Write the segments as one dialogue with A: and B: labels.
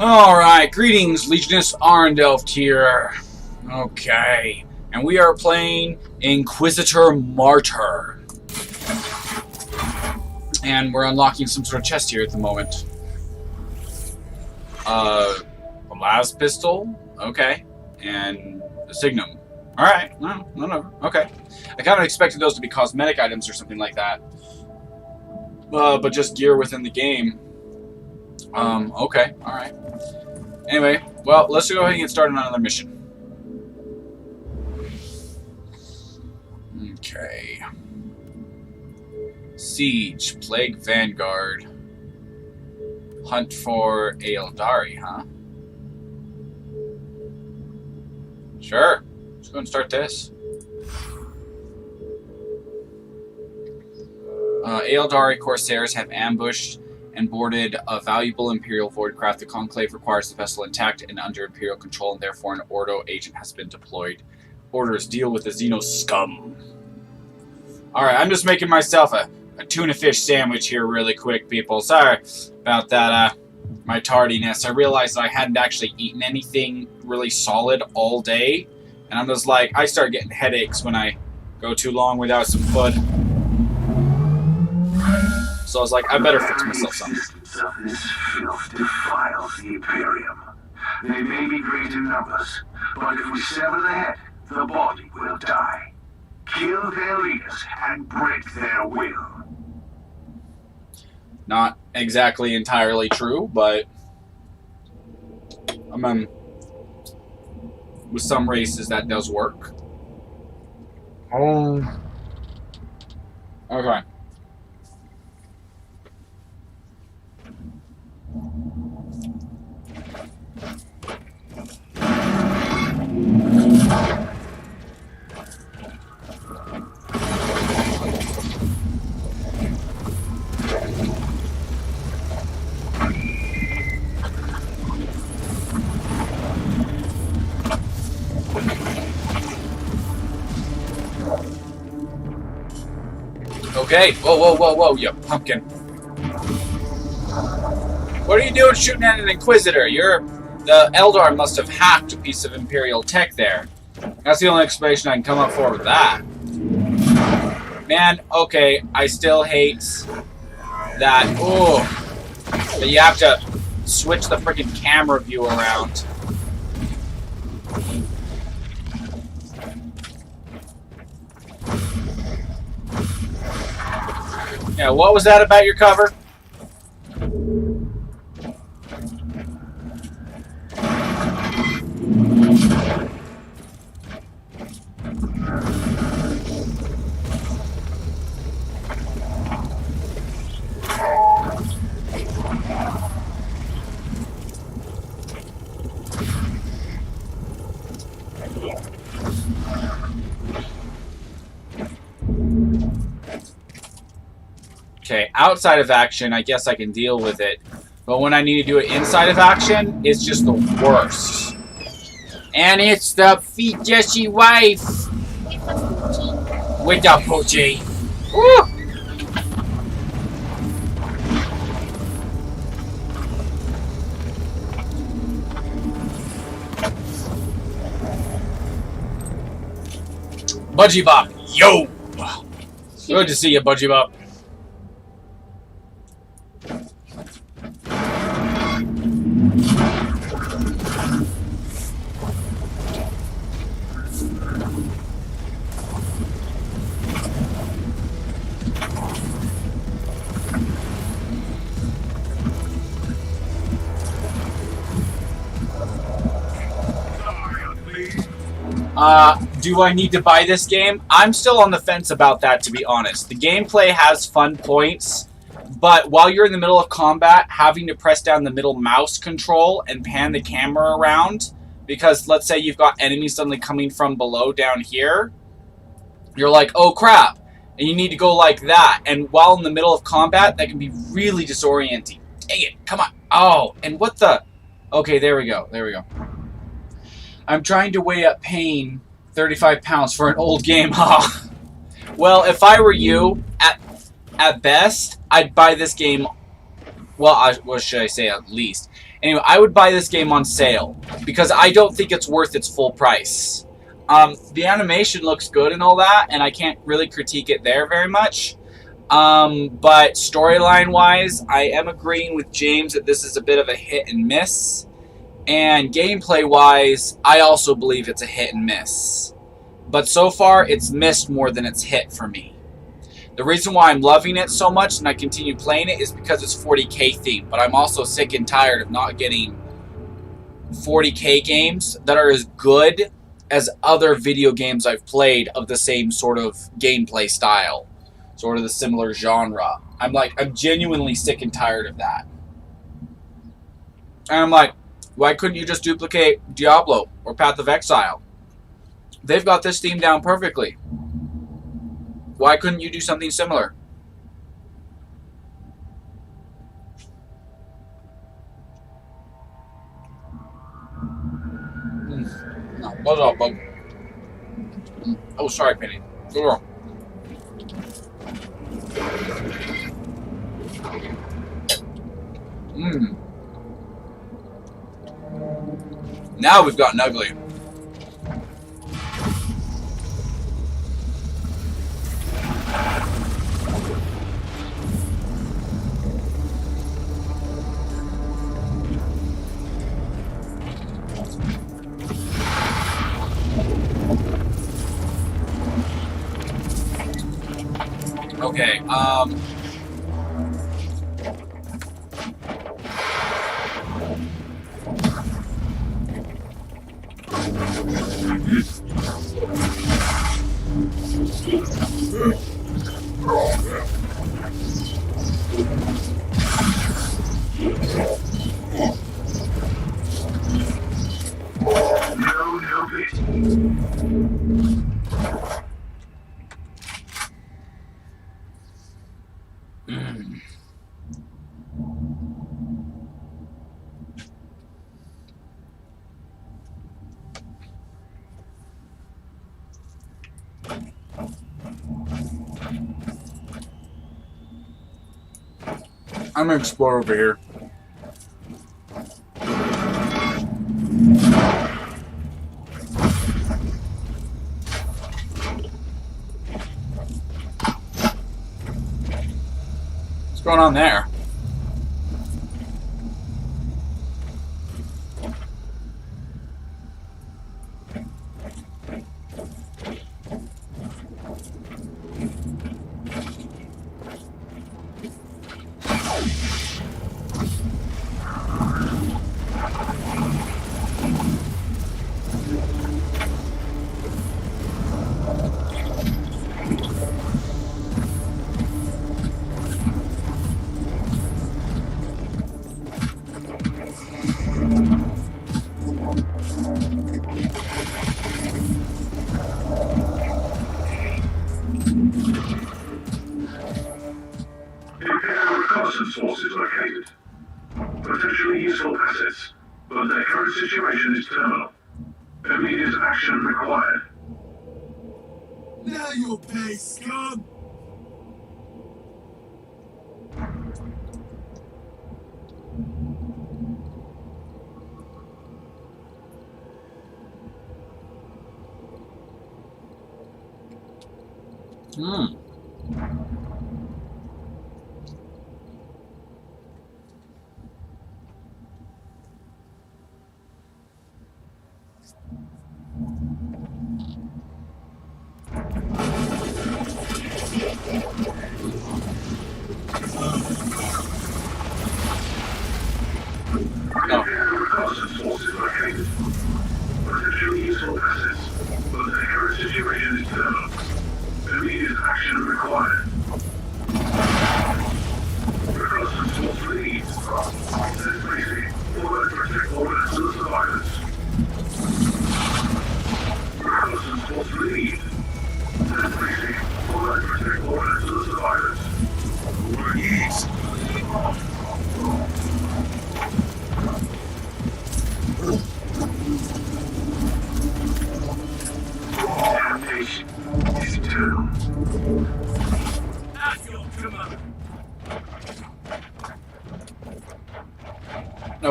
A: Alright, greetings, Legionist Arndelft here. Okay, and we are playing Inquisitor Martyr. And we're unlocking some sort of chest here at the moment. A las pistol, okay, and the signum. Alright, well, whatever, okay. I kind of expected those to be cosmetic items or something like that. But just gear within the game. Okay, alright. Anyway, well, let's go ahead and get started on another mission. Okay. Siege, Plague Vanguard. Hunt for Eldari, huh? Sure. Let's go and start this. Eldari Corsairs have ambushed and boarded a valuable Imperial voidcraft. The Conclave requires the vessel intact and under Imperial control, and therefore an Ordo agent has been deployed. Orders: deal with the Xeno scum. Alright, I'm just making myself a tuna fish sandwich here really quick, people. Sorry about that, my tardiness. I realized I hadn't actually eaten anything really solid all day, and I'm just like, I start getting headaches when I go too long without some food. So I was like, I better fix myself something.
B: The existence of this filth defiles the Imperium. They may be great in numbers, but if we sever the head, the body will die. Kill their leaders and break their will.
A: Not exactly entirely true, but with some races that does work. Okay. Okay, whoa, you pumpkin. What are you doing shooting at an Inquisitor? The Eldar must have hacked a piece of Imperial tech there. That's the only explanation I can come up for with that. Man, okay, I still hate that, that you have to switch the freaking camera view around. Yeah, what was that about your cover? Okay, outside of action, I guess I can deal with it. But when I need to do it inside of action, it's just the worst. And it's the Feet Jesse wife! With the Poochie. Woo! Budgie Bop, yo! Good to see you, Budgie Bop. Do I need to buy this game? I'm still on the fence about that, to be honest. The gameplay has fun points, but while you're in the middle of combat, having to press down the middle mouse control and pan the camera around, because let's say you've got enemies suddenly coming from below down here, you're like, oh crap, and you need to go like that, and while in the middle of combat, that can be really disorienting. Dang it, come on. Oh, and what the... Okay, there we go, there we go. I'm trying to weigh up pain 35 pounds for an old game, huh? Well, if I were you, at best, I'd buy this game, well, what should I say, at least. Anyway, I would buy this game on sale because I don't think it's worth its full price. The animation looks good and all that, and I can't really critique it there very much. But storyline-wise, I am agreeing with James that this is a bit of a hit and miss. And gameplay-wise, I also believe it's a hit and miss. But so far, it's missed more than it's hit for me. The reason why I'm loving it so much and I continue playing it is because it's 40k themed. But I'm also sick and tired of not getting 40k games that are as good as other video games I've played of the same sort of gameplay style. Sort of the similar genre. I'm genuinely sick and tired of that. And I'm like, why couldn't you just duplicate Diablo or Path of Exile? They've got this theme down perfectly. Why couldn't you do something similar? No, what's up, bug? Oh, sorry, Penny. Go on. Now we've gotten ugly. Okay, I'm gonna explore over here. What's going on there?
B: Forces located. Potentially useful assets, but their current situation is terminal. Immediate action required.
C: Now you'll pay, scum!
B: Forces located. Potentially useful assets, but their current situation is terminal. Immediate action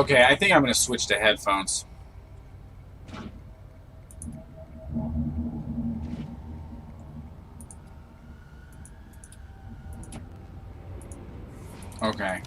A: Okay, I think I'm going to switch to headphones. Okay.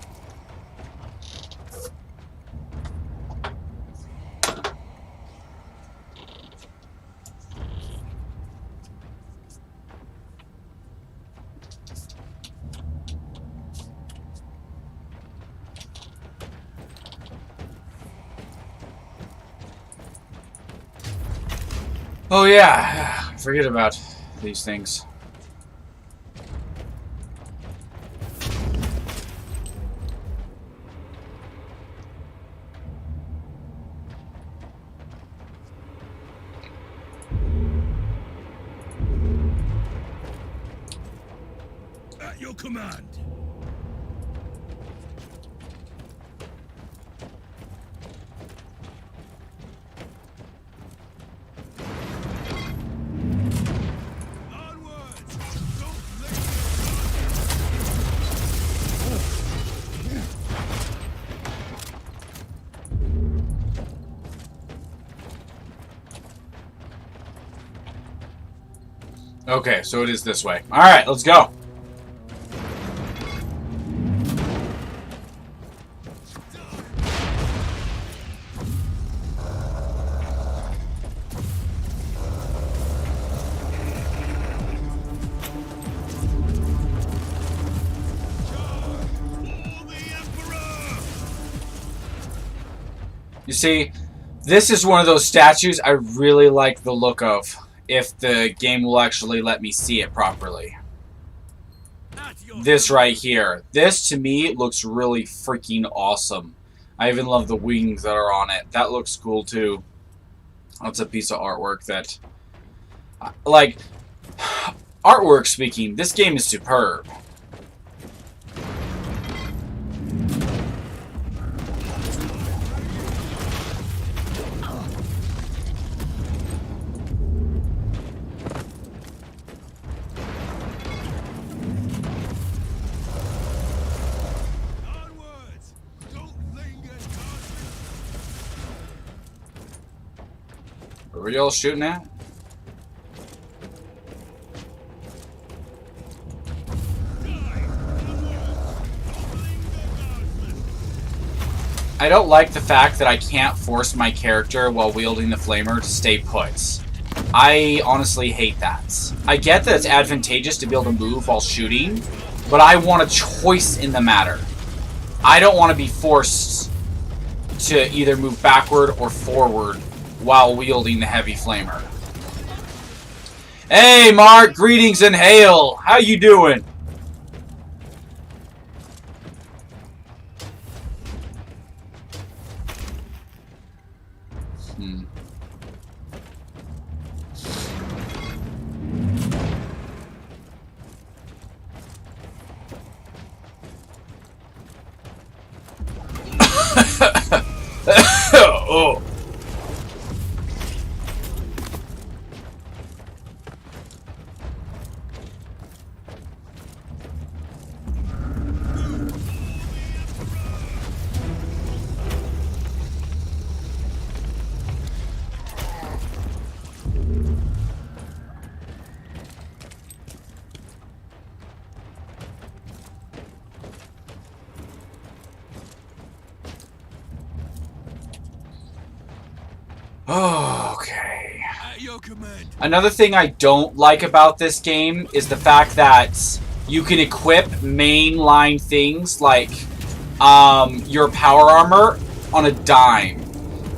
A: Oh yeah, forget about these things.
C: At your command.
A: Okay, so it is this way. Alright, let's go. You see, this is one of those statues I really like the look of, if the game will actually let me see it properly. This right here. This, to me, looks really freaking awesome. I even love the wings that are on it. That looks cool, too. That's a piece of artwork that... Like, artwork speaking, this game is superb. Were y'all shooting at? I don't like the fact that I can't force my character while wielding the flamer to stay put. I honestly hate that. I get that it's advantageous to be able to move while shooting, but I want a choice in the matter. I don't want to be forced to either move backward or forward while wielding the heavy flamer. Hey, Mark! Greetings and hail! How you doing? Oh. Okay. Another thing I don't like about this game is the fact that you can equip mainline things like your power armor on a dime.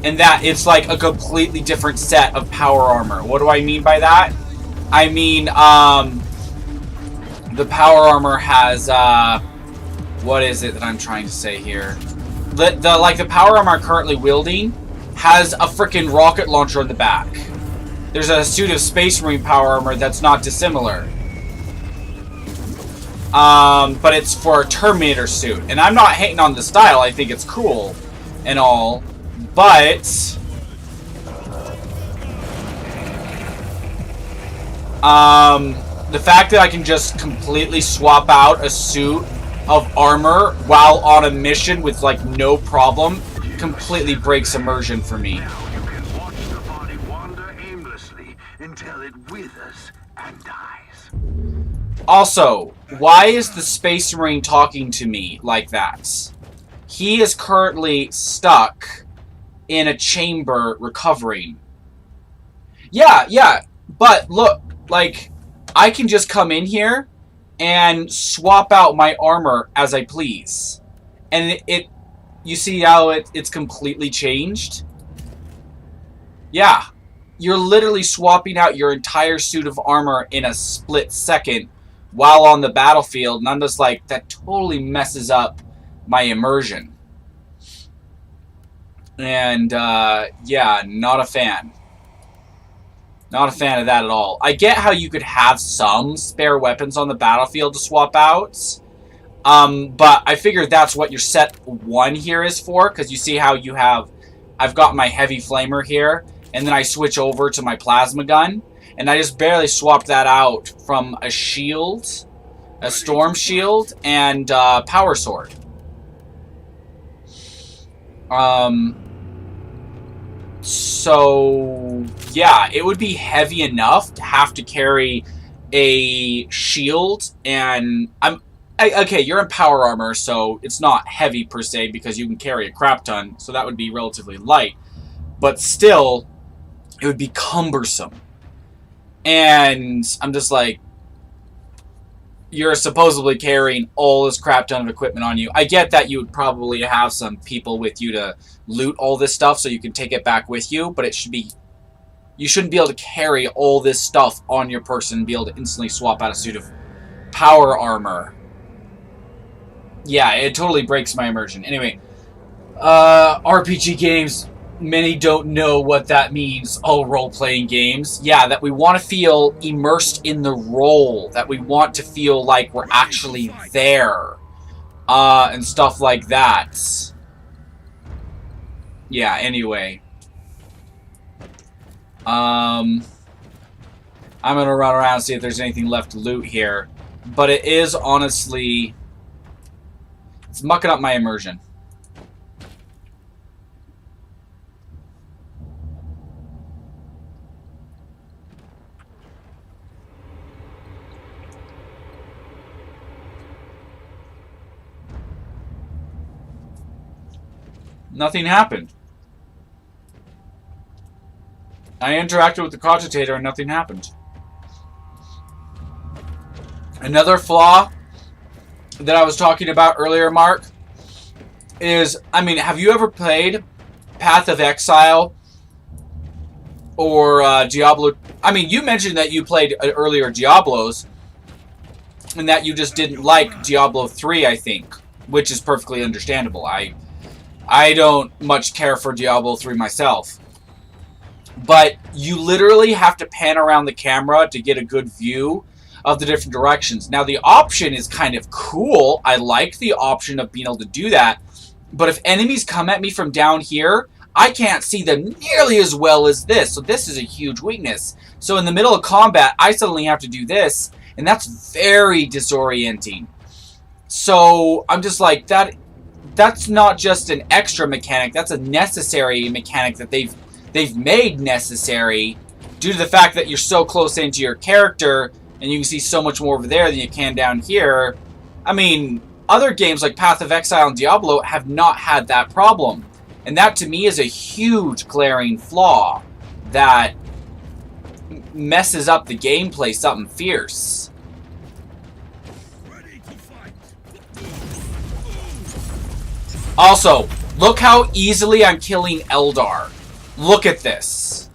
A: And that it's like a completely different set of power armor. What do I mean by that? I mean, the power armor has, what is it that I'm trying to say here? The power armor I'm currently wielding has a freaking rocket launcher in the back. There's a suit of Space Marine power armor that's not dissimilar. But it's for a Terminator suit. And I'm not hating on the style, I think it's cool and all. But the fact that I can just completely swap out a suit of armor while on a mission with like no problem completely breaks immersion for me.
B: Now you can watch the body wander aimlessly until it withers and dies.
A: Also, why is the Space Marine talking to me like that? He is currently stuck in a chamber recovering. Yeah, but look, like, I can just come in here and swap out my armor as I please. And you see how it's completely changed? Yeah, you're literally swapping out your entire suit of armor in a split second while on the battlefield, and I'm just like, that totally messes up my immersion. And, yeah, not a fan. Not a fan of that at all. I get how you could have some spare weapons on the battlefield to swap out. But I figured that's what your set 1 here is for. Because you see how you have... I've got my heavy flamer here. And then I switch over to my plasma gun. And I just barely swapped that out from a shield, a storm shield, and power sword. So, yeah, it would be heavy enough to have to carry a shield, and okay, you're in power armor, so it's not heavy per se, because you can carry a crap ton, so that would be relatively light. But still, it would be cumbersome. And I'm just like, you're supposedly carrying all this crap ton of equipment on you. I get that you would probably have some people with you to loot all this stuff so you can take it back with you, but it should be... You shouldn't be able to carry all this stuff on your person and be able to instantly swap out a suit of power armor. Yeah, it totally breaks my immersion. Anyway, RPG games, many don't know what that means. Oh, role-playing games. Yeah, that we want to feel immersed in the role. That we want to feel like we're actually there. And stuff like that. Yeah, anyway. I'm gonna run around and see if there's anything left to loot here. But it is honestly... It's mucking up my immersion. Nothing happened. I interacted with the cogitator and nothing happened. Another flaw that I was talking about earlier, Mark, is, I mean, have you ever played Path of Exile or Diablo? I mean, you mentioned that you played earlier Diablos and that you just didn't like Diablo 3, I think, which is perfectly understandable. I don't much care for Diablo 3 myself. But you literally have to pan around the camera to get a good view of the different directions. Now, the option is kind of cool. I like the option of being able to do that. But if enemies come at me from down here, I can't see them nearly as well as this. So this is a huge weakness. So in the middle of combat, I suddenly have to do this. And that's very disorienting. So I'm just like, that's not just an extra mechanic. That's a necessary mechanic that they've made necessary due to the fact that you're so close into your character and you can see so much more over there than you can down here. I mean, other games like Path of Exile and Diablo have not had that problem. And that to me is a huge glaring flaw that messes up the gameplay something fierce. Also, look how easily I'm killing Eldar. Look at this.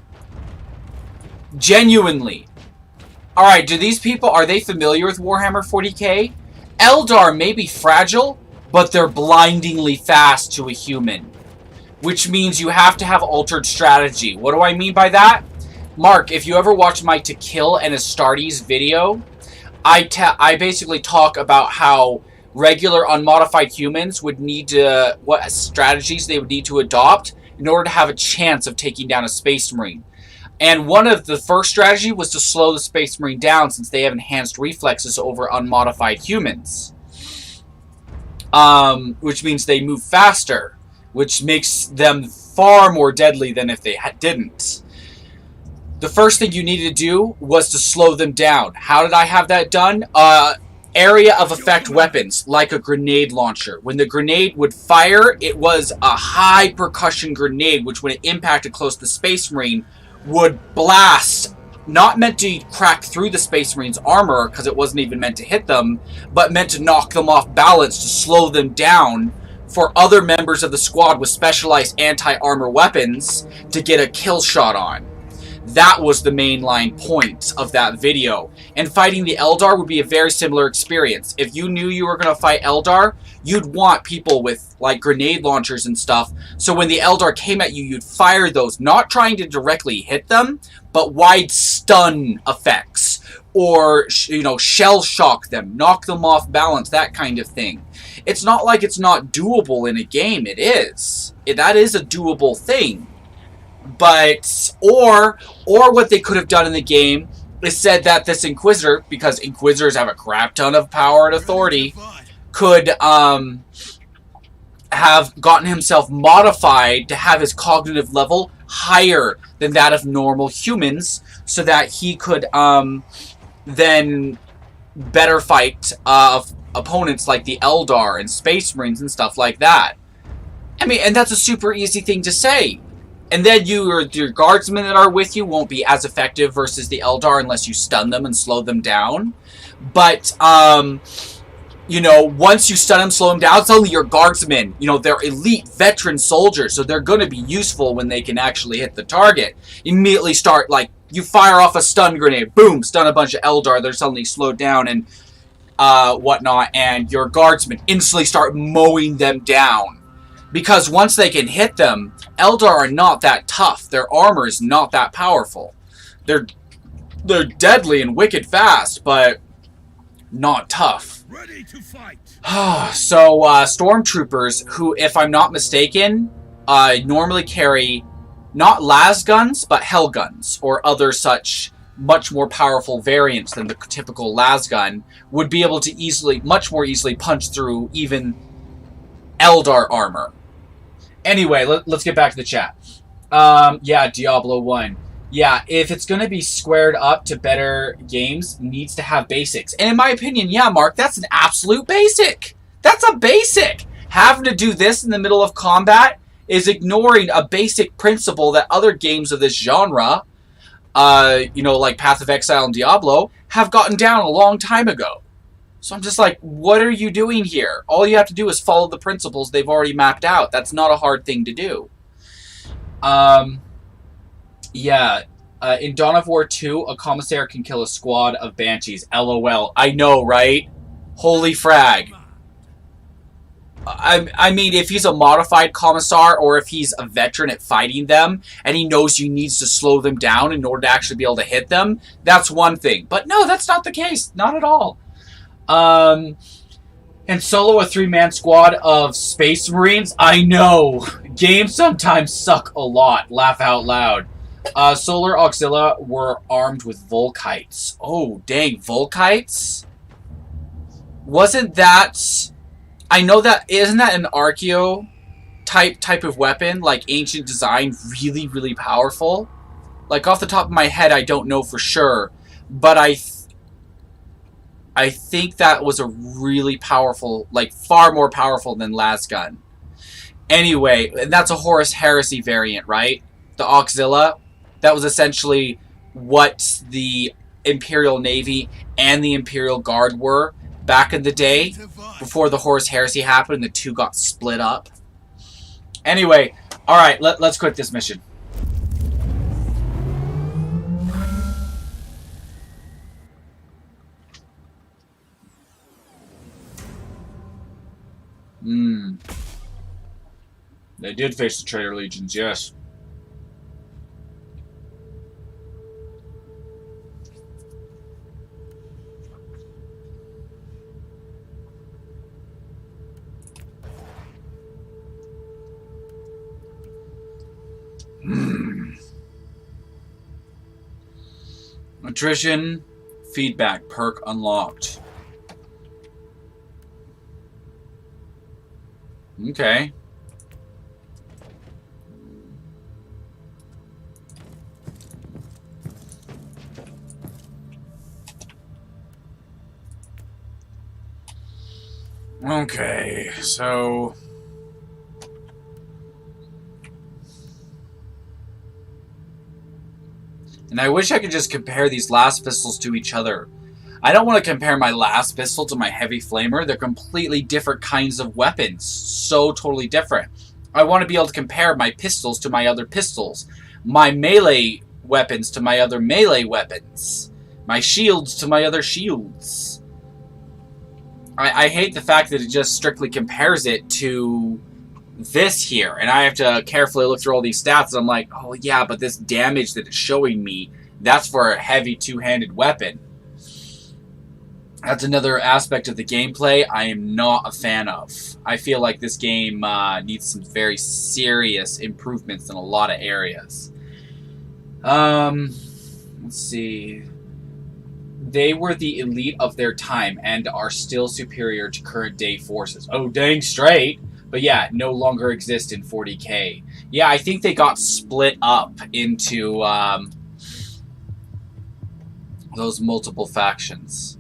A: Genuinely. Alright, do these people, are they familiar with Warhammer 40k? Eldar may be fragile, but they're blindingly fast to a human. Which means you have to have altered strategy. What do I mean by that? Mark, if you ever watch my To Kill and Astartes video, I basically talk about how regular unmodified humans would need to, what strategies they would need to adopt in order to have a chance of taking down a Space Marine. And one of the first strategy was to slow the Space Marine down since they have enhanced reflexes over unmodified humans. Which means they move faster. which makes them far more deadly than if they didn't. The first thing you needed to do was to slow them down. How did I have that done? Area of effect weapons, like a grenade launcher. When the grenade would fire, it was a high percussion grenade, which when it impacted close to the Space Marine, would blast. Not meant to crack through the Space Marine's armor, because it wasn't even meant to hit them, but meant to knock them off balance, to slow them down, for other members of the squad with specialized anti-armor weapons to get a kill shot on. That was the mainline point of that video. And fighting the Eldar would be a very similar experience. If you knew you were going to fight Eldar, you'd want people with like grenade launchers and stuff. So when the Eldar came at you, you'd fire those, not trying to directly hit them, but wide stun effects. Or, you know, shell shock them, knock them off balance, that kind of thing. It's not like it's not doable in a game. It is. That is a doable thing. But, or what they could have done in the game is said that this Inquisitor, because Inquisitors have a crap ton of power and authority, could have gotten himself modified to have his cognitive level higher than that of normal humans, so that he could then better fight opponents like the Eldar and Space Marines and stuff like that. I mean, and that's a super easy thing to say. And then your guardsmen that are with you won't be as effective versus the Eldar unless you stun them and slow them down. But, you know, once you stun them, slow them down, it's only your guardsmen. You know, they're elite veteran soldiers, so they're going to be useful when they can actually hit the target. Immediately start, like, you fire off a stun grenade, boom, stun a bunch of Eldar, they're suddenly slowed down and whatnot, and your guardsmen instantly start mowing them down. Because once they can hit them, Eldar are not that tough. Their armor is not that powerful. They're deadly and wicked fast, but not tough.
C: Ready to fight.
A: So, stormtroopers, who, if I'm not mistaken, normally carry not las guns, but hell guns, or other such much more powerful variants than the typical las gun, would be able to much more easily punch through even Eldar armor. Anyway, let's get back to the chat. Yeah, Diablo 1. Yeah, if it's going to be squared up to better games, needs to have basics. And in my opinion, yeah, Mark, that's an absolute basic. That's a basic. Having to do this in the middle of combat is ignoring a basic principle that other games of this genre, you know, like Path of Exile and Diablo, have gotten down a long time ago. So I'm just like, what are you doing here? All you have to do is follow the principles they've already mapped out. That's not a hard thing to do. Yeah. In Dawn of War 2, a commissar can kill a squad of banshees. LOL. I know, right? Holy frag. I mean, if he's a modified commissar or if he's a veteran at fighting them and he knows he needs to slow them down in order to actually be able to hit them, that's one thing. But no, that's not the case. Not at all. And solo a 3-man squad of Space Marines? I know. Games sometimes suck a lot. Laugh out loud. Solar Auxilia were armed with Volkites. Oh, dang. Volkites? Wasn't that... I know that... Isn't that an Archeo type of weapon? Like, ancient design, really, really powerful? Like, off the top of my head, I don't know for sure. But I think that was a really powerful, like, far more powerful than Lasgun. Anyway, and that's a Horus Heresy variant, right? The Auxilia. That was essentially what the Imperial Navy and the Imperial Guard were back in the day, before the Horus Heresy happened and the two got split up. Anyway, alright, let's quit this mission. They did face the traitor legions, yes. Attrition feedback perk unlocked. Okay. Okay, so... And I wish I could just compare these last pistols to each other. I don't want to compare my last pistol to my heavy flamer. They're completely different kinds of weapons. So totally different. I want to be able to compare my pistols to my other pistols. My melee weapons to my other melee weapons. My shields to my other shields. I hate the fact that it just strictly compares it to this here. And I have to carefully look through all these stats. And I'm like, oh yeah, but this damage that it's showing me, that's for a heavy two-handed weapon. That's another aspect of the gameplay I am not a fan of. I feel like this game needs some very serious improvements in a lot of areas. Let's see. They were the elite of their time and are still superior to current day forces. Oh, dang straight. But yeah, no longer exist in 40K. Yeah, I think they got split up into those multiple factions.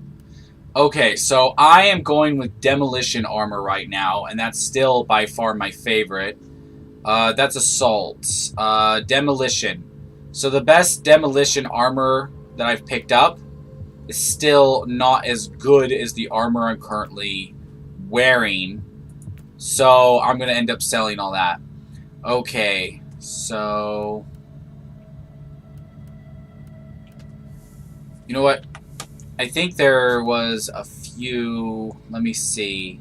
A: Okay, so I am going with demolition armor right now, and that's still by far my favorite. That's assault. Demolition. So the best demolition armor that I've picked up is still not as good as the armor I'm currently wearing. So I'm going to end up selling all that. Okay, so... You know what? I think there was a few... Let me see.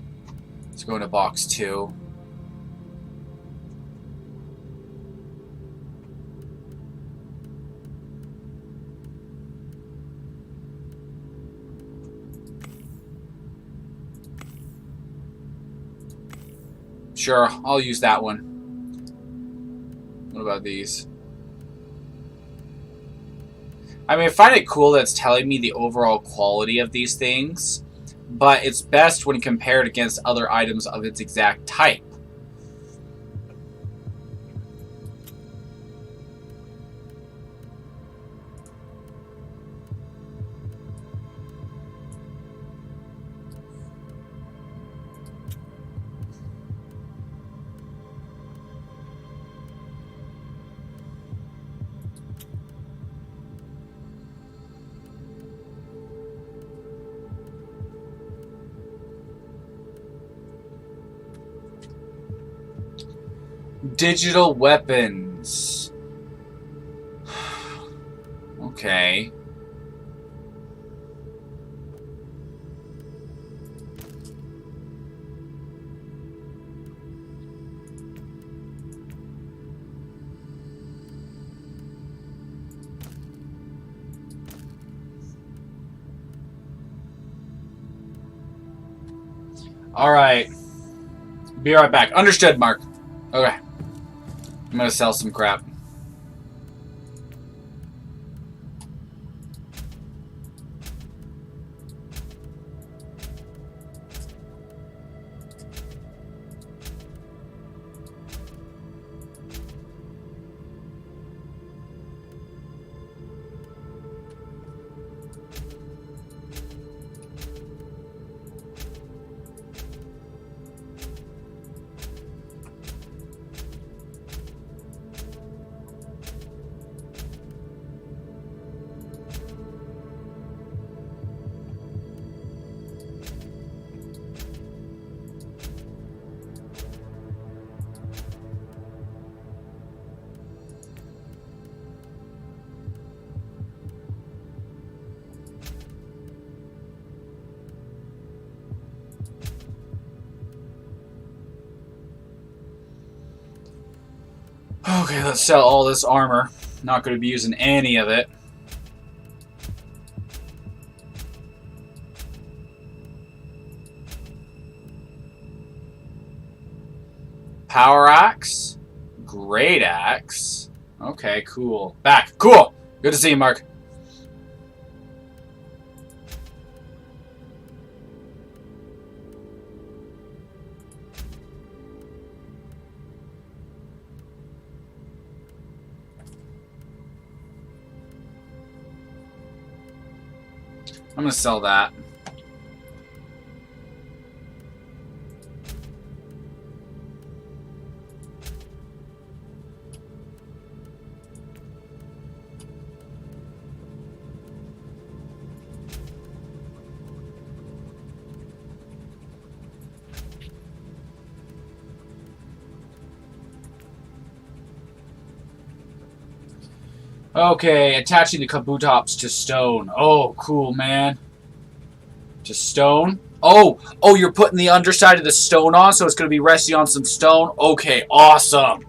A: Let's go into box 2. Sure, I'll use that one. What about these? I mean, I find it cool that it's telling me the overall quality of these things, but it's best when compared against other items of its exact type. Digital weapons. Okay. Alright. Be right back. Understood, Mark. Okay. I'm gonna sell some crap. Okay, let's sell all this armor. Not going to be using any of it. Power axe. Great axe. Okay, cool. Back. Cool. Good to see you, Mark. I'm gonna sell that. Okay, attaching the kabutops to stone. Oh, cool, man. To stone? Oh, you're putting the underside of the stone on, so it's going to be resting on some stone? Okay, awesome.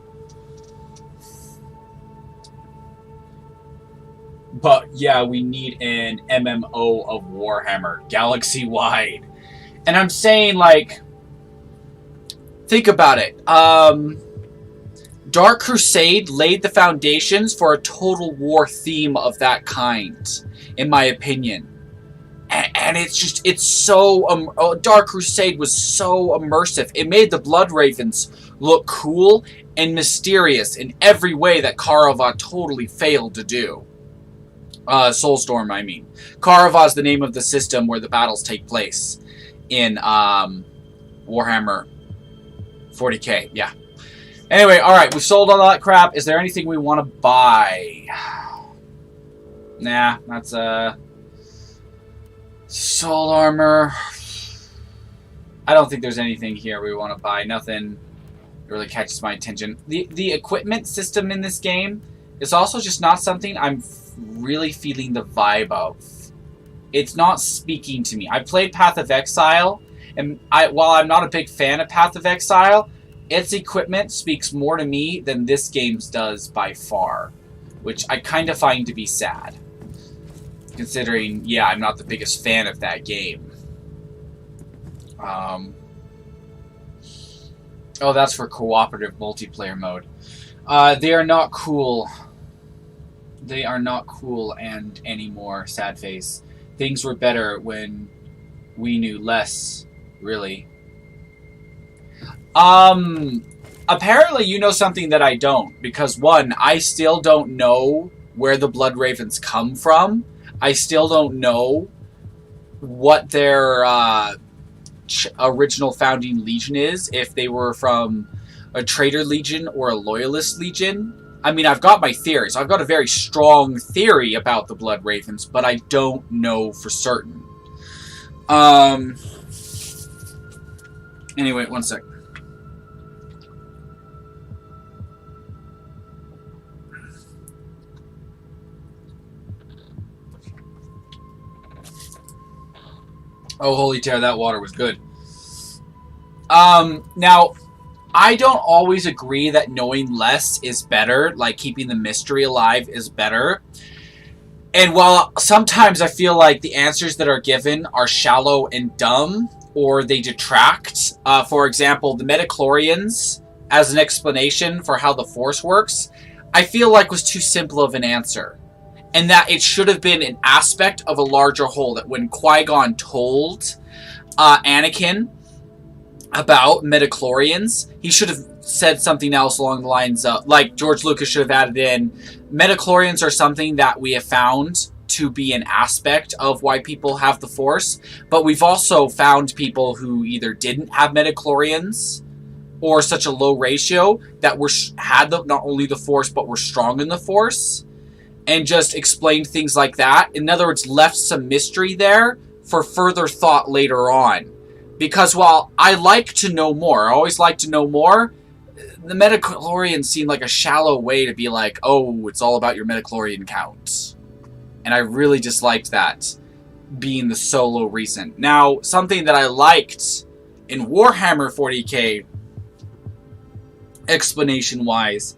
A: But, yeah, we need an MMO of Warhammer, galaxy-wide. And I'm saying, like, think about it. Dark Crusade laid the foundations for a Total War theme of that kind, in my opinion. And it's so... Dark Crusade was so immersive. It made the Blood Ravens look cool and mysterious in every way that Karava totally failed to do. Soulstorm, I mean. Karava is the name of the system where the battles take place in Warhammer 40k. Yeah. Anyway, alright, we've sold all that crap. Is there anything we want to buy? Nah, that's soul armor. I don't think there's anything here we want to buy. Nothing really catches my attention. The equipment system in this game is also just not something I'm really feeling the vibe of. It's not speaking to me. I played Path of Exile, and while I'm not a big fan of Path of Exile, its equipment speaks more to me than this game's does by far, which I kind of find to be sad. Considering, yeah, I'm not the biggest fan of that game. Oh, that's for cooperative multiplayer mode. They are not cool. They are not cool and anymore, sad face. Things were better when we knew less, really. Apparently you know something that I don't, because one, I still don't know where the Blood Ravens come from. I still don't know what their original founding legion is, if they were from a traitor legion or a loyalist legion. I mean, I've got my theories. I've got a very strong theory about the Blood Ravens, but I don't know for certain. Anyway, one sec. Oh, holy tear, that water was good. Now, I don't always agree that knowing less is better, like keeping the mystery alive is better. And while sometimes I feel like the answers that are given are shallow and dumb, or they detract, for example, the midichlorians, as an explanation for how the Force works, I feel like was too simple of an answer. And that it should have been an aspect of a larger whole, that when Qui-Gon told Anakin about midichlorians, he should have said something else along the lines of, like George Lucas should have added in, midichlorians are something that we have found to be an aspect of why people have the Force, but we've also found people who either didn't have midichlorians or such a low ratio that had not only the Force but were strong in the Force, and just explained things like that. In other words, left some mystery there for further thought later on. Because while I like to know more, I always like to know more, the midichlorians seem like a shallow way to be like, oh, it's all about your midichlorian count. And I really disliked that being the solo reason. Now, something that I liked in Warhammer 40k, explanation-wise,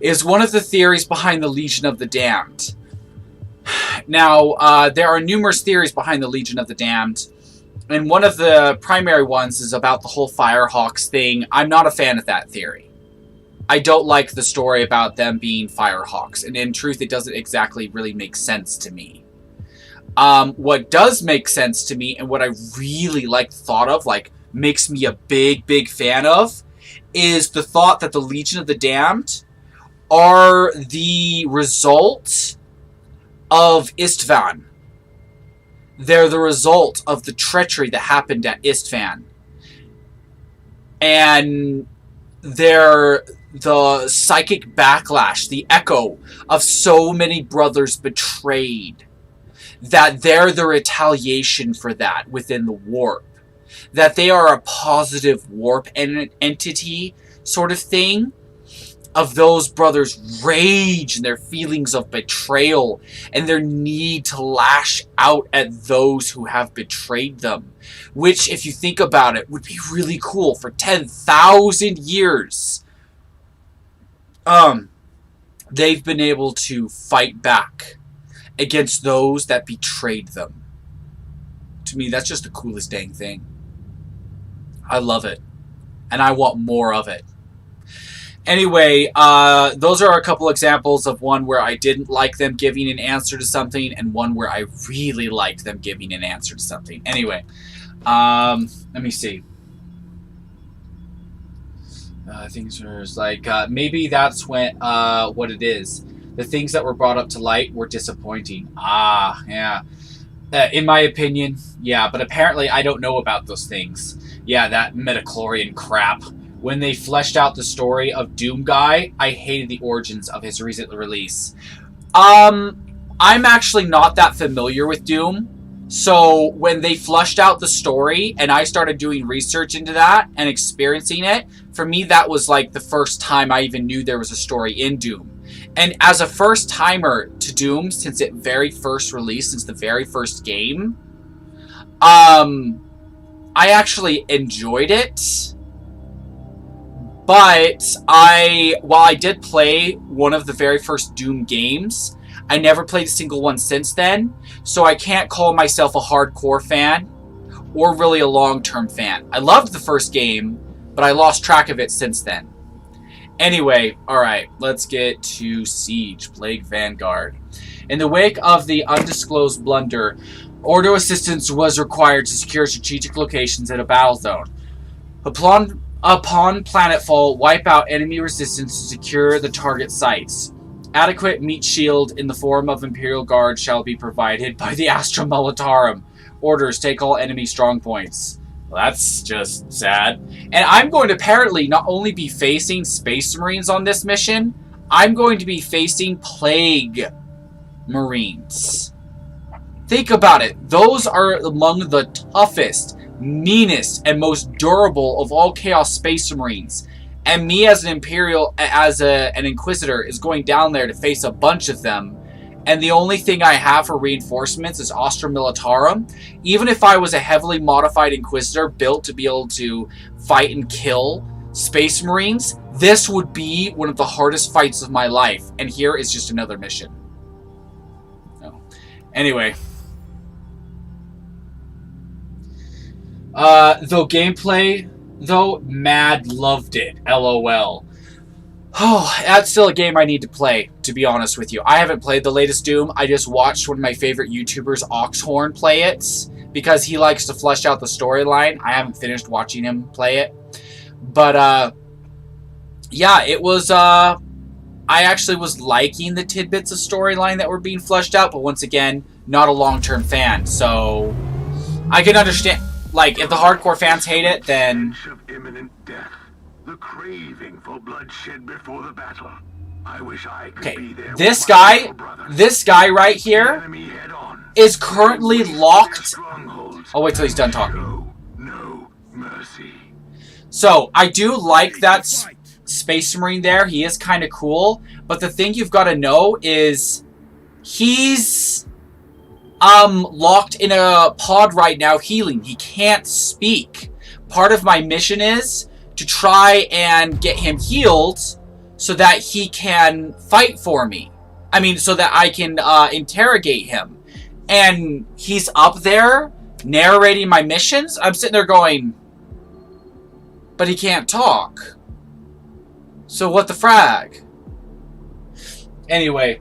A: is one of the theories behind the Legion of the Damned. Now, there are numerous theories behind the Legion of the Damned, and one of the primary ones is about the whole Firehawks thing. I'm not a fan of that theory. I don't like the story about them being Firehawks, and in truth, it doesn't exactly really make sense to me. What does make sense to me, and what I really like the thought of, like, makes me a big, big fan of, is the thought that the Legion of the Damned are the result of Istvan. They're the result of the treachery that happened at Istvan. And they're the psychic backlash, the echo of so many brothers betrayed. That they're the retaliation for that within the warp. That they are a positive warp entity sort of thing. of those brothers' rage and their feelings of betrayal and their need to lash out at those who have betrayed them. Which, if you think about it, would be really cool. For 10,000 years, they've been able to fight back against those that betrayed them. To me, that's just the coolest dang thing. I love it. And I want more of it. Anyway, those are a couple examples of one where I didn't like them giving an answer to something, and one where I really liked them giving an answer to something. Anyway, let me see. Things are like, maybe that's when, what it is. The things that were brought up to light were disappointing. Ah, yeah. In my opinion, yeah, but apparently I don't know about those things. Yeah, that midichlorian crap. When they fleshed out the story of Doom Guy, I hated the origins of his recent release. I'm actually not that familiar with Doom. So when they fleshed out the story and I started doing research into that and experiencing it, for me that was like the first time I even knew there was a story in Doom. And as a first timer to Doom, since it very first released, since the very first game, I actually enjoyed it. But while I did play one of the very first Doom games, I never played a single one since then, so I can't call myself a hardcore fan or really a long-term fan. I loved the first game, but I lost track of it since then. Anyway, alright, let's get to Siege, Plague Vanguard. In the wake of the undisclosed blunder, Ordo assistance was required to secure strategic locations in a battle zone. Upon planetfall, wipe out enemy resistance to secure the target sites. Adequate meat shield in the form of Imperial Guard shall be provided by the Astra Militarum. Orders, take all enemy strong points. Well, that's just sad. And I'm going to apparently not only be facing Space Marines on this mission, I'm going to be facing Plague Marines. Think about it. Those are among the toughest, meanest, and most durable of all Chaos Space Marines. And me as an Imperial, an Inquisitor, is going down there to face a bunch of them. And the only thing I have for reinforcements is Astra Militarum. Even if I was a heavily modified Inquisitor built to be able to fight and kill Space Marines, this would be one of the hardest fights of my life. And here is just another mission. Oh. Anyway. Though gameplay, Mad loved it. LOL. Oh, that's still a game I need to play, to be honest with you. I haven't played the latest Doom. I just watched one of my favorite YouTubers, Oxhorn, play it, because he likes to flesh out the storyline. I haven't finished watching him play it. But, yeah, it was, I actually was liking the tidbits of storyline that were being fleshed out, but once again, not a long-term fan, so I can understand. Like, if the hardcore fans hate it, then...
B: of imminent death, the craving for bloodshed before the battle. I wish I could be there.
A: This guy right here is currently locked. I'll wait till he's done talking.
B: No mercy.
A: So, I do like that Space Marine there. He is kind of cool. But the thing you've got to know is he's... locked in a pod right now healing. He can't speak. Part of my mission is to try and get him healed so that he can fight for me. I mean, so that I can interrogate him. And he's up there narrating my missions. I'm sitting there going, but he can't talk. So what the frag? Anyway,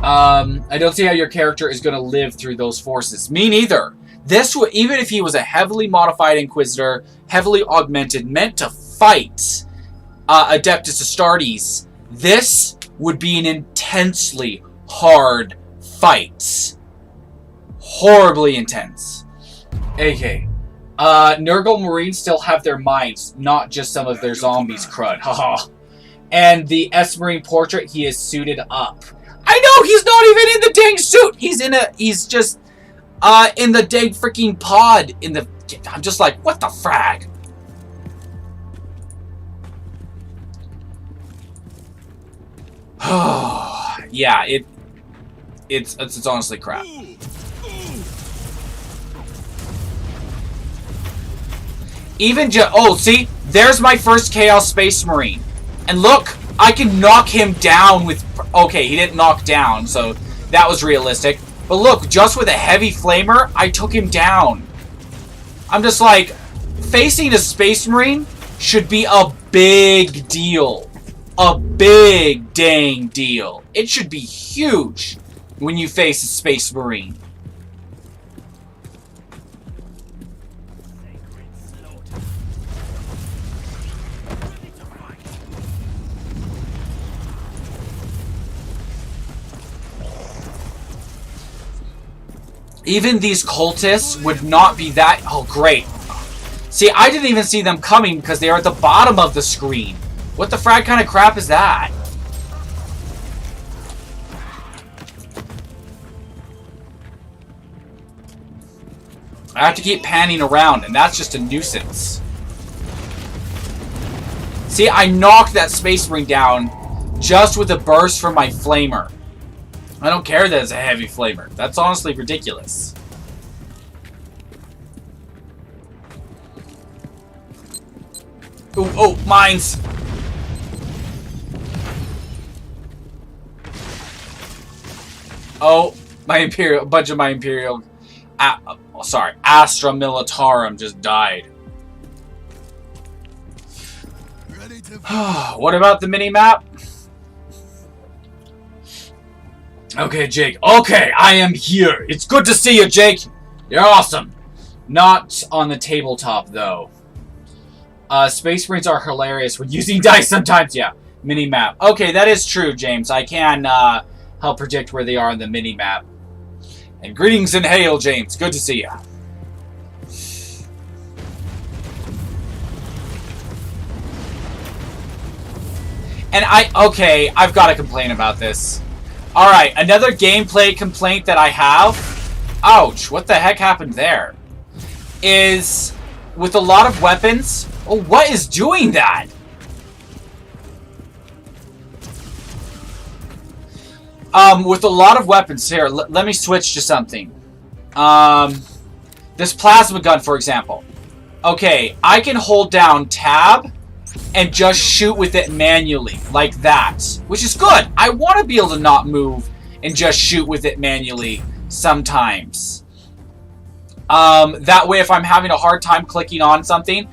A: I don't see how your character is going to live through those forces. Me neither. This would, even if he was a heavily modified Inquisitor, heavily augmented, meant to fight Adeptus Astartes, this would be an intensely hard fight. Horribly intense. Okay. Nurgle Marines still have their minds, not just some of their zombies, crud. Haha. And the S-Marine portrait, he is suited up. I know, he's not even in the dang suit. He's just in the dang freaking pod. I'm just like, what the frag? Yeah, it's honestly crap. Even oh, see, there's my first Chaos Space Marine, and look, I can knock him down with. Okay, he didn't knock down, so that was realistic. But look, just with a heavy flamer, I took him down. I'm just like, facing a Space Marine should be a big deal. A big dang deal. It should be huge when you face a Space Marine. Even these cultists would not be that... Oh, great. See, I didn't even see them coming because they are at the bottom of the screen. What the frag kind of crap is that? I have to keep panning around, and that's just a nuisance. See, I knocked that Space Marine down just with a burst from my flamer. I don't care that it's a heavy flamer. That's honestly ridiculous. Ooh, oh, mines! Oh, my Imperial, a bunch of my Imperial, sorry, Astra Militarum just died. What about the mini-map? Okay, Jake. Okay, I am here. It's good to see you, Jake. You're awesome. Not on the tabletop, though. Space Marines are hilarious when using dice sometimes. Yeah, mini-map. Okay, that is true, James. I can help predict where they are on the mini-map. And greetings and hail, James. Good to see you. And okay, I've got to complain about this. Alright, another gameplay complaint that I have, ouch, what the heck happened there, is with a lot of weapons, oh, what is doing that? With a lot of weapons, here, let me switch to something. This plasma gun, for example. Okay, I can hold down tab and just shoot with it manually, like that. Which is good. I want to be able to not move and just shoot with it manually sometimes. That way, if I'm having a hard time clicking on something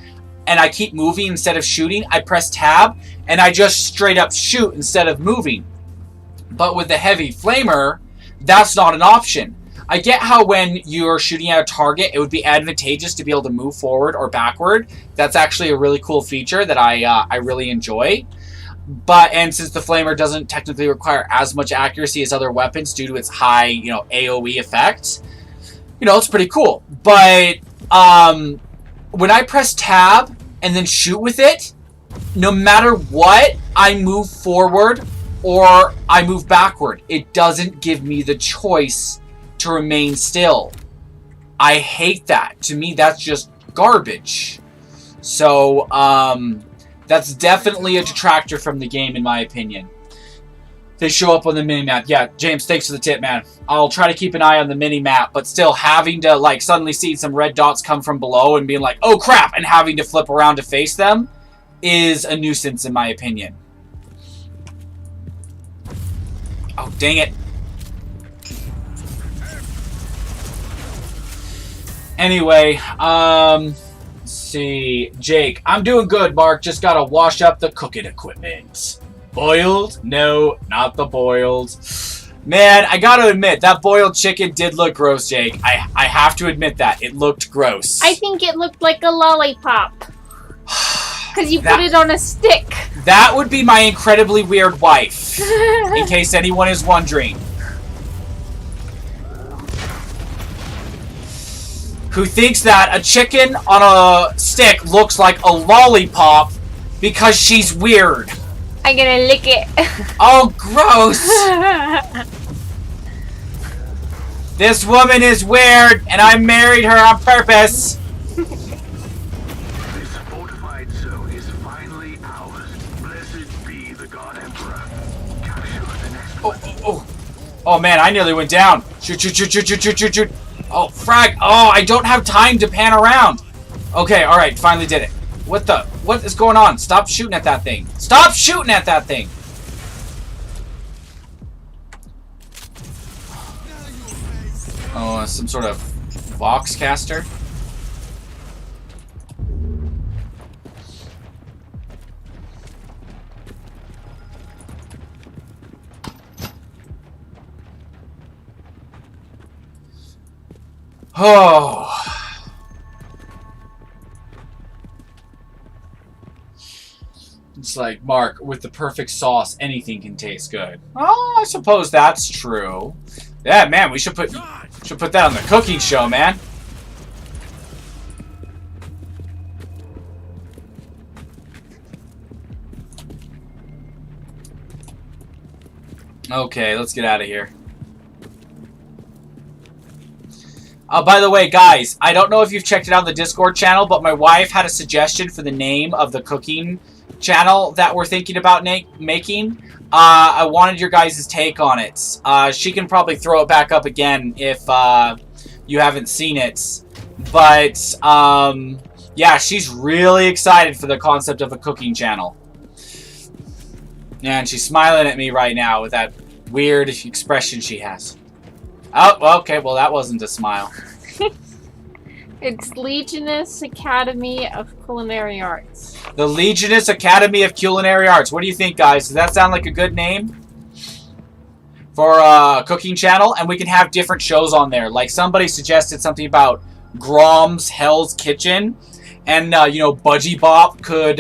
A: and I keep moving instead of shooting, I press tab and I just straight up shoot instead of moving. But with the heavy flamer, that's not an option. I get how when you're shooting at a target, it would be advantageous to be able to move forward or backward. That's actually a really cool feature that I really enjoy. And since the flamer doesn't technically require as much accuracy as other weapons due to its high, AoE effect, it's pretty cool. But when I press tab and then shoot with it, no matter what, I move forward or I move backward. It doesn't give me the choice to remain still. I hate that. To me, that's just garbage. So, that's definitely a detractor from the game, in my opinion. They show up on the minimap. Yeah, James, thanks for the tip, man. I'll try to keep an eye on the minimap, but still having to, suddenly see some red dots come from below and being like, oh crap, and having to flip around to face them is a nuisance, in my opinion. Oh, dang it. Anyway, let's see. Jake, I'm doing good, Mark. Just gotta wash up the cooking equipment. Boiled? No, not the boiled. Man, I gotta admit, that boiled chicken did look gross, Jake. I have to admit that. It looked gross.
D: I think it looked like a lollipop. Because you put it on a stick.
A: That would be my incredibly weird wife. In case anyone is wondering. Who thinks that a chicken on a stick looks like a lollipop because she's weird.
D: I'm gonna lick it.
A: Oh, gross. This woman is weird, and I married her on purpose.
B: This fortified zone is finally ours. Blessed be the God Emperor. Capture
A: Oh man, I nearly went down. Shoot, shoot, shoot, shoot, shoot, shoot, shoot, shoot. Oh, frag. Oh, I don't have time to pan around. Okay, alright, finally did it. What is going on? Stop shooting at that thing. Stop shooting at that thing. Oh, some sort of Vox caster. Oh. It's like, Mark, with the perfect sauce, anything can taste good. Oh, I suppose that's true. Yeah, man, we should put that on the cooking show, man. Okay, let's get out of here. By the way, guys, I don't know if you've checked it out on the Discord channel, but my wife had a suggestion for the name of the cooking channel that we're thinking about making. I wanted your guys' take on it. She can probably throw it back up again if you haven't seen it. But, yeah, she's really excited for the concept of a cooking channel. And she's smiling at me right now with that weird expression she has. Oh, okay, well that wasn't a smile.
D: It's Legunus Academy of Culinary Arts.
A: The Legunus Academy of Culinary Arts. What do you think, guys? Does that sound like a good name for a cooking channel? And we can have different shows on there. Like somebody suggested something about Grom's Hell's Kitchen. And, you know, Budgie Bop could,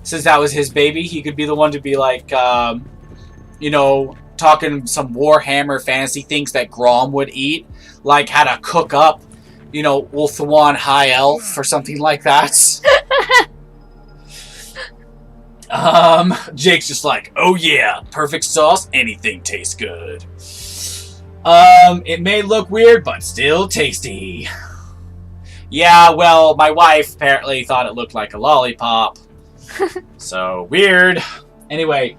A: since that was his baby, he could be the one to be like, you know, talking some Warhammer fantasy things that Grom would eat. Like how to cook up, you know, Ulthuan High Elf or something like that. Jake's just like, oh yeah, perfect sauce, anything tastes good. It may look weird, but still tasty. Yeah, well, my wife apparently thought it looked like a lollipop. So, weird. Anyway,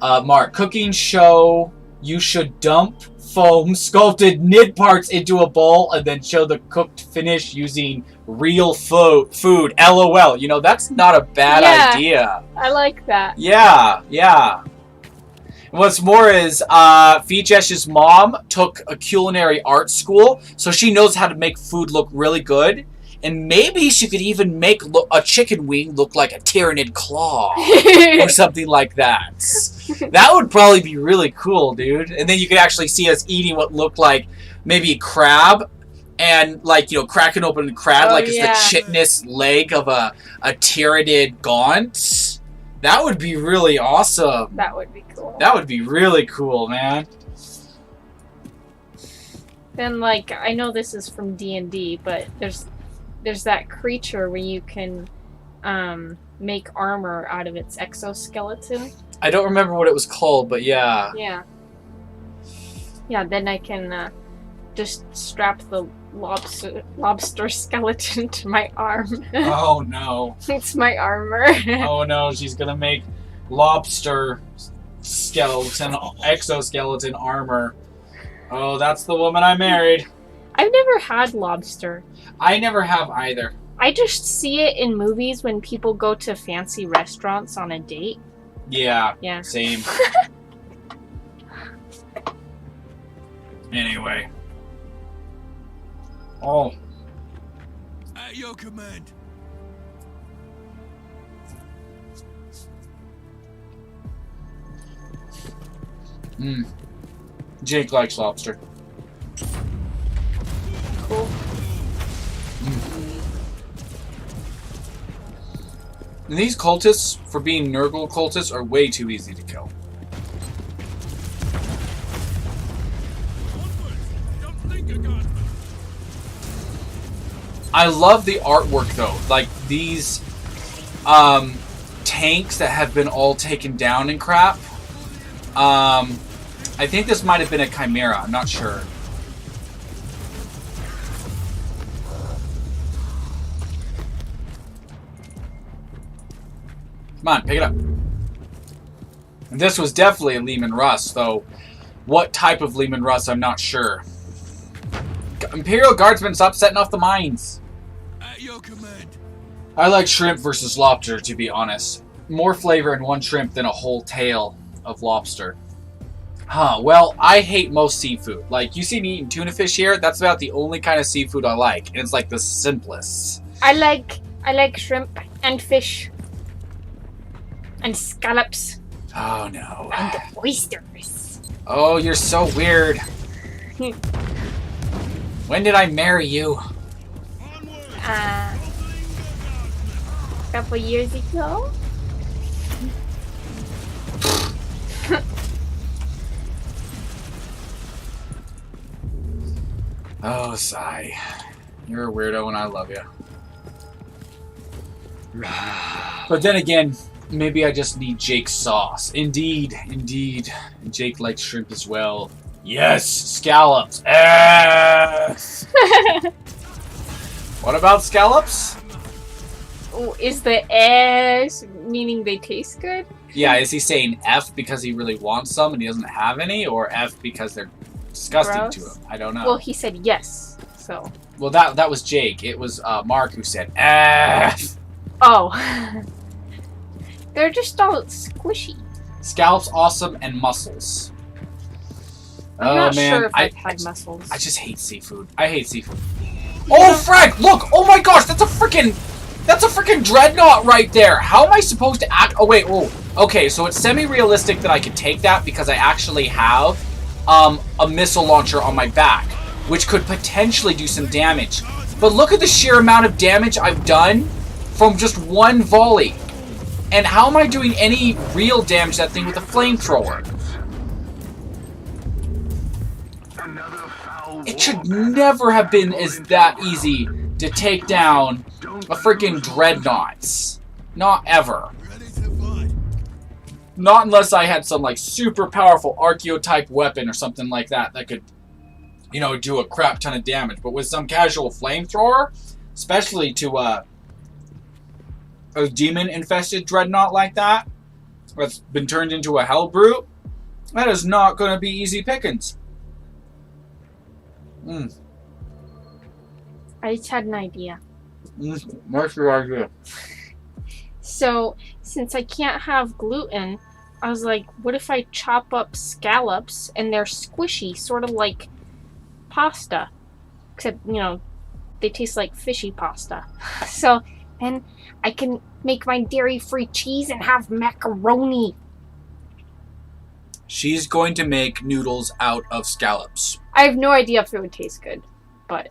A: Mark, cooking show, you should dump foam sculpted nid parts into a bowl and then show the cooked finish using real food. LOL. You know, that's not a bad idea.
D: I like that.
A: Yeah, yeah. What's more is, Feejesh's mom took a culinary arts school, so she knows how to make food look really good. And maybe she could even make a chicken wing look like a tyrannid claw. Or something like that. That would probably be really cool, dude. And then you could actually see us eating what looked like maybe crab. And, like, you know, cracking open the crab like it's the chitinous leg of a tyrannid gaunt. That would be really awesome.
D: That would be cool.
A: That would be really cool, man.
D: Then, like, I know this is from D&D, but there's that creature where you can make armor out of its exoskeleton.
A: I don't remember what it was called, but yeah.
D: Yeah. Yeah, then I can just strap the lobster skeleton to my arm.
A: Oh no.
D: It's my armor.
A: Oh no, she's gonna make lobster skeleton, exoskeleton armor. Oh, that's the woman I married.
D: I've never had lobster.
A: I never have either.
D: I just see it in movies when people go to fancy restaurants on a date.
A: Yeah.
D: Yeah.
A: Same. Anyway. Oh.
C: At your command.
A: Jake likes lobster.
D: Cool.
A: And these cultists, for being Nurgle cultists, are way too easy to kill. I love the artwork though. Like these tanks that have been all taken down and crap. I think this might have been a chimera, I'm not sure. Come on, pick it up. And this was definitely a Lehman Russ, though What type of Lehman Russ, I'm not sure. Imperial Guardsmen, stop setting off the mines.
C: At your command.
A: I like shrimp versus lobster, to be honest. More flavor in one shrimp than a whole tail of lobster. Huh, well, I hate most seafood. Like, you see me eating tuna fish here, that's about the only kind of seafood I like. And it's like the simplest.
D: I like shrimp and fish. And scallops.
A: Oh, no.
D: And oysters.
A: Oh, you're so weird. When did I marry you?
D: A couple years ago.
A: Oh, sigh. You're a weirdo and I love you. But then again, maybe I just need Jake's sauce. Indeed. And Jake likes shrimp as well. Yes! Scallops! Yes! What about scallops?
D: Is the S meaning they taste good?
A: Yeah, is he saying F because he really wants some and he doesn't have any? Or F because they're disgusting
D: Gross.
A: to him? I don't know.
D: Well, he said yes, so.
A: Well, that was Jake. It was Mark who said F.
D: Oh. They're just all squishy.
A: Scallops, awesome, and mussels.
D: I'm not sure if I've had mussels.
A: I just hate seafood. I hate seafood. Oh, Frank! Look! Oh my gosh! That's a freaking dreadnought right there! How am I supposed to act? Oh, wait. Oh, okay. So it's semi-realistic that I could take that because I actually have a missile launcher on my back, which could potentially do some damage. But look at the sheer amount of damage I've done from just one volley. And how am I doing any real damage to that thing with a flamethrower? It should never have been that easy to take down a freaking dreadnoughts. Not ever.
C: Ready to fight.
A: Not unless I had some like super powerful archaeotype weapon or something like that that could, you know, do a crap ton of damage. But with some casual flamethrower, especially to a demon-infested dreadnought like that, that's been turned into a hell brute, that is not going to be easy pickings.
D: I just had an idea.
A: What's your idea?
D: So, since I can't have gluten, I was like, what if I chop up scallops and they're squishy, sort of like pasta. Except, you know, they taste like fishy pasta. So, then I can make my dairy-free cheese and have macaroni.
A: She's going to make noodles out of scallops.
D: I have no idea if it would taste good, but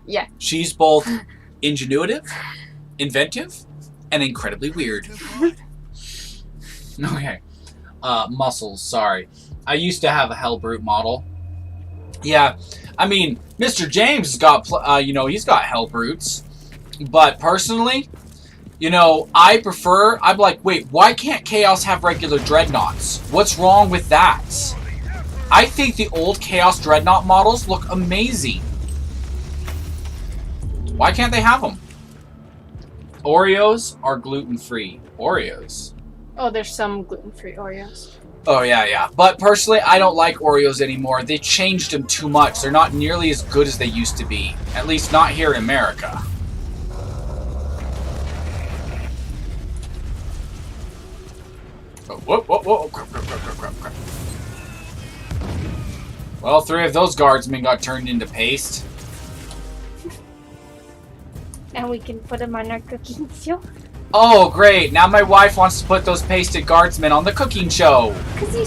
D: yeah.
A: She's both ingenuitive, inventive, and incredibly weird. Okay. Muscles, sorry. I used to have a Hellbrute model. Yeah, I mean, Mr. James has got, he's got Hellbrutes. But personally, you know, I'm like, wait, why can't Chaos have regular Dreadnoughts? What's wrong with that? I think the old Chaos Dreadnought models look amazing. Why can't they have them? Oreos are gluten-free. Oreos.
D: Oh, there's some gluten-free Oreos.
A: Oh, yeah. But personally, I don't like Oreos anymore. They changed them too much. They're not nearly as good as they used to be. At least not here in America. Oh, whoa. Crap. Well, 3 of those guardsmen got turned into paste.
D: Now we can put them on our cooking show.
A: Oh, great. Now my wife wants to put those pasted guardsmen on the cooking show.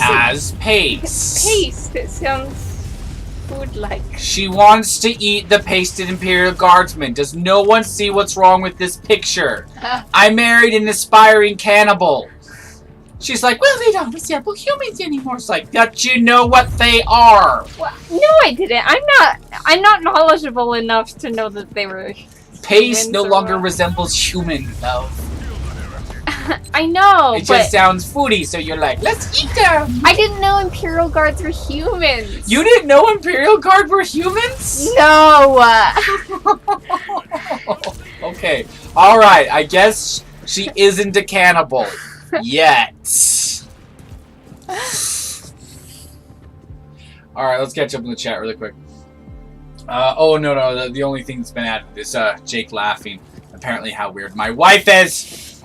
A: As paste.
D: Paste. It sounds food-like.
A: She wants to eat the pasted Imperial Guardsmen. Does no one see what's wrong with this picture? I married an aspiring cannibal. She's like, well, they don't resemble humans anymore. It's like, that you know what they are.
D: Well, no, I didn't. I'm not knowledgeable enough to know that they were.
A: Paste no longer resembles human, love.
D: I know,
A: it just sounds foodie, so you're like, let's eat them.
D: I didn't know Imperial Guards were humans.
A: You didn't know Imperial Guard were humans?
D: No.
A: Okay, all right. I guess she isn't a cannibal yet. Alright, let's catch up in the chat really quick. Oh, no. The only thing that's been added is Jake laughing. Apparently how weird my wife is!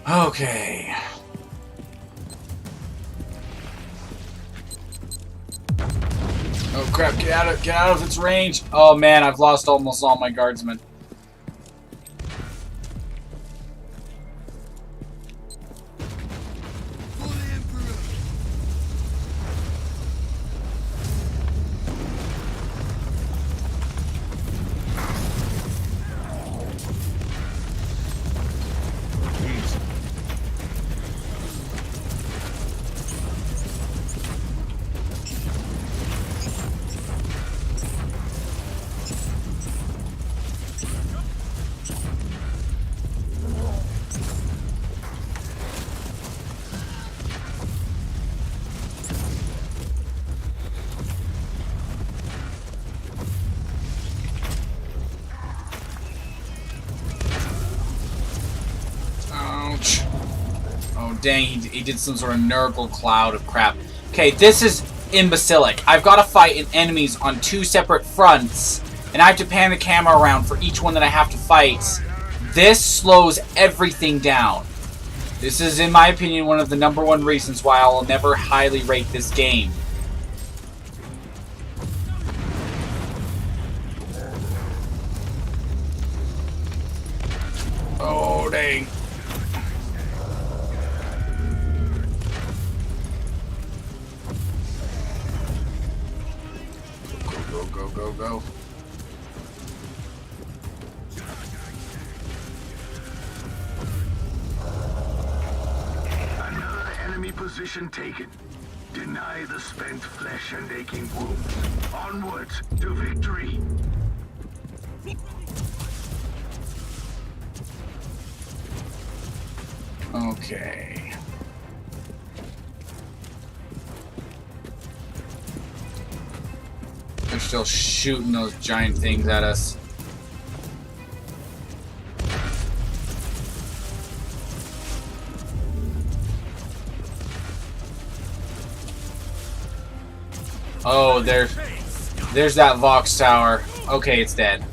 A: Okay. Oh crap, get out of its range! Oh man, I've lost almost all my guardsmen.
C: For the Emperor.
A: Ouch. Oh dang, he did some sort of Nurgle cloud of crap. Okay, this is imbecilic. I've got to fight enemies on 2 separate fronts, and I have to pan the camera around for each one that I have to fight. This slows everything down. This is, in my opinion, one of the #1 reasons why I will never highly rate this game. Oh, dang. Go.
B: Another enemy position taken. Deny the spent flesh and aching wounds. Onwards to victory.
A: Okay. They're still shooting those giant things at us. Oh, there's that Vox tower. Okay, it's dead.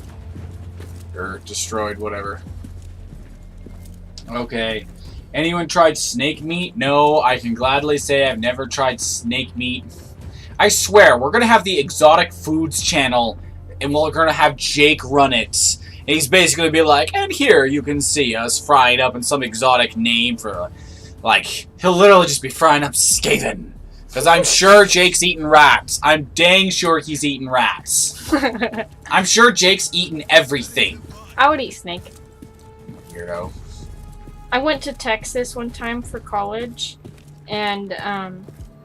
A: Or destroyed, whatever. Okay. Anyone tried snake meat? No, I can gladly say I've never tried snake meat. I swear, we're gonna have the exotic foods channel, and we're gonna have Jake run it. And he's basically gonna be like, and here you can see us frying up in some exotic name for, like, he'll literally just be frying up Skaven. Because I'm sure Jake's eating rats. I'm dang sure he's eating rats. I'm sure Jake's eating everything.
D: I would eat snake.
A: Weirdo.
D: I went to Texas one time for college, and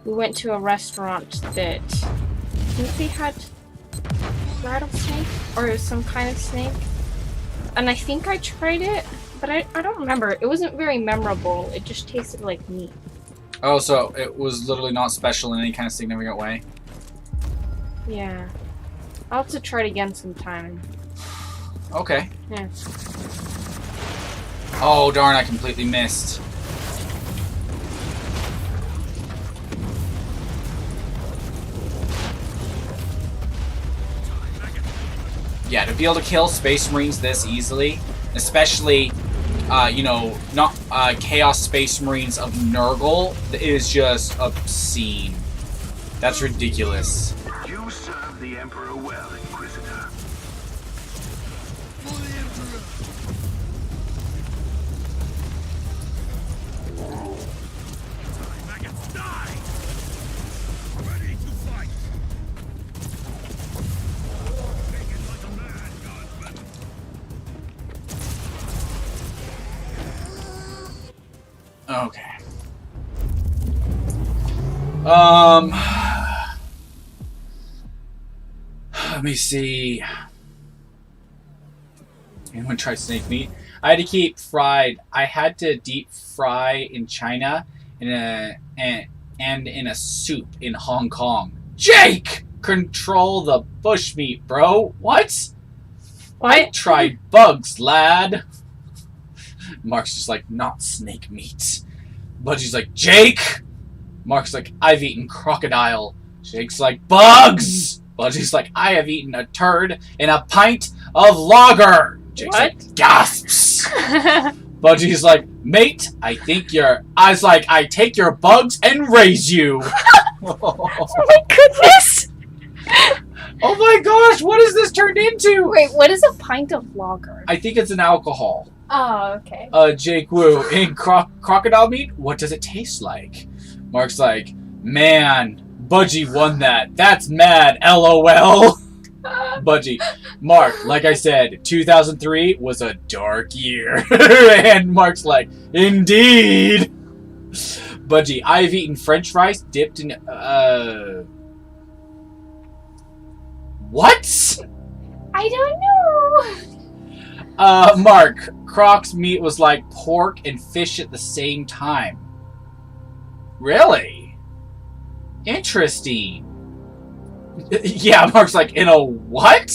D: we went to a restaurant that I think they had rattlesnake or some kind of snake, and I think I tried it, but I don't remember. It wasn't very memorable. It just tasted like meat.
A: Oh, so it was literally not special in any kind of significant way?
D: Yeah. I'll have to try it again sometime.
A: Okay.
D: Yeah.
A: Oh, darn, I completely missed. Yeah, to be able to kill Space Marines this easily, especially, you know, not Chaos Space Marines of Nurgle, is just obscene. That's ridiculous.
B: You serve the Emperor well, Inquisitor.
C: For the Emperor. Maggots, die! Ready to fight! Take it like a man, Guardsman.
A: Okay. Let me see. Anyone try snake meat? I had to keep fried. I had to deep fry in China and in a soup in Hong Kong. Jake! Control the bushmeat, bro. What? I
D: What?
A: tried bugs, lad. Mark's just like, not snake meat. Budgie's like, Jake! Mark's like, I've eaten crocodile. Jake's like, bugs! Budgie's like, I have eaten a turd in a pint of lager. Jake's
D: What?
A: like, gasps. Budgie's like, mate, I think you're... I was like, I take your bugs and raise you.
D: Oh my goodness!
A: Oh my gosh, what has this turned into?
D: Wait, what is a pint of lager?
A: I think it's an alcohol.
D: Oh, okay.
A: Jake Woo, in crocodile meat, what does it taste like? Mark's like, man, Budgie won that. That's mad, LOL. Budgie, Mark, like I said, 2003 was a dark year. And Mark's like, indeed. Budgie, I've eaten french fries dipped in, what?
D: I don't know.
A: Mark, Croc's meat was like pork and fish at the same time. Really? Interesting. Yeah, Mark's like, in a what?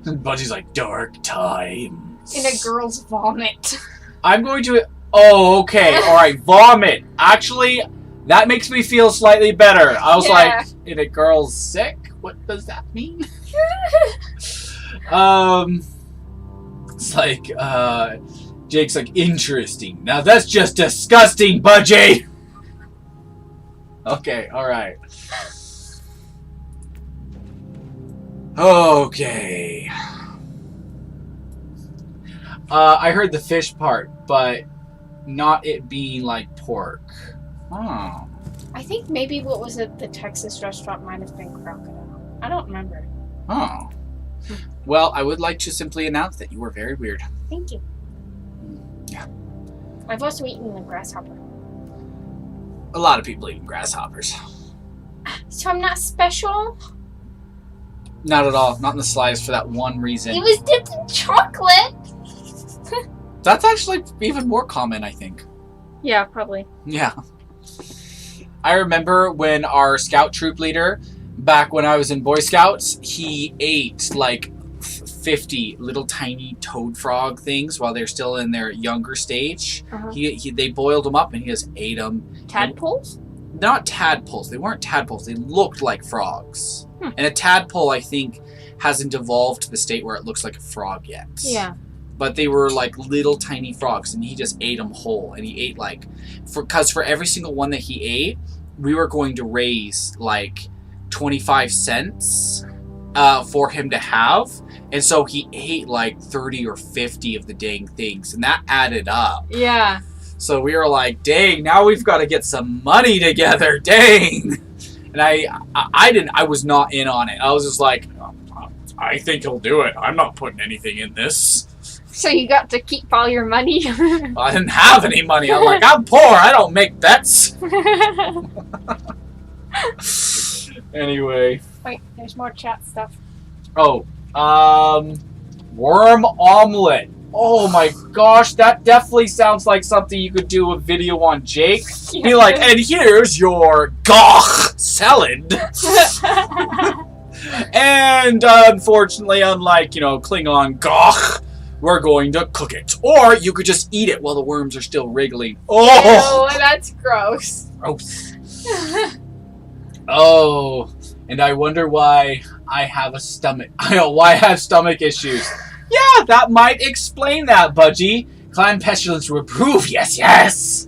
A: And Budgie's like, dark times.
D: In a girl's vomit.
A: I'm going to... Oh, okay. Alright, vomit. Actually, that makes me feel slightly better. I was like, in a girl's sick? What does that mean? It's like, Jake's like, interesting. Now that's just disgusting, Budgie! Okay, alright. Okay. I heard the fish part, but not it being like pork. Oh.
D: I think maybe what was at the Texas restaurant might have been crocodile. I don't remember.
A: Oh. Well, I would like to simply announce that you were very weird.
D: Thank you.
A: Yeah.
D: I've also eaten a grasshopper.
A: A lot of people eat grasshoppers.
D: So I'm not special?
A: Not at all. Not in the slightest for that one reason.
D: It was dipped in chocolate!
A: That's actually even more common, I think.
D: Yeah, probably.
A: Yeah. I remember when our scout troop leader, back when I was in Boy Scouts, he ate like 50 little tiny toad frog things while they're still in their younger stage.
D: Uh-huh.
A: They boiled them up and he just ate them.
D: Tadpoles?
A: Not tadpoles. They weren't tadpoles. They looked like frogs.
D: Hmm.
A: And a tadpole, I think, hasn't evolved to the state where it looks like a frog yet.
D: Yeah.
A: But they were like little tiny frogs, and he just ate them whole. And he ate like, because for every single one that he ate, we were going to raise like 25 cents for him to have. And so he ate like 30 or 50 of the dang things, and that added up.
D: Yeah.
A: So we were like, dang, now we've got to get some money together, dang. And I was not in on it. I was just like, I think he'll do it. I'm not putting anything in this.
D: So you got to keep all your money?
A: I didn't have any money. I'm like, I'm poor. I don't make bets. Anyway.
D: Wait, there's more chat stuff.
A: Oh, worm omelet. Oh my gosh, that definitely sounds like something you could do a video on, Jake. Be like, and here's your goch salad. And unfortunately, unlike, Klingon goch, we're going to cook it. Or you could just eat it while the worms are still wriggling. Oh!
D: Ew, that's gross.
A: Gross. Oh, and I wonder why I have a stomach. Why I have stomach issues. Yeah, that might explain that, Budgie. Clan pestilence to approve. Yes, yes.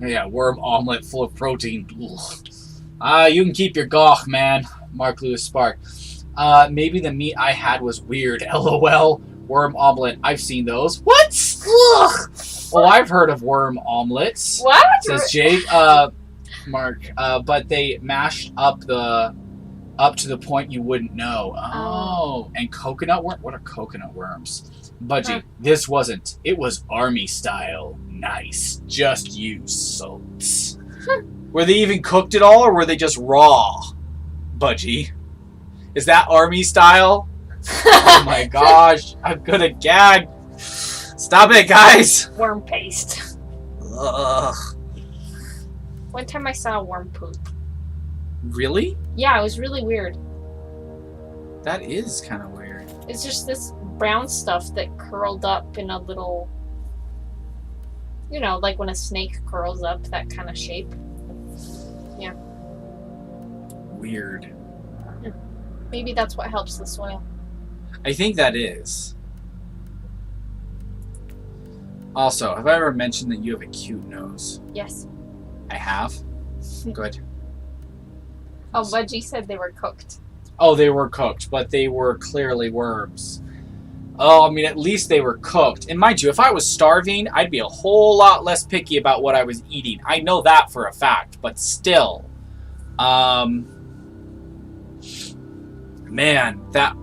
A: Yeah, worm omelet full of protein. You can keep your goch, man. Mark Lewis Spark. Maybe the meat I had was weird. LOL. Worm omelet. I've seen those. What? Ugh. Oh, I've heard of worm omelets.
D: What?
A: Says Jake. Mark. But they mashed up to the point you wouldn't know. Oh. And coconut worm? What are coconut worms? Budgie, this wasn't. It was army style. Nice. Just use salt. Were they even cooked at all, or were they just raw? Budgie. Is that army style? Oh my gosh. I'm gonna gag. Stop it, guys.
D: Worm paste.
A: Ugh.
D: One time I saw a worm poop.
A: Really?
D: Yeah, it was really weird.
A: That is kind of weird.
D: It's just this brown stuff that curled up in a little, you know, like when a snake curls up, that kind of shape. Yeah.
A: Weird.
D: Maybe that's what helps the soil.
A: I think that is. Also, have I ever mentioned that you have a cute nose?
D: Yes.
A: I have? Good.
D: Oh, Budgie said they were cooked.
A: Oh, they were cooked, but they were clearly worms. Oh, I mean, at least they were cooked. And mind you, if I was starving, I'd be a whole lot less picky about what I was eating. I know that for a fact, but still. Man, that...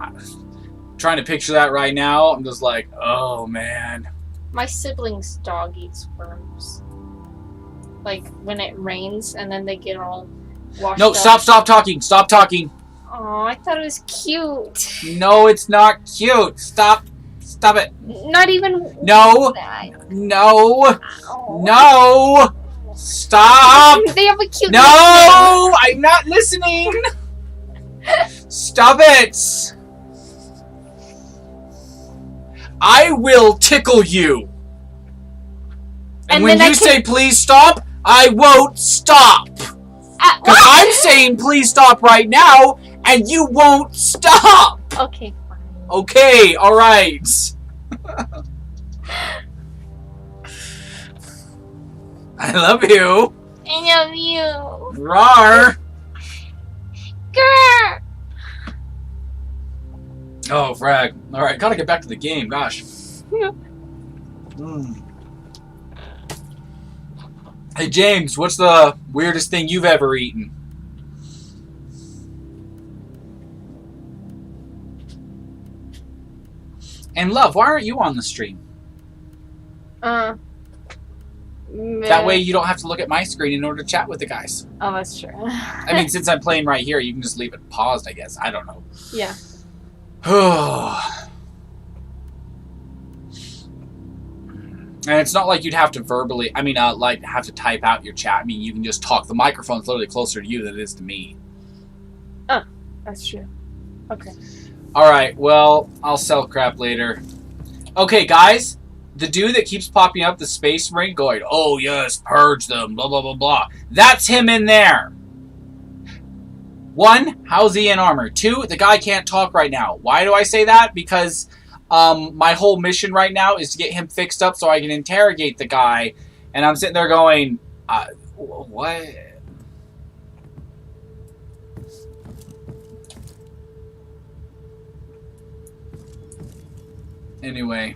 A: trying to picture that right now, I'm just like, oh, man.
D: My sibling's dog eats worms. Like, when it rains and then they get all washed
A: No,
D: up.
A: stop talking, stop talking.
D: Oh, I thought it was cute.
A: No, it's not cute. Stop it.
D: Not even...
A: No, no,
D: Oh.
A: no. Stop.
D: They have a cute...
A: No, I'm not listening. Stop it. I will tickle you. And when
D: then
A: you say please stop, I won't stop. Because I'm saying please stop right now, and you won't stop.
D: Okay, fine.
A: Okay, alright. I love you.
D: I love you.
A: Rawr.
D: Grr.
A: Oh, frag. Alright, gotta get back to the game, gosh. Hey, James, what's the weirdest thing you've ever eaten? And love, why aren't you on the stream? That way you don't have to look at my screen in order to chat with the guys.
D: Oh, that's true.
A: I mean, since I'm playing right here, you can just leave it paused, I guess. I don't know.
D: Yeah.
A: And it's not like you'd have to verbally, like, have to type out your chat. I mean, you can just talk. The microphone's literally closer to you than it is to me.
D: Oh, that's true. Okay.
A: Alright, well, I'll sell crap later. Okay, guys. The dude that keeps popping up the space marine going, oh, yes, purge them, blah, blah, blah, blah. That's him in there. 1, how's he in armor? 2, the guy can't talk right now. Why do I say that? Because my whole mission right now is to get him fixed up so I can interrogate the guy. And I'm sitting there going, what? Anyway.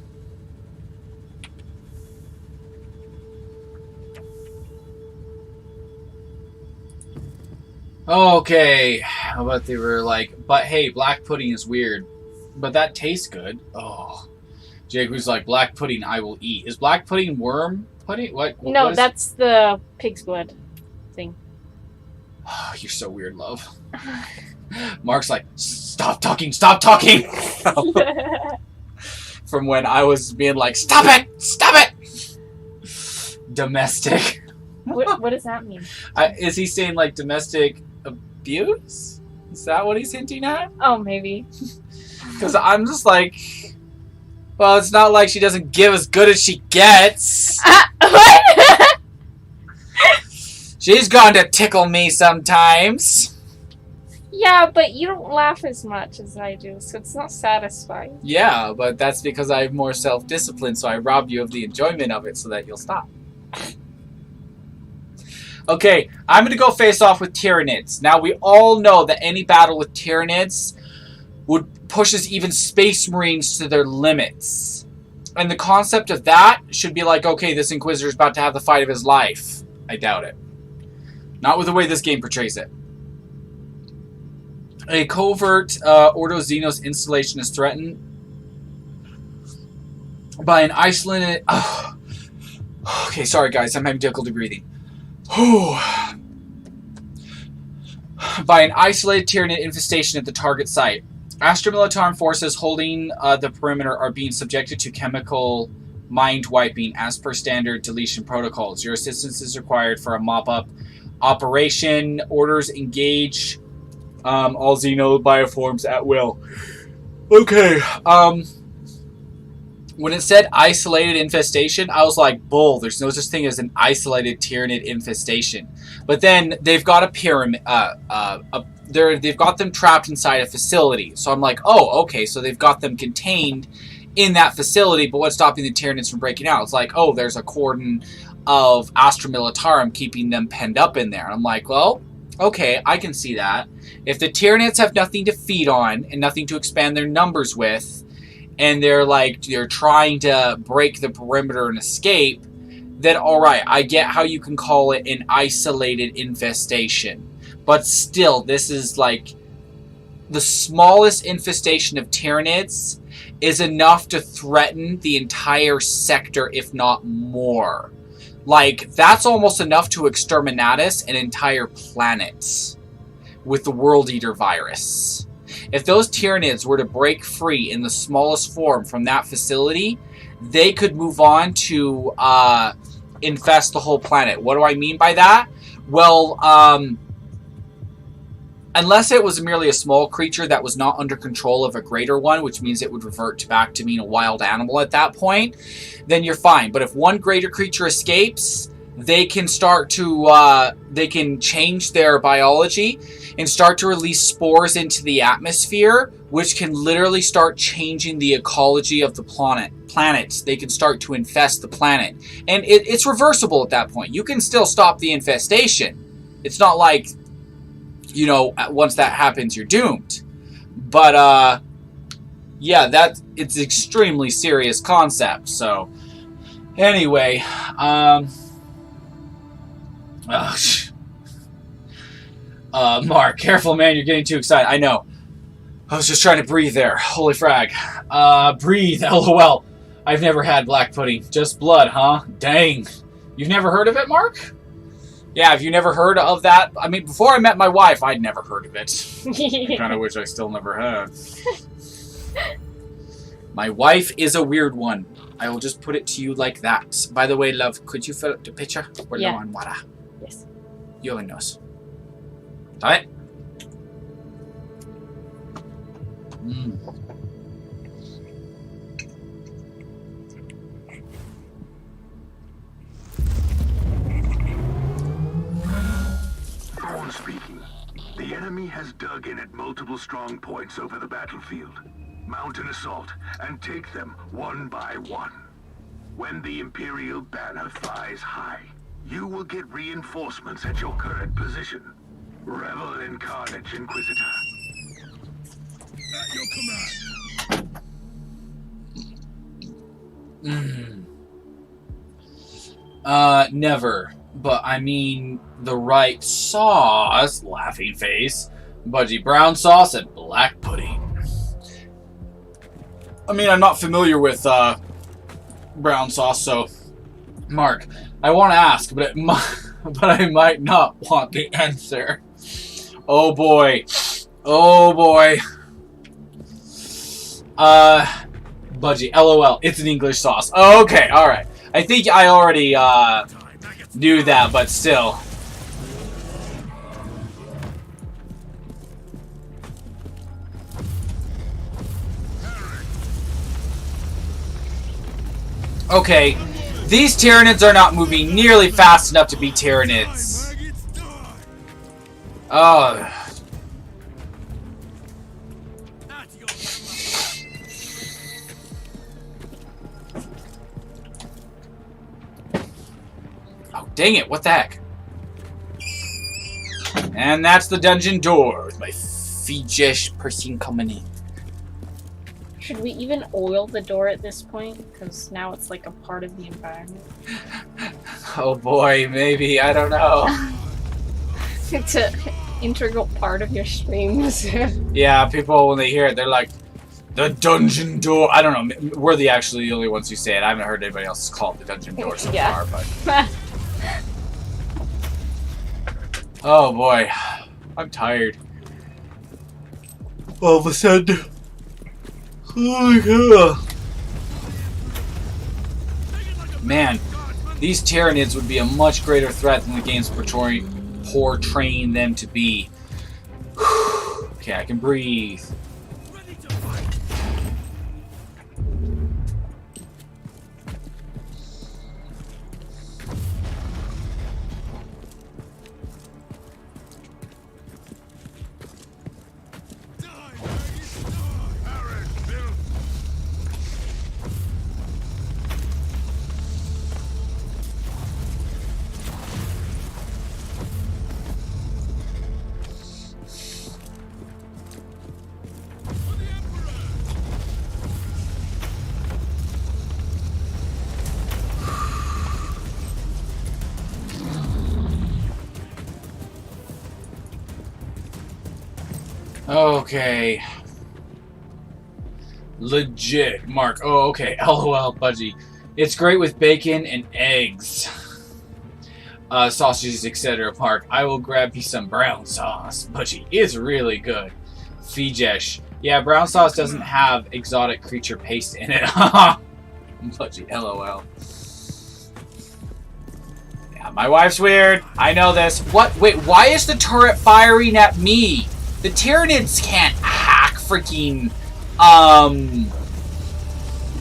A: Okay, how about they were like, but hey, black pudding is weird, but that tastes good. Oh, Jake was like, black pudding I will eat. Is black pudding worm pudding? What?
D: No,
A: what is...
D: that's the pig's blood thing.
A: Oh, you're so weird, love. Mark's like, stop talking, stop talking. From when I was being like, stop it. Domestic.
D: What does that mean?
A: Is he saying like domestic abuse? Is that what he's hinting at?
D: Oh, maybe.
A: Because I'm just like, well, it's not like she doesn't give as good as she gets.
D: What?
A: She's going to tickle me sometimes.
D: Yeah, but you don't laugh as much as I do, so it's not satisfying.
A: Yeah, but that's because I have more self-discipline, so I rob you of the enjoyment of it so that you'll stop. Okay, I'm going to go face off with Tyranids. Now, we all know that any battle with Tyranids pushes even Space Marines to their limits. And the concept of that should be like, okay, this Inquisitor is about to have the fight of his life. I doubt it. Not with the way this game portrays it. A covert Ordo Xenos installation is threatened by an isolated... Oh. Okay, sorry guys, I'm having difficulty breathing. By an isolated Tyranid infestation at the target site. Astromilitar forces holding the perimeter are being subjected to chemical mind wiping as per standard deletion protocols. Your assistance is required for a mop-up operation. Orders engage all Xeno bioforms at will. Okay, when it said isolated infestation, I was like, bull, there's no such thing as an isolated Tyranid infestation. But then they've got a pyramid, they've got them trapped inside a facility. So I'm like, oh, okay, so they've got them contained in that facility, but what's stopping the Tyranids from breaking out? It's like, oh, there's a cordon of Astra Militarum keeping them penned up in there. And I'm like, well, okay, I can see that. If the Tyranids have nothing to feed on and nothing to expand their numbers with, and they're trying to break the perimeter and escape, then alright, I get how you can call it an isolated infestation. But still, this is like the smallest infestation of Tyranids is enough to threaten the entire sector, if not more. Like, that's almost enough to exterminatus an entire planet with the World Eater virus. If those Tyranids were to break free in the smallest form from that facility, they could move on to infest the whole planet. What do I mean by that? Well, unless it was merely a small creature that was not under control of a greater one, which means it would revert back to being a wild animal at that point, then you're fine. But if one greater creature escapes, they can start to, they can change their biology and start to release spores into the atmosphere, which can literally start changing the ecology of the planets. They can start to infest the planet. And it's reversible at that point. You can still stop the infestation. It's not like, you know, once that happens, you're doomed. But, yeah, it's an extremely serious concept. So, anyway, Mark, careful, man. You're getting too excited. I know. I was just trying to breathe there. Holy frag. Breathe. LOL. I've never had black pudding. Just blood, huh? Dang. You've never heard of it, Mark? Yeah, have you never heard of that? I mean, before I met my wife, I'd never heard of it. I kind of wish I still never had. My wife is a weird one. I will just put it to you like that. By the way, love, could you fill up the picture? We're low on water.
D: Yes.
A: You and us. ¿Sabes?
B: Thorn speaking. The enemy has dug in at multiple strong points over the battlefield. Mount an assault and take them one by one. When the Imperial banner flies high, you will get reinforcements at your current position. Revel in carnage, Inquisitor.
C: At your command.
A: Never. But I mean the right sauce, laughing face, Budgie brown sauce, and black pudding. I mean, I'm not familiar with brown sauce, so Mark, I want to ask, but I might not want the answer. Oh boy. Oh boy. Budgie, LOL, it's an English sauce. Okay, alright. I think I already knew that, but still. Okay, these Tyranids are not moving nearly fast enough to be Tyranids. Oh. Oh, dang it, what the heck? And that's the dungeon door with my Fiji person coming in.
D: Should we even oil the door at this point? Because now it's like a part of the environment.
A: Oh boy, maybe. I don't know.
D: It's an integral part of your streams.
A: Yeah, people, when they hear it, they're like, the dungeon door. I don't know. We're actually the only ones who say it. I haven't heard anybody else call it the dungeon door so far, but... Oh boy. I'm tired. All of a sudden... Oh my god. Man, these Tyranids would be a much greater threat than the game's portraying them to be. Okay, I can breathe. Okay. Legit, Mark. Oh, okay. LOL, Budgie. It's great with bacon and eggs. Sausages, etc. Mark. I will grab you some brown sauce. Budgie is really good. Fijesh. Yeah, brown sauce doesn't have exotic creature paste in it. Budgie, LOL. Yeah, my wife's weird. I know this. What? Wait, why is the turret firing at me? The Tyranids can't hack freaking,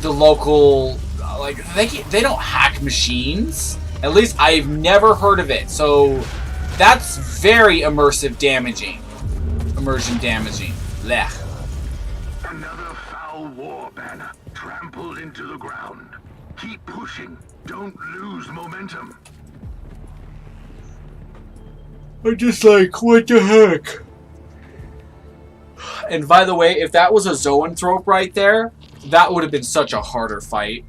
A: the local, like, they don't hack machines. At least I've never heard of it. So, that's very immersion damaging. Blech.
B: Another foul war banner trampled into the ground. Keep pushing. Don't lose momentum.
A: I'm just like, what the heck? And by the way, if that was a zoanthrope right there, that would have been such a harder fight.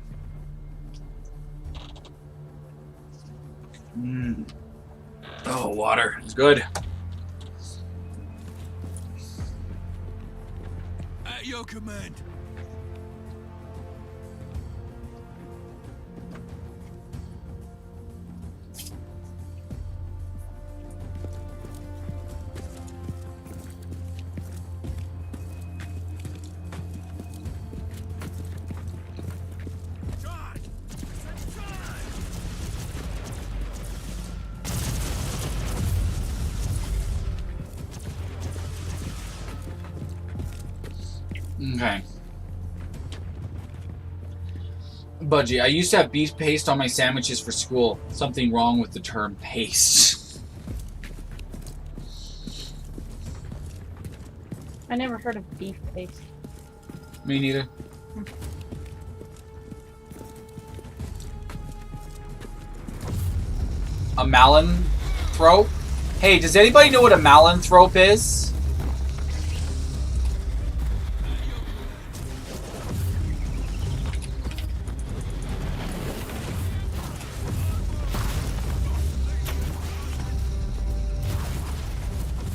A: Oh, water. It's good.
C: At your command.
A: Okay. Budgie, I used to have beef paste on my sandwiches for school. Something wrong with the term paste.
D: I never heard of beef paste.
A: Me neither. A malanthrope? Hey, does anybody know what a malanthrope is?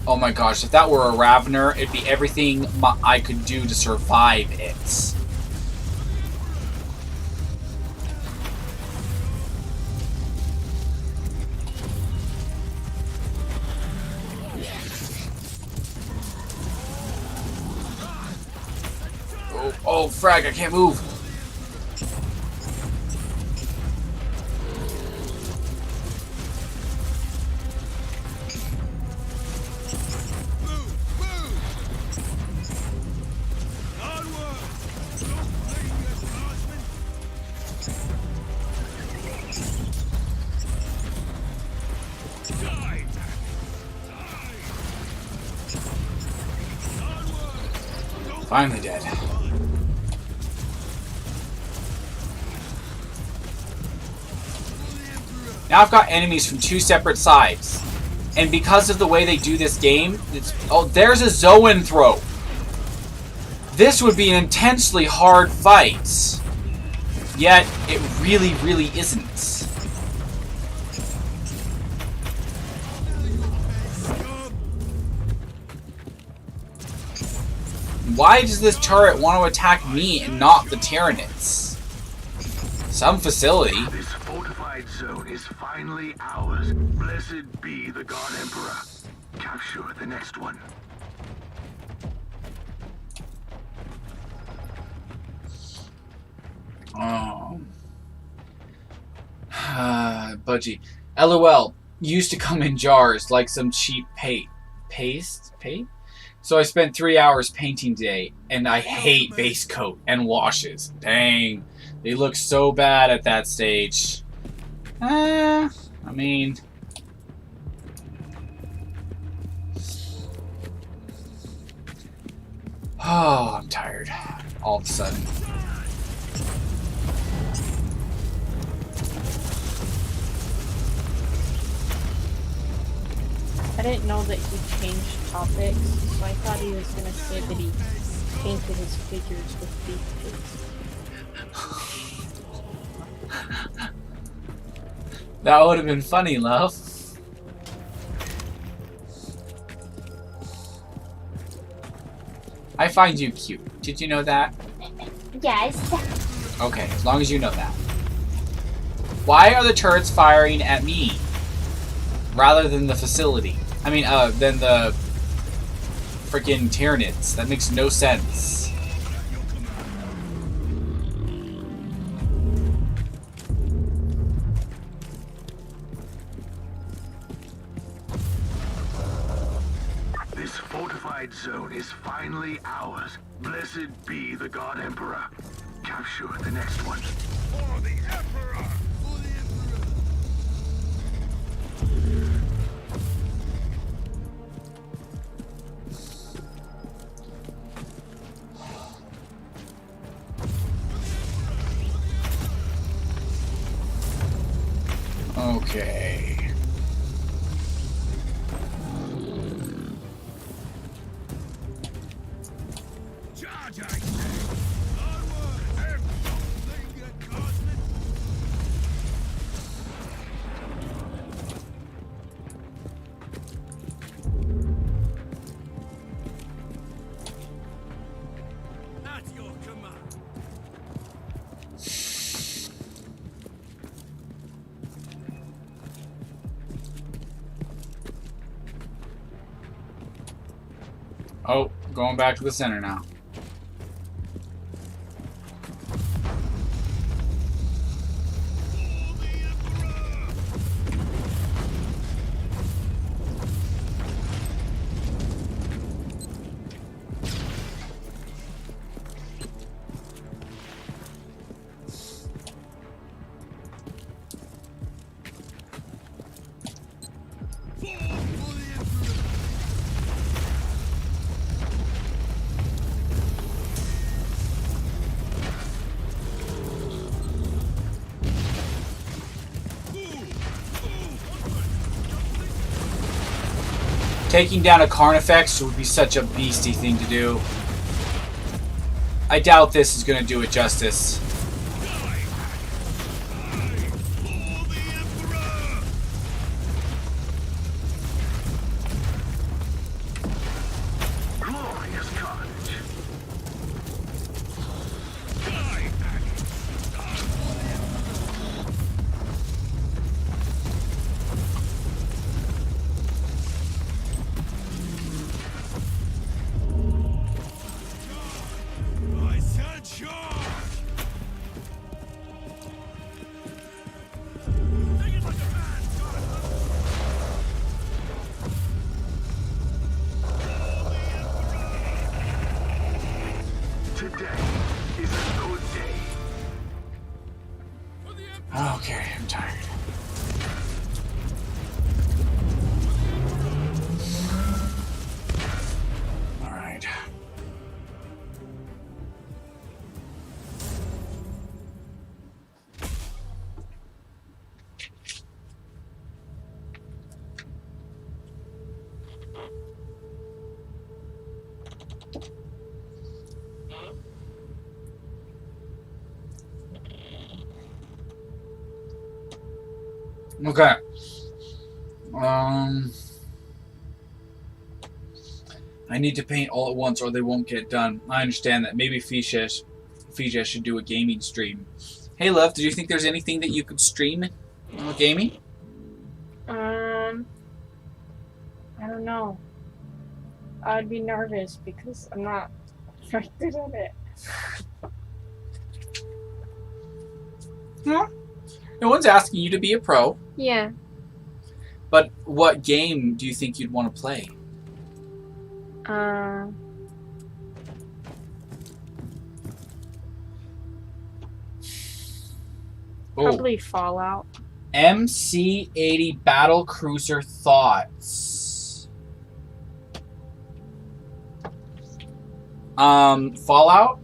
A: Oh my gosh, if that were a Ravener, it'd be everything I could do to survive it. Oh, frag, I can't move. Finally dead. Now I've got enemies from two separate sides. And because of the way they do this game, there's a zoanthrope. This would be an intensely hard fight. Yet, it really, really isn't. Why does this turret want to attack me and not the Tyranids? Some facility.
B: This fortified zone is finally ours. Blessed be the God Emperor. Capture the next one.
A: Oh. Budgie. LOL. Used to come in jars like some cheap paste? So I spent 3 hours painting today, and I hate base coat and washes. Dang. They look so bad at that stage. I mean... Oh, I'm tired. All of a sudden.
D: I didn't know that he changed topics, so I thought he was gonna say that he painted his figures with beef paste.
A: That would have been funny, love. find you cute. Did you know that?
D: Yes.
A: Okay, as long as you know that. Why are the turrets firing at me rather than the facility? I mean, than the freaking Tyranids. That makes no sense.
B: This fortified zone is finally ours. Blessed be the God Emperor. Capture the next one.
C: For the Emperor! For the Emperor!
A: Okay.
C: Charge, I say! Onward! Everything get cosmic! At your command!
A: Oh, going back to the center now.
C: For the Emperor! For the Emperor!
A: Taking down a Carnifex would be such a beastie thing to do. I doubt this is going to do it justice.
B: Glorious carnage.
C: I said charge! Take it like a man,
B: Today is a good day.
C: For the Emperor!
A: Okay, I'm tired. Alright. Okay. I need to paint all at once or they won't get done. I understand that. Maybe Fija should do a gaming stream. Hey, love, did you think there's anything that you could stream gaming?
D: I don't know. I'd be nervous because I'm not very good at it.
A: Huh? No one's asking you to be a pro.
D: Yeah.
A: But what game do you think you'd want to play?
D: Probably Fallout.
A: MC-80 Battle Cruiser thoughts. Fallout?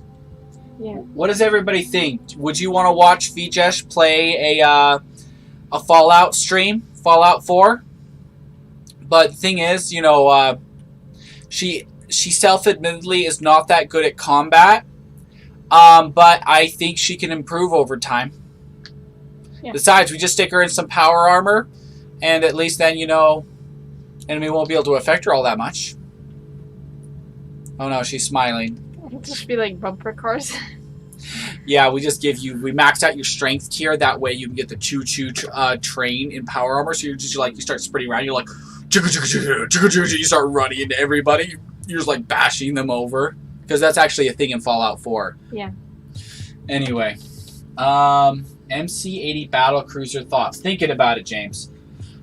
D: Yeah.
A: What does everybody think? Would you want to watch Fijesh play a Fallout stream? Fallout 4? But the thing is, you know, she self-admittedly is not that good at combat. But I think she can improve over time.
D: Yeah.
A: Besides, we just stick her in some power armor, and at least then, you know, enemy won't be able to affect her all that much. Oh no, she's smiling.
D: Just be like bumper cars.
A: Yeah, we just give you, we maxed out your strength tier. That way you can get the choo-choo train in power armor. So you're just like, you start sprinting around. You're like, you start running into everybody. You're just like bashing them over. Because that's actually a thing in Fallout 4.
D: Yeah.
A: Anyway. MC-80 Battlecruiser thoughts. Thinking about it, James.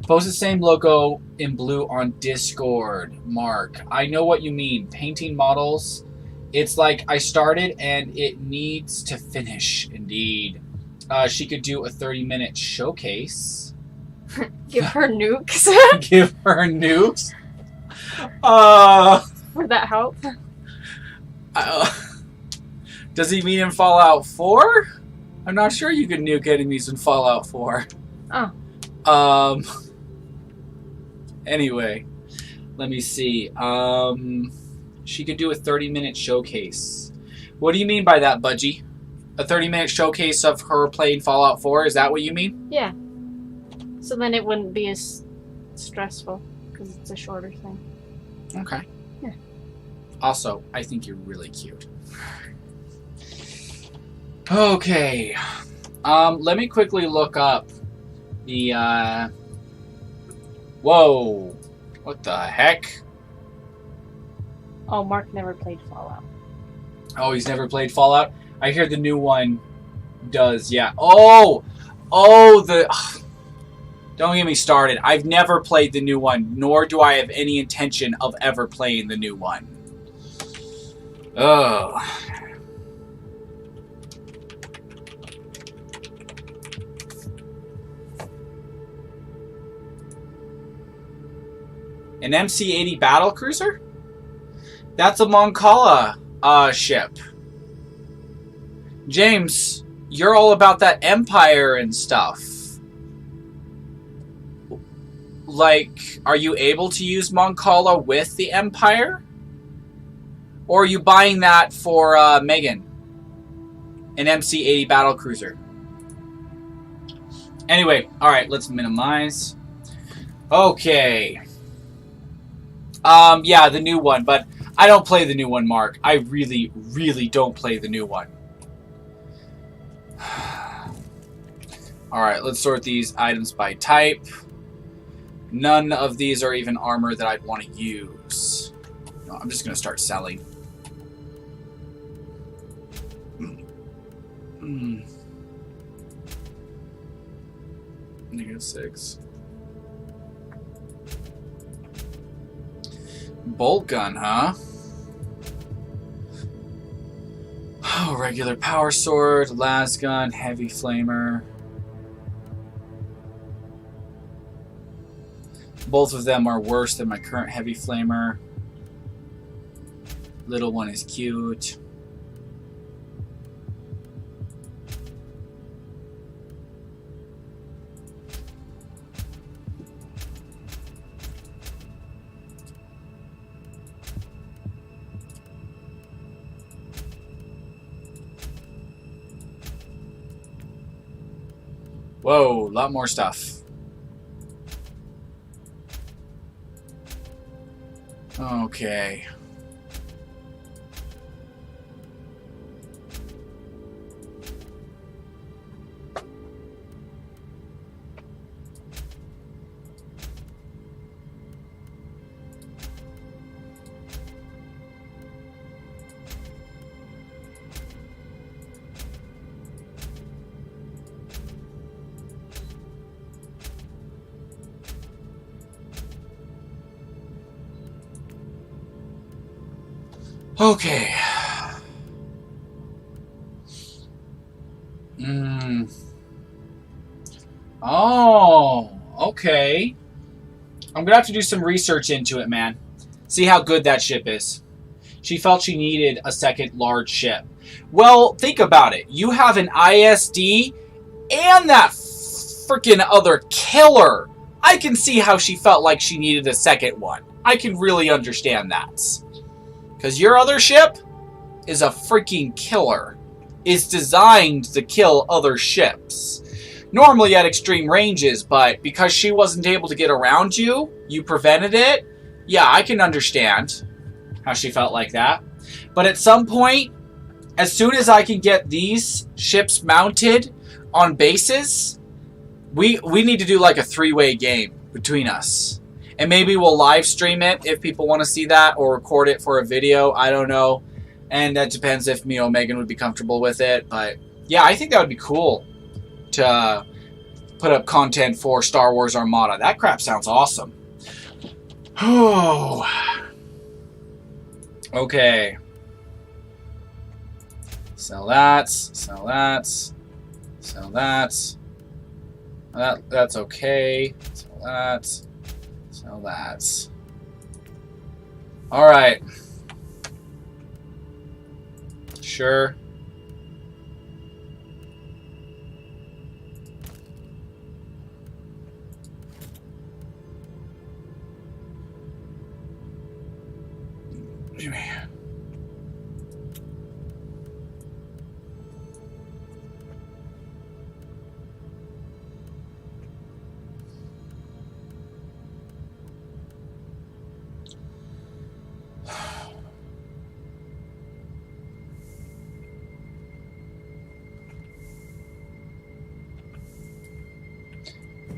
A: Post the same logo in blue on Discord. Mark. I know what you mean. Painting models. It's like I started and it needs to finish. Indeed. She could do a 30-minute showcase.
D: Give her nukes.
A: Give her nukes?
D: Would that help?
A: Does he mean in Fallout 4? I'm not sure you can nuke enemies in Fallout 4.
D: Oh.
A: Anyway, let me see. She could do a 30-minute showcase. What do you mean by that, Budgie? A 30-minute showcase of her playing Fallout 4? Is that what you mean?
D: Yeah. So then it wouldn't be as stressful because it's a shorter thing.
A: Okay.
D: Yeah.
A: Also, I think you're really cute. Okay. Let me quickly look up the, Whoa. What the heck?
D: Oh, Mark never played Fallout.
A: Oh, he's never played Fallout? I hear the new one does, yeah. Oh! Oh, don't get me started. I've never played the new one, nor do I have any intention of ever playing the new one. Ugh. An MC-80 battlecruiser? That's a Moncala ship. James, you're all about that Empire and stuff. Like, are you able to use Moncala with the Empire? Or are you buying that for Megan? An MC-80 battlecruiser. Anyway, alright, let's minimize. Okay. Yeah, the new one, but I don't play the new one, Mark. I really, really don't play the new one. Alright, let's sort these items by type. None of these are even armor that I'd want to use. No, I'm just going to start selling. -6. Bolt gun, huh? Oh, regular power sword, las gun, heavy flamer. Both of them are worse than my current heavy flamer. Little one is cute. Whoa, a lot more stuff. Okay. Okay. Oh, okay. I'm gonna have to do some research into it, man. See how good that ship is. She felt she needed a second large ship. Well, think about it. You have an ISD and that freaking other killer. I can see how she felt like she needed a second one. I can really understand that. Because your other ship is a freaking killer. It's designed to kill other ships. Normally at extreme ranges, but because she wasn't able to get around you, you prevented it. Yeah, I can understand how she felt like that. But at some point, as soon as I can get these ships mounted on bases, we need to do like a 3-way game between us. And maybe we'll live stream it if people want to see that, or record it for a video. I don't know. And that depends if me or Megan would be comfortable with it. But yeah, I think that would be cool to put up content for Star Wars Armada. That crap sounds awesome. Oh. Okay. Sell that. Sell that. Sell that. That's okay. Sell that. Sell that. Alright. Sure.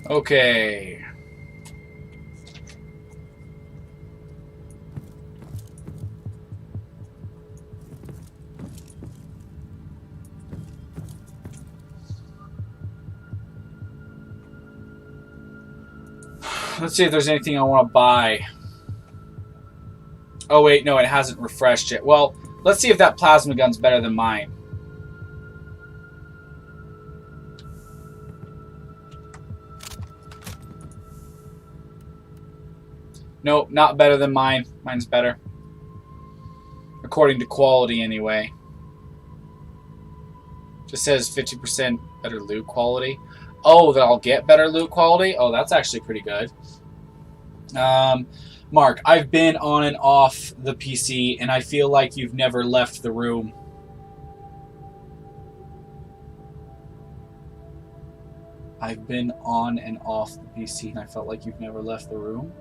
A: Okay. Let's see if there's anything I want to buy. Oh wait, no, it hasn't refreshed yet. Well, let's see if that plasma gun's better than mine. Nope, not better than mine. Mine's better. According to quality, anyway. Just says 50% better loot quality. Oh, that I'll get better loot quality? Oh, that's actually pretty good. Mark, I've been on and off the PC, and I feel like you've never left the room. I've been on and off the PC, and I felt like you've never left the room?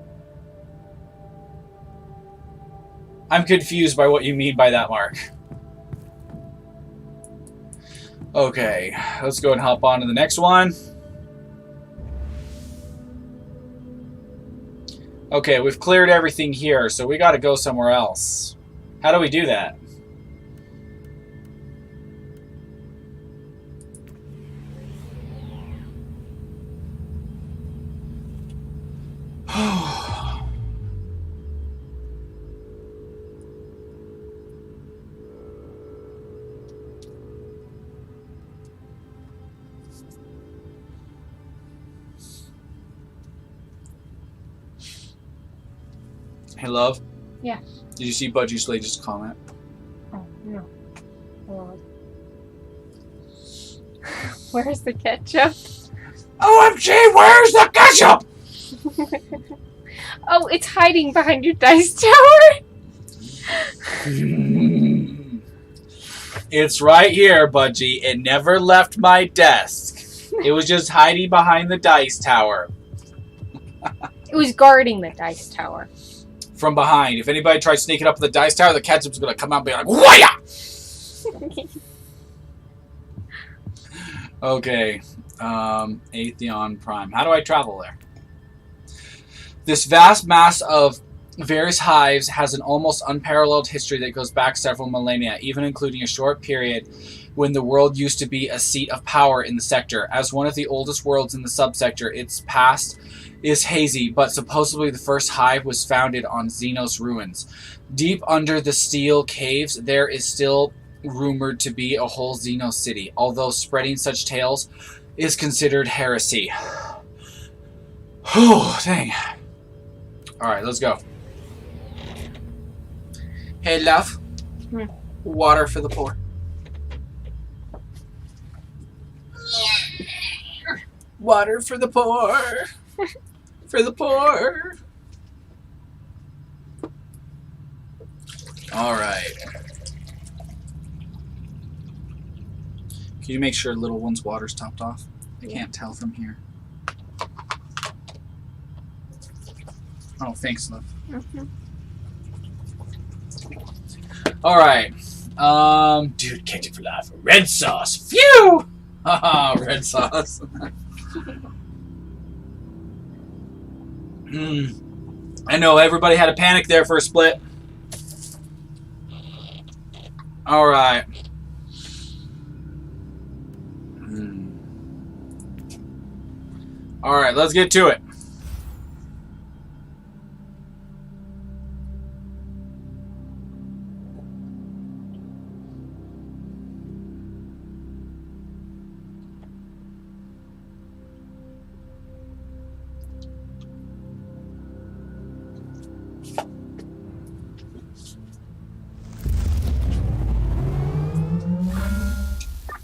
A: I'm confused by what you mean by that, Mark. Okay, let's go and hop on to the next one. Okay, we've cleared everything here, so we gotta go somewhere else. How do we do that? Hey, love?
D: Yeah.
A: Did you see Budgie Slage's comment?
D: Oh, no. Where's the ketchup?
A: OMG, where's the ketchup?
D: Oh, it's hiding behind your dice tower?
A: It's right here, Budgie. It never left my desk. It was just hiding behind the dice tower.
D: It was guarding the dice tower.
A: From behind. If anybody tries sneaking up the dice tower, the ketchup's going to come out and be like, Waya! Okay. Atheon Prime. How do I travel there? This vast mass of various hives has an almost unparalleled history that goes back several millennia, even including a short period when the world used to be a seat of power in the sector. As one of the oldest worlds in the subsector, its past is hazy, but supposedly the first hive was founded on Xenos ruins. Deep under the steel caves, there is still rumored to be a whole Xenos city, although spreading such tales is considered heresy. Oh, dang. Alright, let's go. Hey, love. Water for the poor. Water for the poor. For the poor. Alright. Can you make sure little one's water's topped off? I can't tell from here. Oh, thanks, love. Alright. Dude, catch it for life. Red sauce. Phew! Haha, red sauce. I know, everybody had a panic there for a split. Alright. Alright, let's get to it.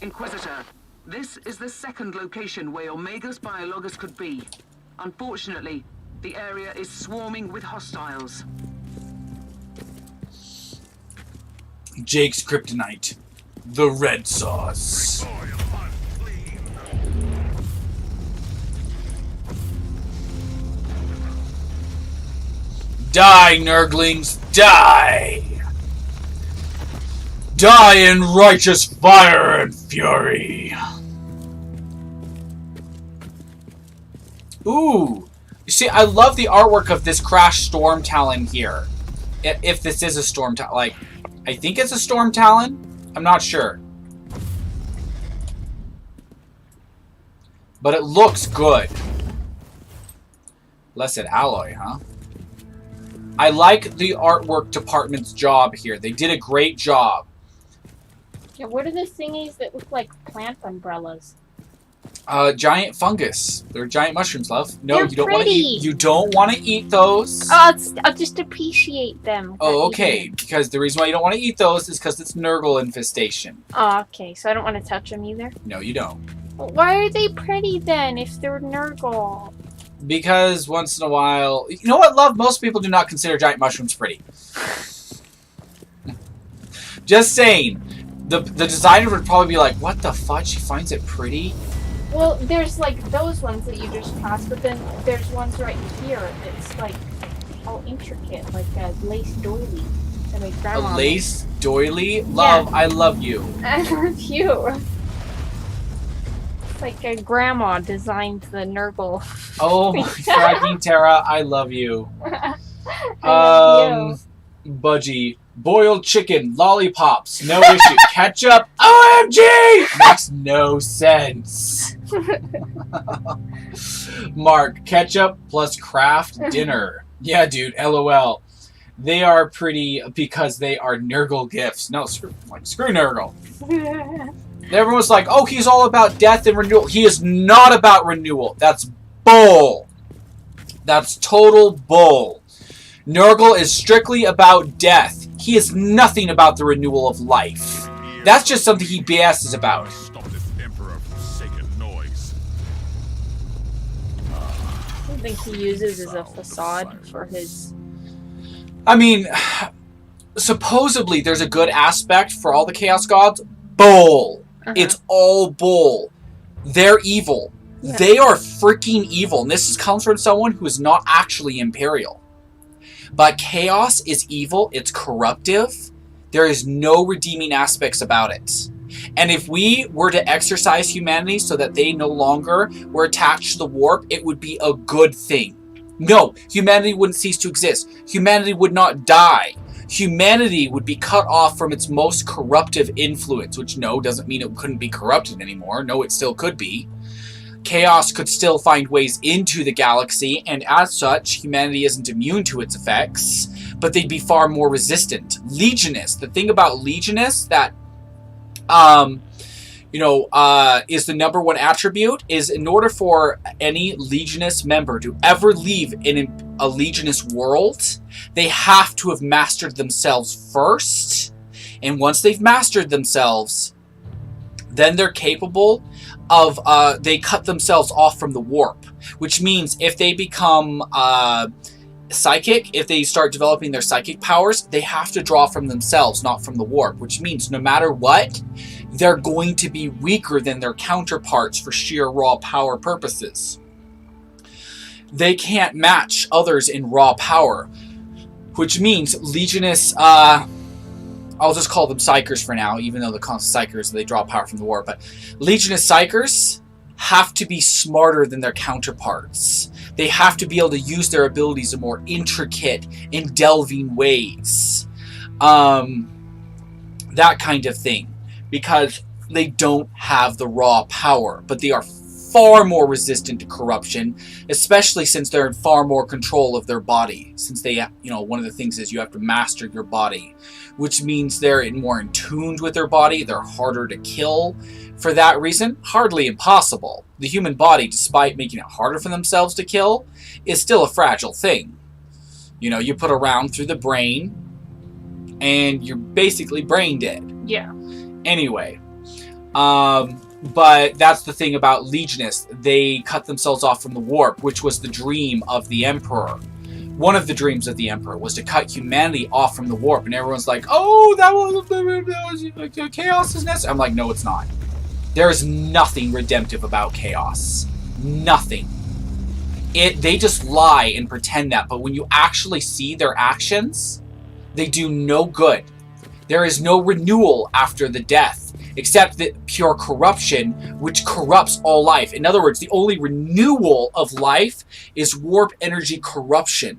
E: Inquisitor, this is the second location where Omega's biologus could be. Unfortunately, the area is swarming with hostiles.
A: Jake's kryptonite. The red sauce.
C: I am unclean.
A: Die, Nurglings, die! Die in righteous fire and fury! Ooh! You see, I love the artwork of this Crash Storm Talon here. If this is a Storm Talon. Like, I think it's a Storm Talon. I'm not sure. But it looks good. Blessed alloy, huh? I like the artwork department's job here. They did a great job.
D: Yeah, what are the thingies that look like plant umbrellas?
A: Giant fungus. They're giant mushrooms, love. No,
D: They're
A: you don't want to
D: pretty.
A: eat. You don't want to eat those.
D: I'll just appreciate them.
A: Oh, okay. Because the reason why you don't want to eat those is because it's Nurgle infestation.
D: Oh, okay. So I don't want to touch them either.
A: No, you don't.
D: Well, why are they pretty then if they're Nurgle?
A: Because once in a while... You know what, love? Most people do not consider giant mushrooms pretty. Just saying. The designer would probably be like, what the fudge? She finds it pretty?
D: Well, there's like those ones that you just passed, but then there's ones right here that's like all intricate, like a lace doily that my grandma
A: A lace doily? Love, I love you.
D: I love you. It's like a grandma designed the Nurgle.
A: Oh my fucking Tara, I love you.
D: I love you.
A: Budgie. Boiled chicken, lollipops, no issue. Ketchup, OMG! Makes no sense. Mark, ketchup plus craft dinner. Yeah, dude, LOL. They are pretty because they are Nurgle gifts. No, screw Nurgle. Everyone's like, oh, he's all about death and renewal. He is not about renewal. That's bull. That's total bull. Nurgle is strictly about death. He is nothing about the renewal of life. That's just something he BS's about.
C: Stop this Emperor-forsaken noise.
D: I think he uses as a facade for his...
A: I mean, supposedly there's a good aspect for all the Chaos Gods. Bull. It's all bull. They're evil.
D: Yeah.
A: They are freaking evil. And this comes from someone who is not actually Imperial. But Chaos is evil. It's corruptive. There is no redeeming aspects about it. And if we were to exercise humanity so that they no longer were attached to the warp, it would be a good thing. No, humanity wouldn't cease to exist. Humanity would not die. Humanity would be cut off from its most corruptive influence, which no, doesn't mean it couldn't be corrupted anymore. No, it still could be. Chaos could still find ways into the galaxy, and as such, humanity isn't immune to its effects, but they'd be far more resistant. Legionist, the thing about Legionist that, is the number one attribute, is in order for any Legionist member to ever leave in a Legionist world, they have to have mastered themselves first, and once they've mastered themselves, then they're capable of, they cut themselves off from the warp, which means if they become psychic, if they start developing their psychic powers, they have to draw from themselves, not from the warp, which means no matter what, they're going to be weaker than their counterparts for sheer raw power purposes. They can't match others in raw power, which means Legionists, I'll just call them Psychers for now, even though the Psychers, they draw power from the warp. But Legionist Psychers have to be smarter than their counterparts. They have to be able to use their abilities in more intricate and delving ways. That kind of thing. Because they don't have the raw power, but they are far more resistant to corruption, especially since they're in far more control of their body. Since they, one of the things is you have to master your body, which means they're more in tune with their body. They're harder to kill. For that reason, hardly impossible. The human body, despite making it harder for themselves to kill, is still a fragile thing. You put a round through the brain, and you're basically brain dead.
D: Yeah.
A: Anyway, but that's the thing about Legionists. They cut themselves off from the warp, which was the dream of the Emperor. One of the dreams of the Emperor was to cut humanity off from the warp, and everyone's like, "Oh, that was chaos is necessary." I'm like, no, it's not. There is nothing redemptive about chaos. Nothing. They just lie and pretend that, but when you actually see their actions, they do no good. There is no renewal after the death, except that pure corruption, which corrupts all life. In other words, the only renewal of life is warp energy corruption.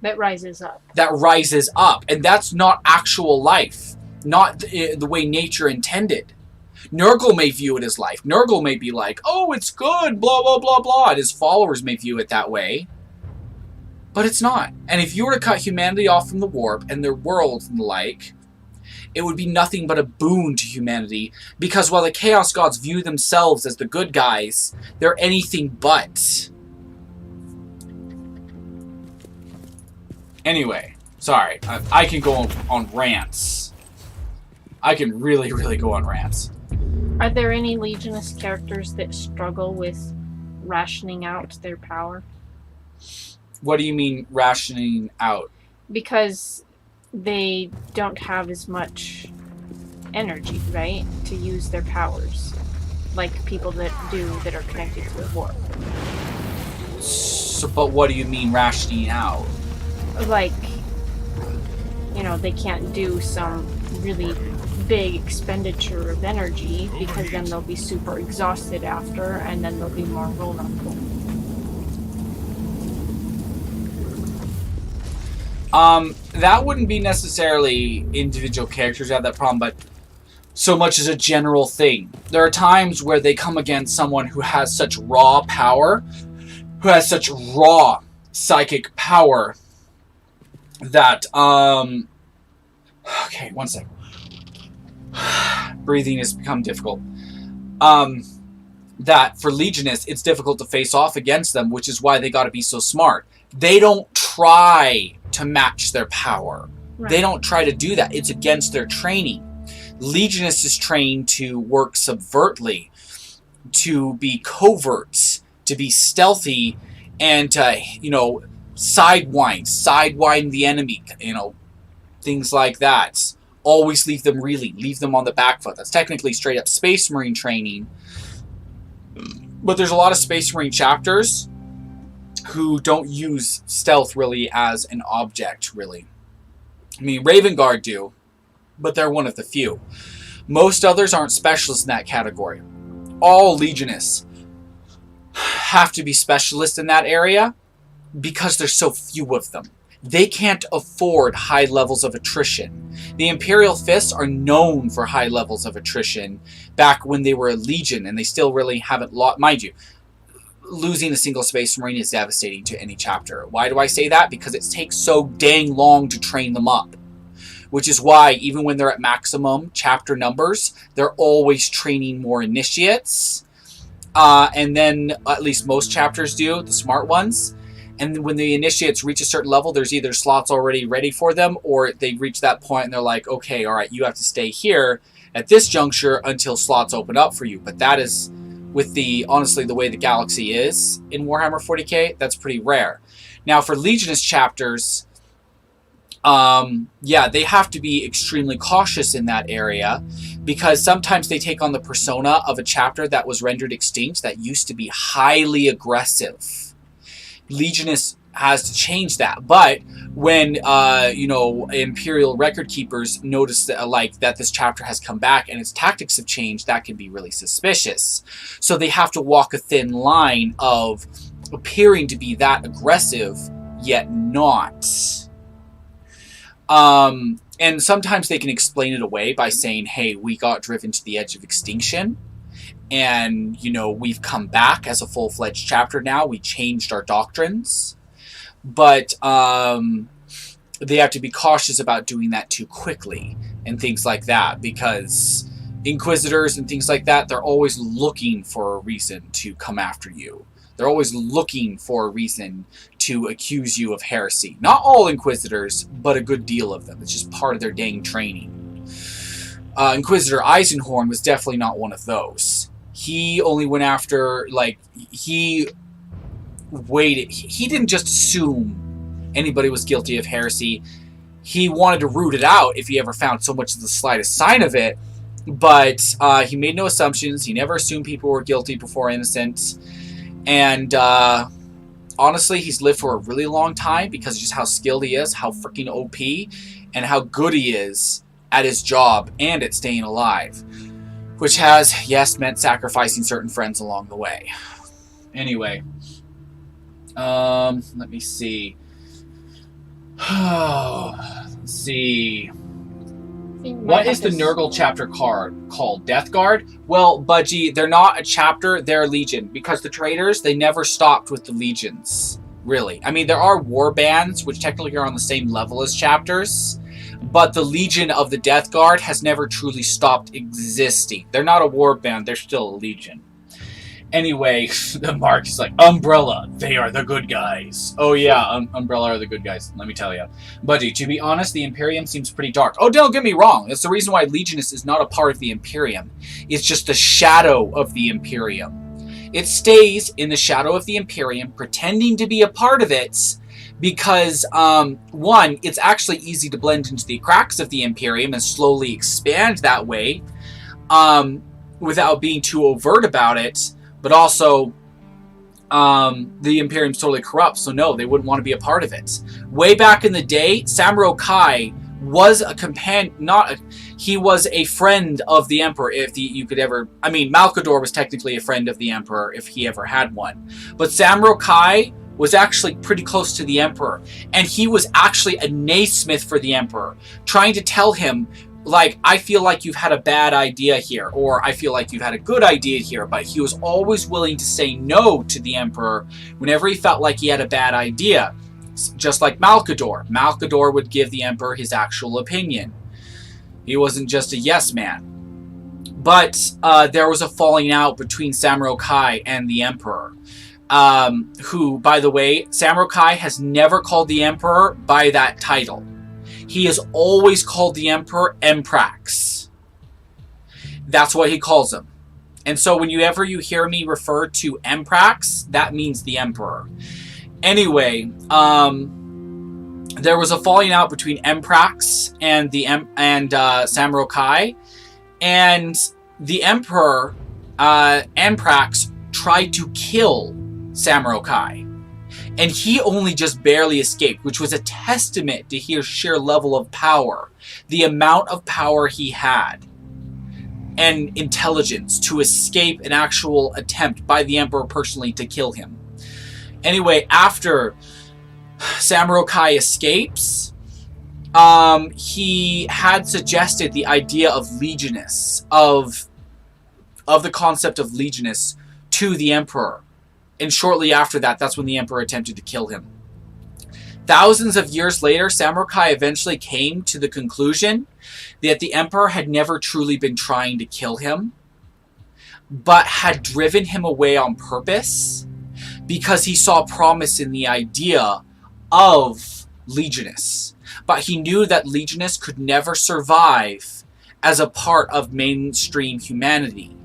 D: That rises up.
A: That rises up. And that's not actual life. Not the way nature intended. Nurgle may view it as life. Nurgle may be like, oh, it's good, blah, blah, blah, blah. And his followers may view it that way. But it's not. And if you were to cut humanity off from the warp and their worlds and the like, it would be nothing but a boon to humanity, because while the Chaos Gods view themselves as the good guys, they're anything but. Anyway, sorry, I can go on rants. I can really, really go on rants.
D: Are there any Legionist characters that struggle with rationing out their power?
A: What do you mean, rationing out?
D: Because they don't have as much energy, right, to use their powers, like people that are connected to the warp.
A: So, but what do you mean rationing out?
D: Like, they can't do some really big expenditure of energy, because then they'll be super exhausted after, and then they'll be more vulnerable.
A: That wouldn't be necessarily individual characters who have that problem, but so much as a general thing. There are times where they come against someone who has such raw power, who has such raw psychic power, that, okay, one second. Breathing has become difficult. That for Legionists, it's difficult to face off against them, which is why they gotta be so smart. They don't try to match their power. Right. They don't try to do that. It's against their training. Legionist is trained to work subvertly, to be covert, to be stealthy, and to, sidewind the enemy, things like that. Always leave them reeling, leave them on the back foot. That's technically straight up Space Marine training. But there's a lot of Space Marine chapters who don't use stealth really as an object, really. I mean, Raven Guard do, but they're one of the few. Most others aren't specialists in that category. All Legionists have to be specialists in that area because there's so few of them. They can't afford high levels of attrition. The Imperial Fists are known for high levels of attrition back when they were a Legion, and they still really haven't lost. Mind you, losing a single Space Marine is devastating to any chapter. Why do I say that? Because it takes so dang long to train them up. Which is why, even when they're at maximum chapter numbers, they're always training more initiates. And then, at least most chapters do, the smart ones. And when the initiates reach a certain level, there's either slots already ready for them, or they reach that point and they're like, okay, all right, you have to stay here at this juncture until slots open up for you. But that is, with honestly, the way the galaxy is in Warhammer 40k, that's pretty rare. Now, for Legionist chapters, they have to be extremely cautious in that area, because sometimes they take on the persona of a chapter that was rendered extinct that used to be highly aggressive. Legionists has to change that. But when you know, Imperial record keepers notice that that this chapter has come back and its tactics have changed, that can be really suspicious. So they have to walk a thin line of appearing to be that aggressive yet not. And sometimes they can explain it away by saying, hey, we got driven to the edge of extinction, and, you know, we've come back as a full-fledged chapter now. We changed our doctrines. But they have to be cautious about doing that too quickly and things like that, because Inquisitors and things like that, they're always looking for a reason to come after you. They're always looking for a reason to accuse you of heresy. Not all Inquisitors, but a good deal of them. It's just part of their dang training. Inquisitor Eisenhorn was definitely not one of those. He only went after, he waited. He didn't just assume anybody was guilty of heresy. He wanted to root it out if he ever found so much as the slightest sign of it. But he made no assumptions. He never assumed people were guilty before innocent. And honestly, he's lived for a really long time because of just how skilled he is, how freaking OP, and how good he is at his job and at staying alive. Which has, yes, meant sacrificing certain friends along the way. Anyway. Let me see. Let's see. What is the Nurgle chapter card called? Death Guard? Well, Budgie, they're not a chapter, they're a legion. Because the traitors, they never stopped with the legions. Really. I mean, there are war bands, which technically are on the same level as chapters. But the Legion of the Death Guard has never truly stopped existing. They're not a war band, they're still a legion. Anyway, the Mark is like, Umbrella, they are the good guys. Oh yeah, Umbrella are the good guys, let me tell you. Budgie, to be honest, the Imperium seems pretty dark. Oh, don't get me wrong, that's the reason why Legionist is not a part of the Imperium. It's just a shadow of the Imperium. It stays in the shadow of the Imperium, pretending to be a part of it, because, one, it's actually easy to blend into the cracks of the Imperium and slowly expand that way, without being too overt about it. But also, the Imperium's totally corrupt, so no, they wouldn't want to be a part of it. Way back in the day, Samuro Kai was a companion, he was a friend of the Emperor, you could ever, I mean, Malkador was technically a friend of the Emperor, if he ever had one. But Samuro Kai was actually pretty close to the Emperor, and he was actually a naysmith for the Emperor, trying to tell him, I feel like you've had a bad idea here, or I feel like you've had a good idea here, but he was always willing to say no to the Emperor whenever he felt like he had a bad idea. Just like Malkador. Malkador would give the Emperor his actual opinion. He wasn't just a yes man. But there was a falling out between Samuro Kai and the Emperor. Who, by the way, Samuro Kai has never called the Emperor by that title. He has always called the Emperor Emprax. That's what he calls him. And so whenever you hear me refer to Emprax, that means the Emperor. Anyway, there was a falling out between Emprax and Samuro Kai, and the Emperor, Emprax, tried to kill Samuro Kai. And he only just barely escaped, which was a testament to his sheer level of power. The amount of power he had and intelligence to escape an actual attempt by the Emperor personally to kill him. Anyway, after Samuro Kai escapes, he had suggested the idea of Legunus, of the concept of Legunus to the Emperor. And shortly after that, that's when the Emperor attempted to kill him. Thousands of years later, Samuro Kai eventually came to the conclusion that the Emperor had never truly been trying to kill him, but had driven him away on purpose because he saw promise in the idea of Legunus. But he knew that Legunus could never survive as a part of mainstream humanity.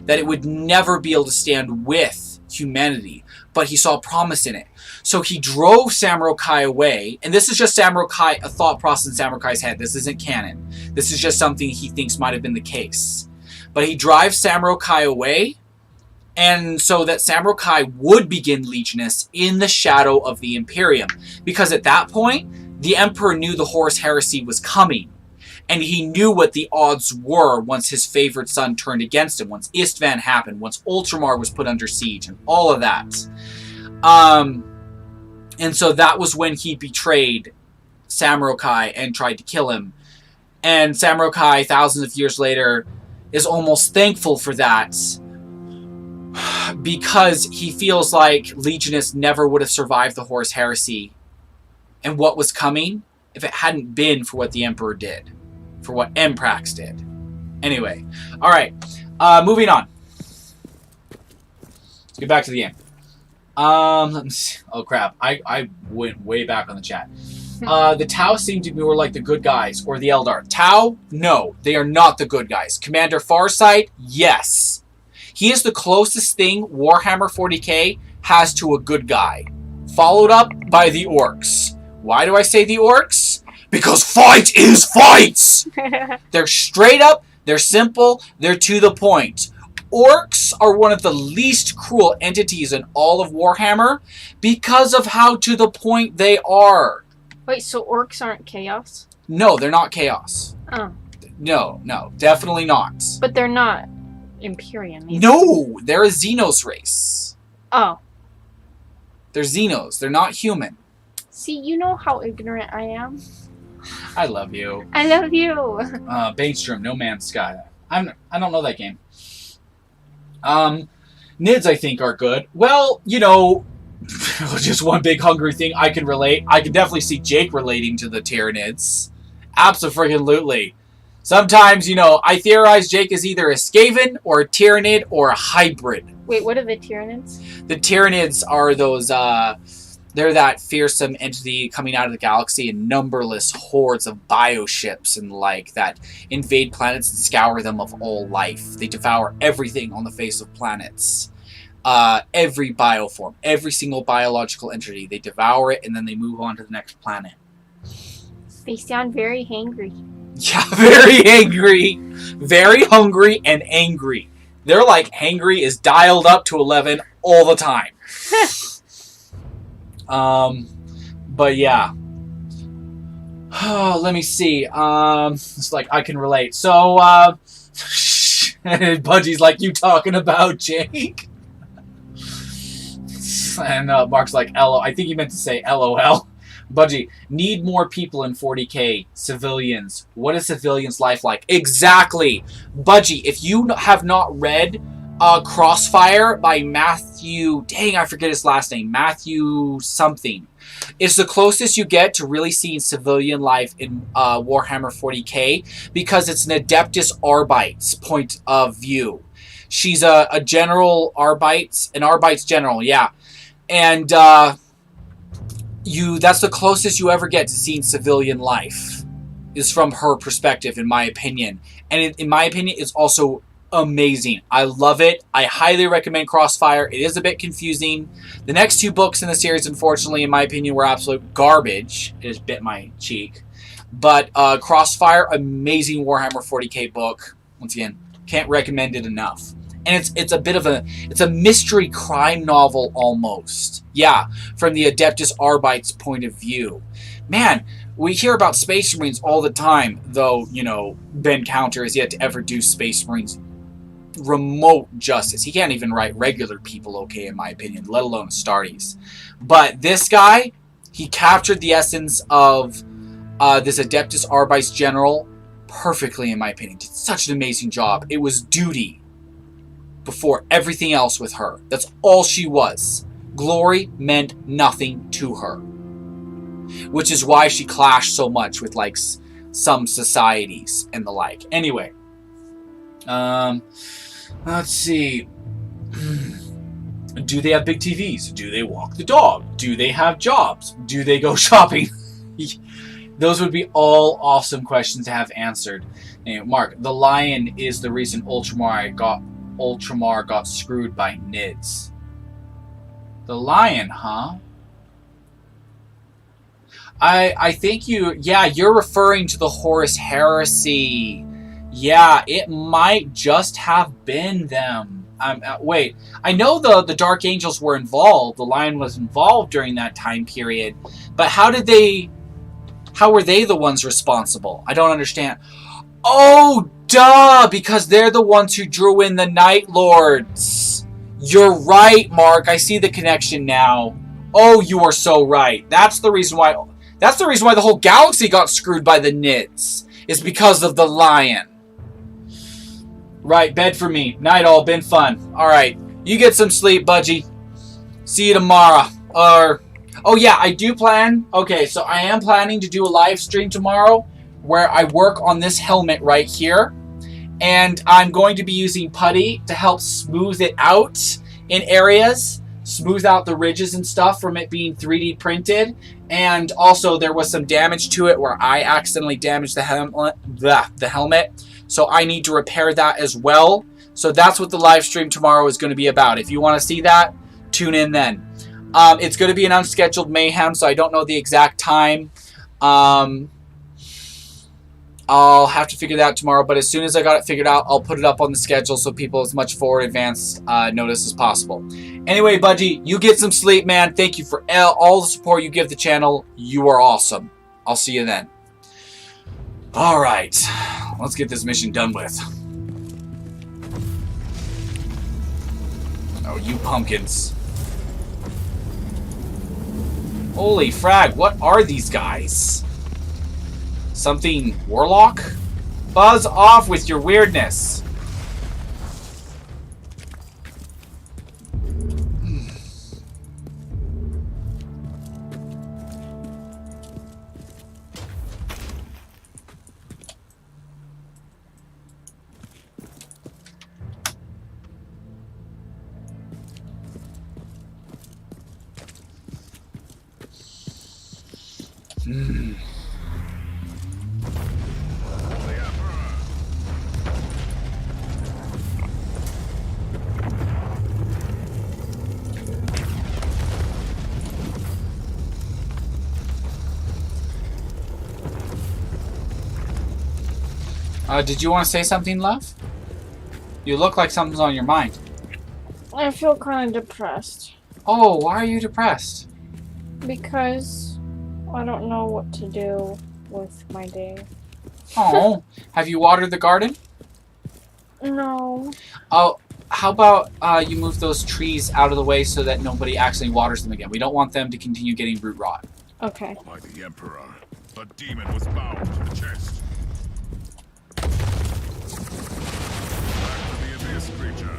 A: That it would never be able to stand with humanity, but he saw promise in it. So he drove Samuro Kai away, and this is just Samuro Kai, a thought process in Samuro Kai's head. This isn't canon. This is just something he thinks might have been the case. But he drives Samuro Kai away, And so that Samrokai would begin Legunus in the shadow of the Imperium. Because at that point, the Emperor knew the Horus Heresy was coming. And he knew what the odds were once his favorite son turned against him, once Istvan happened, once Ultramar was put under siege, and all of that. And so that was when he betrayed Samrokai and tried to kill him. And Samrokai, thousands of years later, is almost thankful for that, because he feels like Legunus never would have survived the Horus Heresy and what was coming if it hadn't been for what the Emperor did, for what Emprax did. Anyway, alright, moving on. Let's get back to the game. Let me see. Oh crap, I went way back on the chat. The Tau seem to be more like the good guys, or the Eldar. Tau? No, they are not the good guys. Commander Farsight? Yes. He is the closest thing Warhammer 40k has to a good guy. Followed up by the Orcs. Why do I say the Orcs? Because fight is fight! They're straight up, they're simple, they're to the point. Orcs are one of the least cruel entities in all of Warhammer because of how to the point they are.
D: Wait, so orcs aren't chaos?
A: No, they're not chaos.
D: Oh.
A: No, definitely not.
D: But they're not Imperium either.
A: No, they're a Xenos race.
D: Oh.
A: They're Xenos. They're not human.
D: See, you know how ignorant I am.
A: I love you.
D: I love you.
A: Bainstrom, No Man's Sky. I don't know that game. Nids, I think, are good. Well, you know, just one big hungry thing I can relate. I can definitely see Jake relating to the Tyranids. Abso-friggin-lutely. Sometimes, you know, I theorize Jake is either a Skaven or a Tyranid or a hybrid.
D: Wait, what are the Tyranids?
A: The Tyranids are those, they're that fearsome entity coming out of the galaxy in numberless hordes of bioships and like that invade planets and scour them of all life. They devour everything on the face of planets. Every bioform, every single biological entity. They devour it and then they move on to the next planet.
D: They sound very hangry.
A: Yeah, very angry, very hungry, and angry. They're like, hangry is dialed up to 11 all the time. But yeah. Let me see. It's like, I can relate. So, Budgie's like, you talking about Jake? And Mark's like, LO. I think he meant to say LOL. Budgie, need more people in 40k. Civilians. What is civilians' life like? Exactly. Budgie, if you have not read Crossfire by Matthew... Dang, I forget his last name. Matthew something. It's the closest you get to really seeing civilian life in Warhammer 40k because it's an Adeptus Arbite's point of view. She's a general Arbites, an Arbites general, yeah. And that's the closest you ever get to seeing civilian life is from her perspective, in my opinion. And in my opinion, it's also amazing. I love it. I highly recommend Crossfire. It is a bit confusing. The next two books in the series, unfortunately, in my opinion, were absolute garbage. It just bit my cheek. But Crossfire, amazing Warhammer 40k book. Once again, can't recommend it enough. And it's a bit of it's a mystery crime novel almost. Yeah, from the Adeptus Arbite's point of view. Man, we hear about Space Marines all the time, though, you know, Ben Counter has yet to ever do Space Marines remote justice. He can't even write regular people okay, in my opinion, let alone Astartes. But this guy, he captured the essence of this Adeptus Arbite's general perfectly, in my opinion. Did such an amazing job. It was duty before everything else with her. That's all she was. Glory meant nothing to her. Which is why she clashed so much with, like, some societies and the like. Anyway. Let's see. Do they have big TVs? Do they walk the dog? Do they have jobs? Do they go shopping? Those would be all awesome questions to have answered. Anyway, Mark, the lion is the reason Ultramar got screwed by Nids. The lion, huh? I think you're referring to the Horus Heresy. Yeah, it might just have been them. Wait, I know the Dark Angels were involved. The Lion was involved during that time period, but how were they the ones responsible? I don't understand. Oh, duh! Because they're the ones who drew in the Night Lords. You're right, Mark. I see the connection now. Oh, you are so right. That's the reason why. That's the reason why the whole galaxy got screwed by the Nits. Is because of the Lion. Right, bed for me. Night all, been fun. Alright, you get some sleep, Budgie. See you tomorrow. Oh yeah, I do plan. Okay, so I am planning to do a live stream tomorrow where I work on this helmet right here. And I'm going to be using putty to help smooth it out in areas. Smooth out the ridges and stuff from it being 3D printed. And also there was some damage to it where I accidentally damaged the helmet. So I need to repair that as well. So that's what the live stream tomorrow is going to be about. If you want to see that, tune in then. It's going to be an unscheduled mayhem, so I don't know the exact time. I'll have to figure that out tomorrow, but as soon as I got it figured out, I'll put it up on the schedule so people as much forward advanced notice as possible. Anyway, Budgie, you get some sleep, man. Thank you for all the support you give the channel. You are awesome. I'll see you then. All right, let's get this mission done with. Oh, you pumpkins. Holy frag, what are these guys? Something warlock? Buzz off with your weirdness. Did you want to say something, love? You look like something's on your mind.
D: I feel kind of depressed.
A: Oh, why are you depressed?
D: Because I don't know what to do with my day.
A: Oh, have you watered the garden?
D: No.
A: Oh, how about you move those trees out of the way so that nobody actually waters them again? We don't want them to continue getting root rot.
D: Okay.
C: By the Emperor, a demon was bound to the chest. Back to the abyss creature.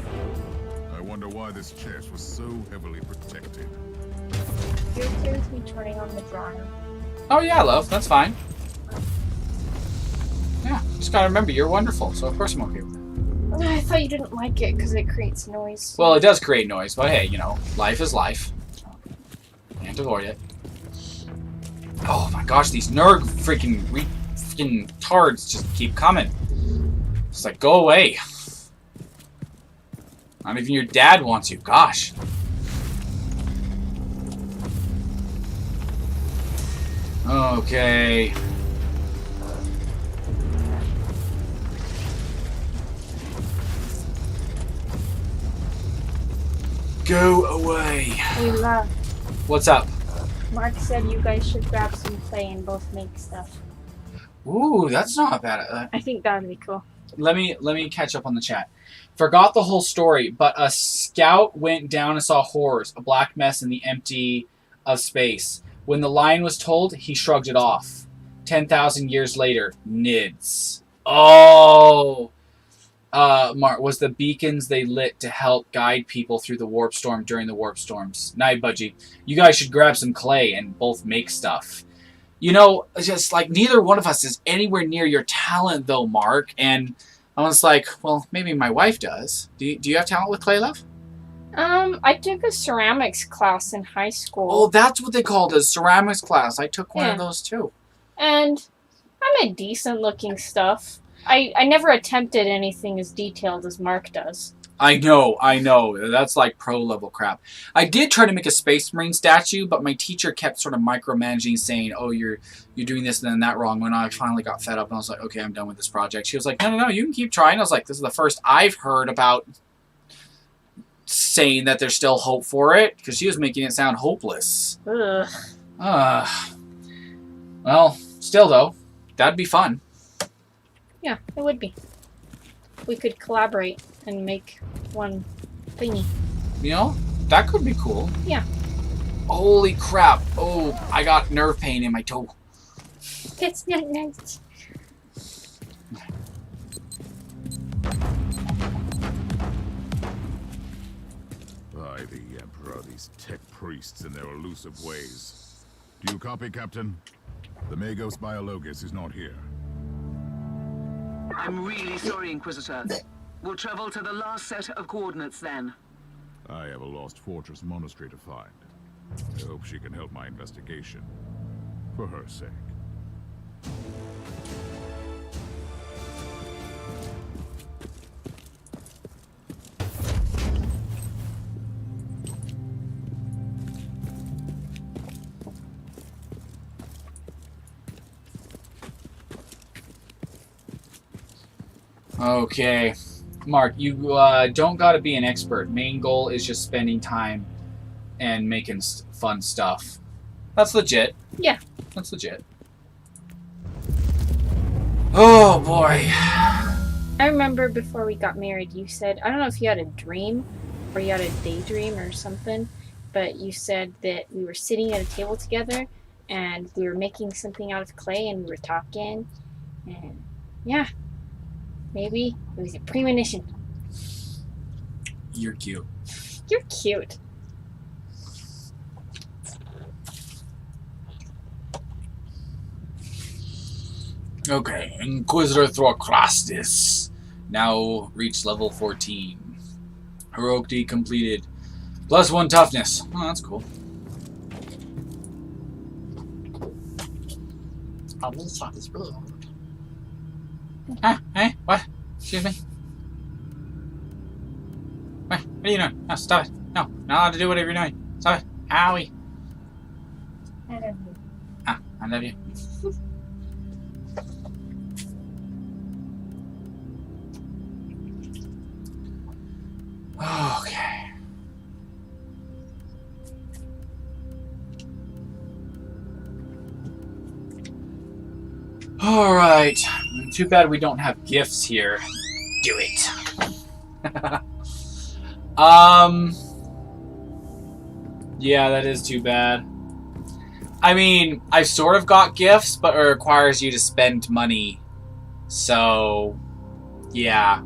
C: I wonder why this chest was so heavily protected.
D: You're okay with me turning on the dryer?
A: Oh yeah, love, that's fine. Yeah, just gotta remember, you're wonderful, so of course I'm okay with it.
D: I thought you didn't like it because it creates noise.
A: Well, it does create noise, but hey, you know, life is life. Can't avoid it. Oh my gosh, these nerd freaking tards just keep coming. It's like, go away. Not even your dad wants you. Gosh. Okay. Go away.
D: Hey, love.
A: What's up?
D: Mark said you guys should grab some clay and both make stuff.
A: Ooh, that's not bad.
D: I think that would be cool.
A: Let me catch up on the chat. Forgot the whole story, but a scout went down and saw horrors, a black mess in the empty of space. When the Lion was told, he shrugged it off. 10,000 years later, NIDS. Oh! Mark, was the beacons they lit to help guide people through the warp storm during the warp storms. Night, Budgie. You guys should grab some clay and both make stuff. You know, just like neither one of us is anywhere near your talent, though, Mark. And I was like, well, maybe my wife does. Do you have talent with clay, love?
D: I took a ceramics class in high school.
A: Oh, that's what they called a ceramics class. I took one of those too.
D: And I made decent looking stuff. I never attempted anything as detailed as Mark does.
A: I know. That's like pro level crap. I did try to make a Space Marine statue, but my teacher kept sort of micromanaging, saying, "Oh, you're doing this and then that wrong." When I finally got fed up and I was like, "Okay, I'm done with this project." She was like, "No, you can keep trying." I was like, "This is the first I've heard about saying that there's still hope for it, because she was making it sound hopeless.
D: Ugh.
A: Well, still though, that'd be fun.
D: Yeah, it would be. We could collaborate and make one thingy.
A: You know, that could be cool.
D: Yeah.
A: Holy crap. Oh, I got nerve pain in my toe.
D: That's not nice.
C: By the Emperor, these tech priests and their elusive ways. Do you copy, Captain? The Magos Biologus is not here.
E: I'm really sorry, Inquisitor. We'll travel to the last set of coordinates then.
C: I have a lost fortress monastery to find. I hope she can help my investigation. For her sake.
A: Okay. Mark, you don't gotta be an expert. Main goal is just spending time and making fun stuff. That's legit.
D: Yeah.
A: That's legit. Oh boy.
D: I remember before we got married, you said, I don't know if you had a dream or you had a daydream or something, but you said that we were sitting at a table together and we were making something out of clay and we were talking. And yeah, maybe it was a premonition.
A: You're cute.
D: You're cute.
A: Okay, Inquisitor Thorcrastus. Now reached level 14. Heroic deed completed. +1 toughness. Oh, that's cool. I will stop this blood. Hey, what? Excuse me? What are you doing? No, stop it. No, not allowed to do whatever you're doing. Stop it. Owie.
D: I love you.
A: Ah, I love you. Okay. All right. Too bad we don't have gifts here. Do it. Yeah, that is too bad. I mean, I've sort of got gifts, but it requires you to spend money. So, yeah.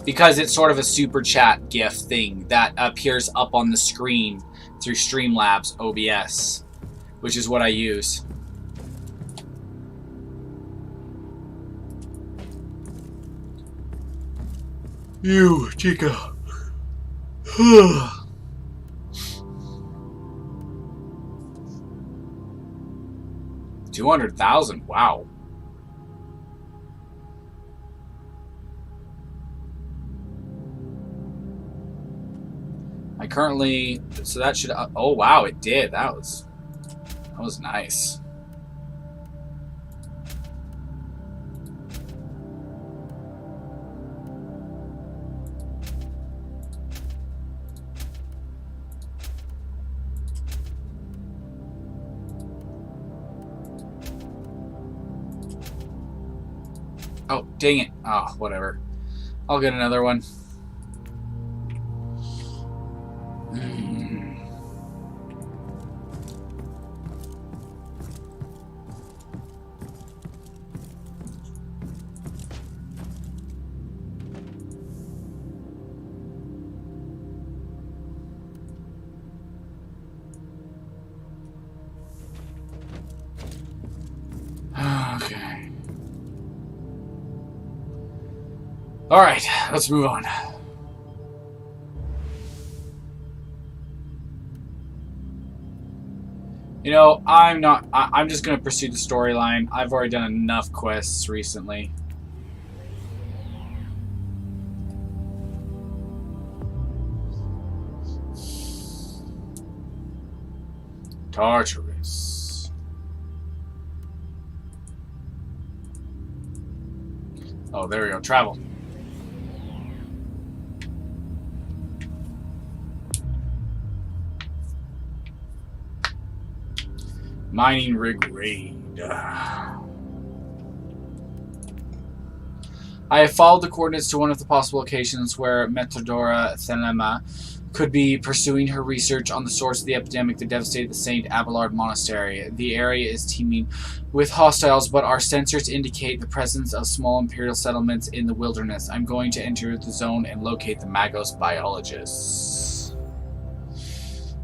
A: Because it's sort of a super chat gift thing that appears up on the screen through Streamlabs OBS, which is what I use. You, Chica. 200,000. Wow. I currently, so that should, oh wow, it did. That was nice. Oh, dang it. Oh, whatever. I'll get another one. Okay. All right, let's move on. You know, I'm just going to pursue the storyline. I've already done enough quests recently. Tartarus. Oh, there we go. Travel. Mining rig raid. I have followed the coordinates to one of the possible locations where Metrodora Thelema could be pursuing her research on the source of the epidemic that devastated the St. Abelard Monastery. The area is teeming with hostiles, but our sensors indicate the presence of small Imperial settlements in the wilderness. I'm going to enter the zone and locate the Magos biologists.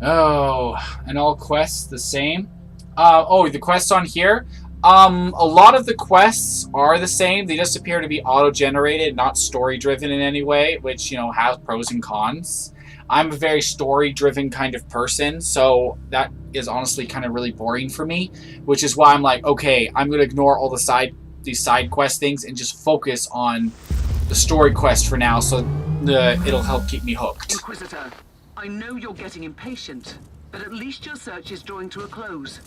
A: Oh, and all quests the same? The quests on here? A lot of the quests are the same. They just appear to be auto-generated, not story-driven in any way, which, has pros and cons. I'm a very story-driven kind of person, so that is honestly kind of really boring for me, which is why I'm like, okay, I'm going to ignore all these side quest things and just focus on the story quest for now, so it'll help keep me hooked.
E: Inquisitor, I know you're getting impatient, but at least your search is drawing to a close.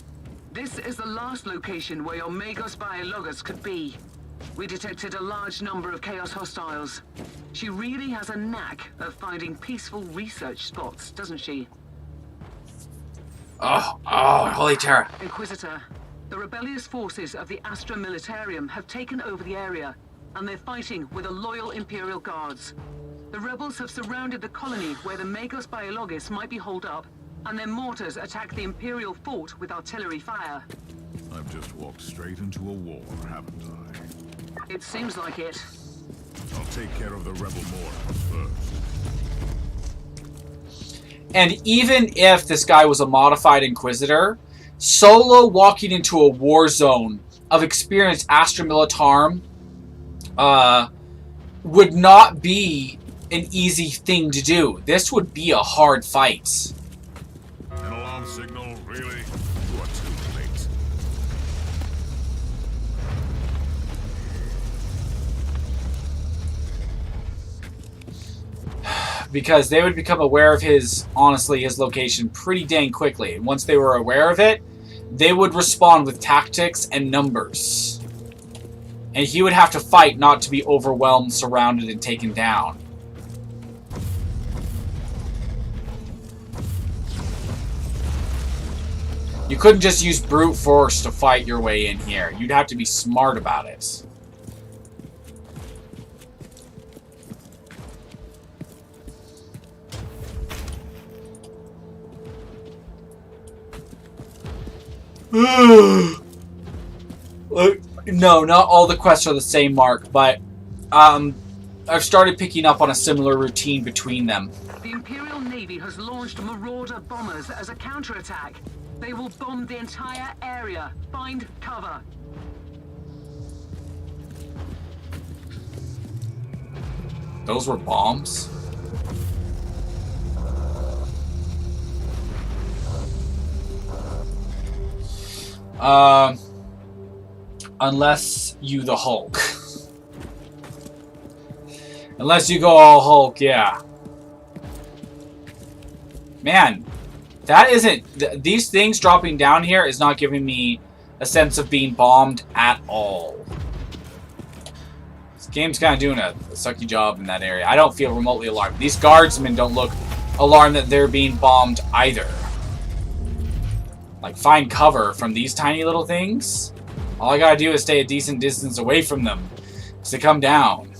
E: This is the last location where your Magos biologus could be. We detected a large number of Chaos hostiles. She really has a knack of finding peaceful research spots, doesn't she?
A: Oh, Holy Terror.
E: Inquisitor, the rebellious forces of the Astra Militarium have taken over the area, and they're fighting with the loyal Imperial Guards. The rebels have surrounded the colony where the Magos biologus might be holed up, and their mortars attack the Imperial fort with artillery fire.
C: I've just walked straight into a war, haven't I?
E: It seems like it.
C: I'll take care of the rebel mortars first.
A: And even if this guy was a modified Inquisitor, solo walking into a war zone of experienced Astra Militarum would not be an easy thing to do. This would be a hard fight.
C: An alarm signal, really? You are too late.
A: Because they would become aware of his location pretty dang quickly. And once they were aware of it, they would respond with tactics and numbers. And he would have to fight not to be overwhelmed, surrounded, and taken down. You couldn't just use brute force to fight your way in here. You'd have to be smart about it. No, not all the quests are the same, Mark, but I've started picking up on a similar routine between them.
E: The Imperial Navy has launched Marauder bombers as a counterattack. They will bomb the entire area. Find cover.
A: Those were bombs? Unless you the Hulk. Unless you go all Hulk, yeah. Man, that isn't... These things dropping down here is not giving me a sense of being bombed at all. This game's kind of doing a sucky job in that area. I don't feel remotely alarmed. These guardsmen don't look alarmed that they're being bombed either. Like, find cover from these tiny little things? All I gotta do is stay a decent distance away from them to come down.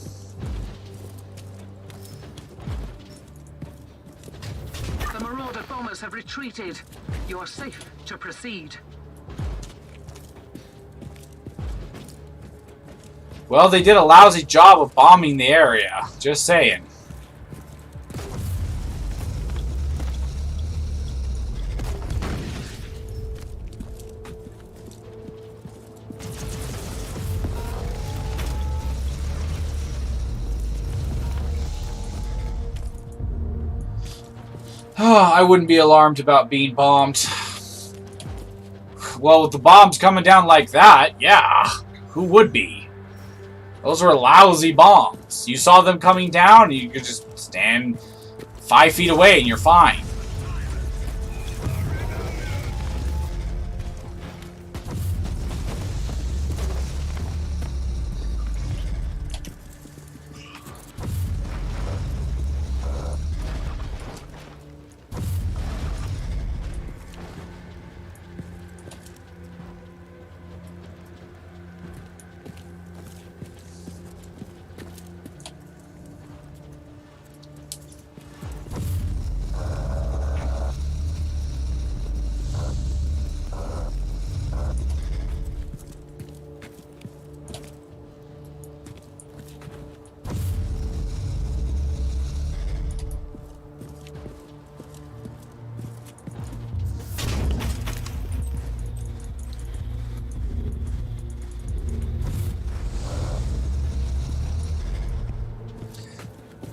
E: The Marauder bombers have retreated. You are safe to proceed.
A: Well, they did a lousy job of bombing the area. Just saying. I wouldn't be alarmed about being bombed. Well, with the bombs coming down like that, yeah. Who would be? Those were lousy bombs. You saw them coming down, you could just stand 5 feet away and you're fine.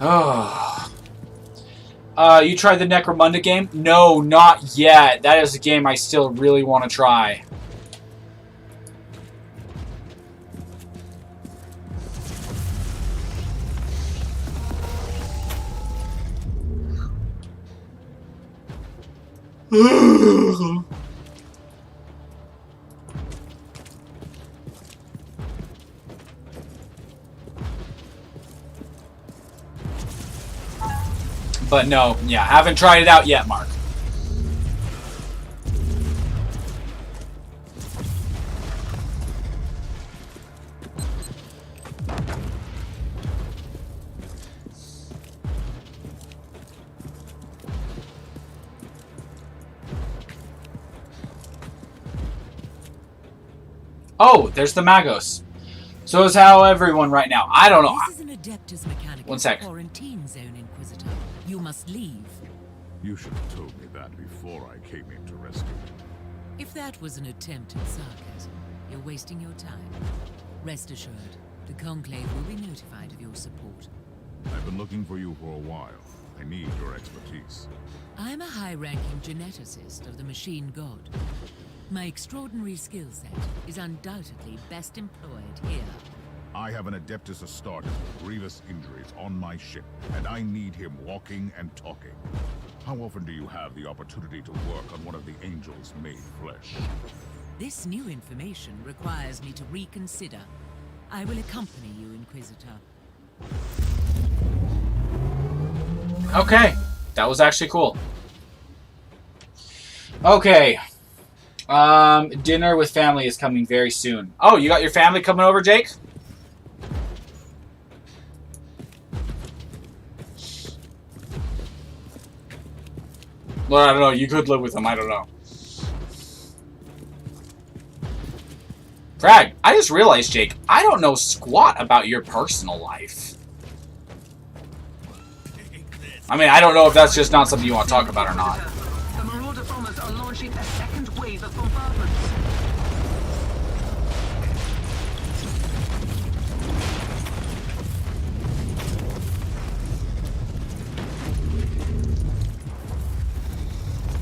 A: Oh. You tried the Necromunda game? No, not yet. That is a game I still really want to try. But no, yeah, haven't tried it out yet, Mark. Oh, there's the Magos. So is how everyone right now. I don't know.
F: This is an Adeptus Mechanicus
A: 1 sec.
F: quarantine zone, Inquisitor. You must leave.
C: You should have told me that before I came in to rescue you.
F: If that was an attempt at sarcasm, you're wasting your time. Rest assured, the Conclave will be notified of your support.
C: I've been looking for you for a while. I need your expertise.
F: I'm a high-ranking geneticist of the Machine God. My extraordinary skill set is undoubtedly best employed here.
C: I have an Adeptus Astartes with grievous injuries on my ship, and I need him walking and talking. How often do you have the opportunity to work on one of the angels made flesh?
F: This new information requires me to reconsider. I will accompany you, Inquisitor.
A: Okay, that was actually cool. Okay. Dinner with family is coming very soon. Oh, you got your family coming over, Jake? Well, I don't know. You could live with them. I don't know. Frag, I just realized, Jake, I don't know squat about your personal life. I mean, I don't know if that's just not something you want to talk about or not.
E: The Marauder bombers are launching a second wave of bombardments.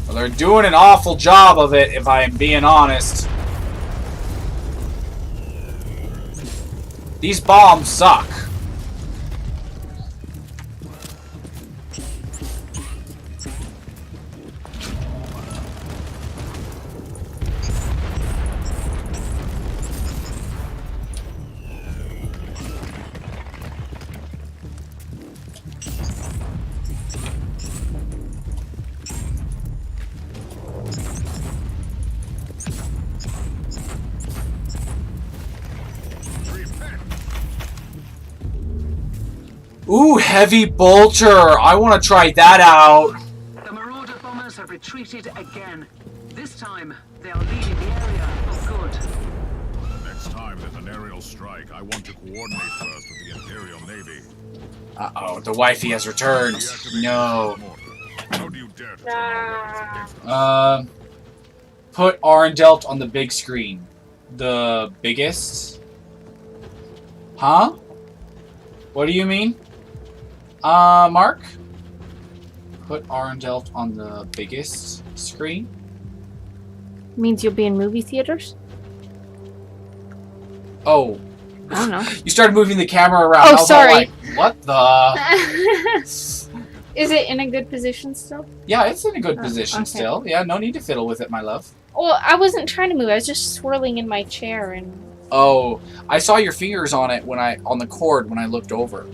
A: Well, they're doing an awful job of it, if I am being honest. These bombs suck. Ooh, heavy bolter. I want to try that out.
E: The Marauder bombers have retreated again. This time, they are leaving the area for good.
C: Next time there's an aerial strike, I want to coordinate first with the Imperial Navy.
A: Uh-oh, the wifey has returned. No.
C: How do you dare to turn
A: Put Arendelt on the big screen. The biggest? Huh? What do you mean? Mark? Put Arendelt on the biggest screen?
D: Means you'll be in movie theaters?
A: Oh.
D: I don't know.
A: You started moving the camera around.
D: Oh,
A: I was all
D: sorry.
A: like, what the?
D: Is it in a good position still?
A: Yeah, it's in a good position
D: okay.
A: still. Yeah, no need to fiddle with it, my love.
D: Well, I wasn't trying to move. I was just swirling in my chair and...
A: Oh, I saw your fingers on it on the cord when I looked over.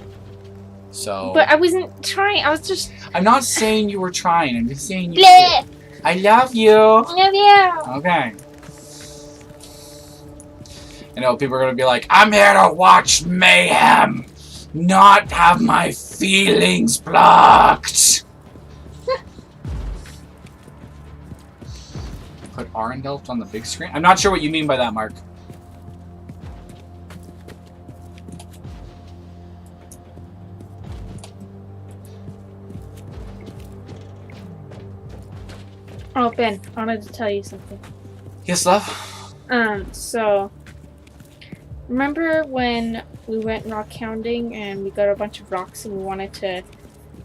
A: So.
D: But I wasn't trying. I was just...
A: I'm not saying you were trying. I'm just saying you.
D: Bleh!
A: I love you.
D: Love you.
A: Okay. I know people are gonna be like, I'm here to watch Mayhem, not have my feelings blocked. Put Arendelt on the big screen? I'm not sure what you mean by that, Mark.
D: Oh, Ben, I wanted to tell you something.
A: Yes, love?
D: So... Remember when we went rock hounding and we got a bunch of rocks and we wanted to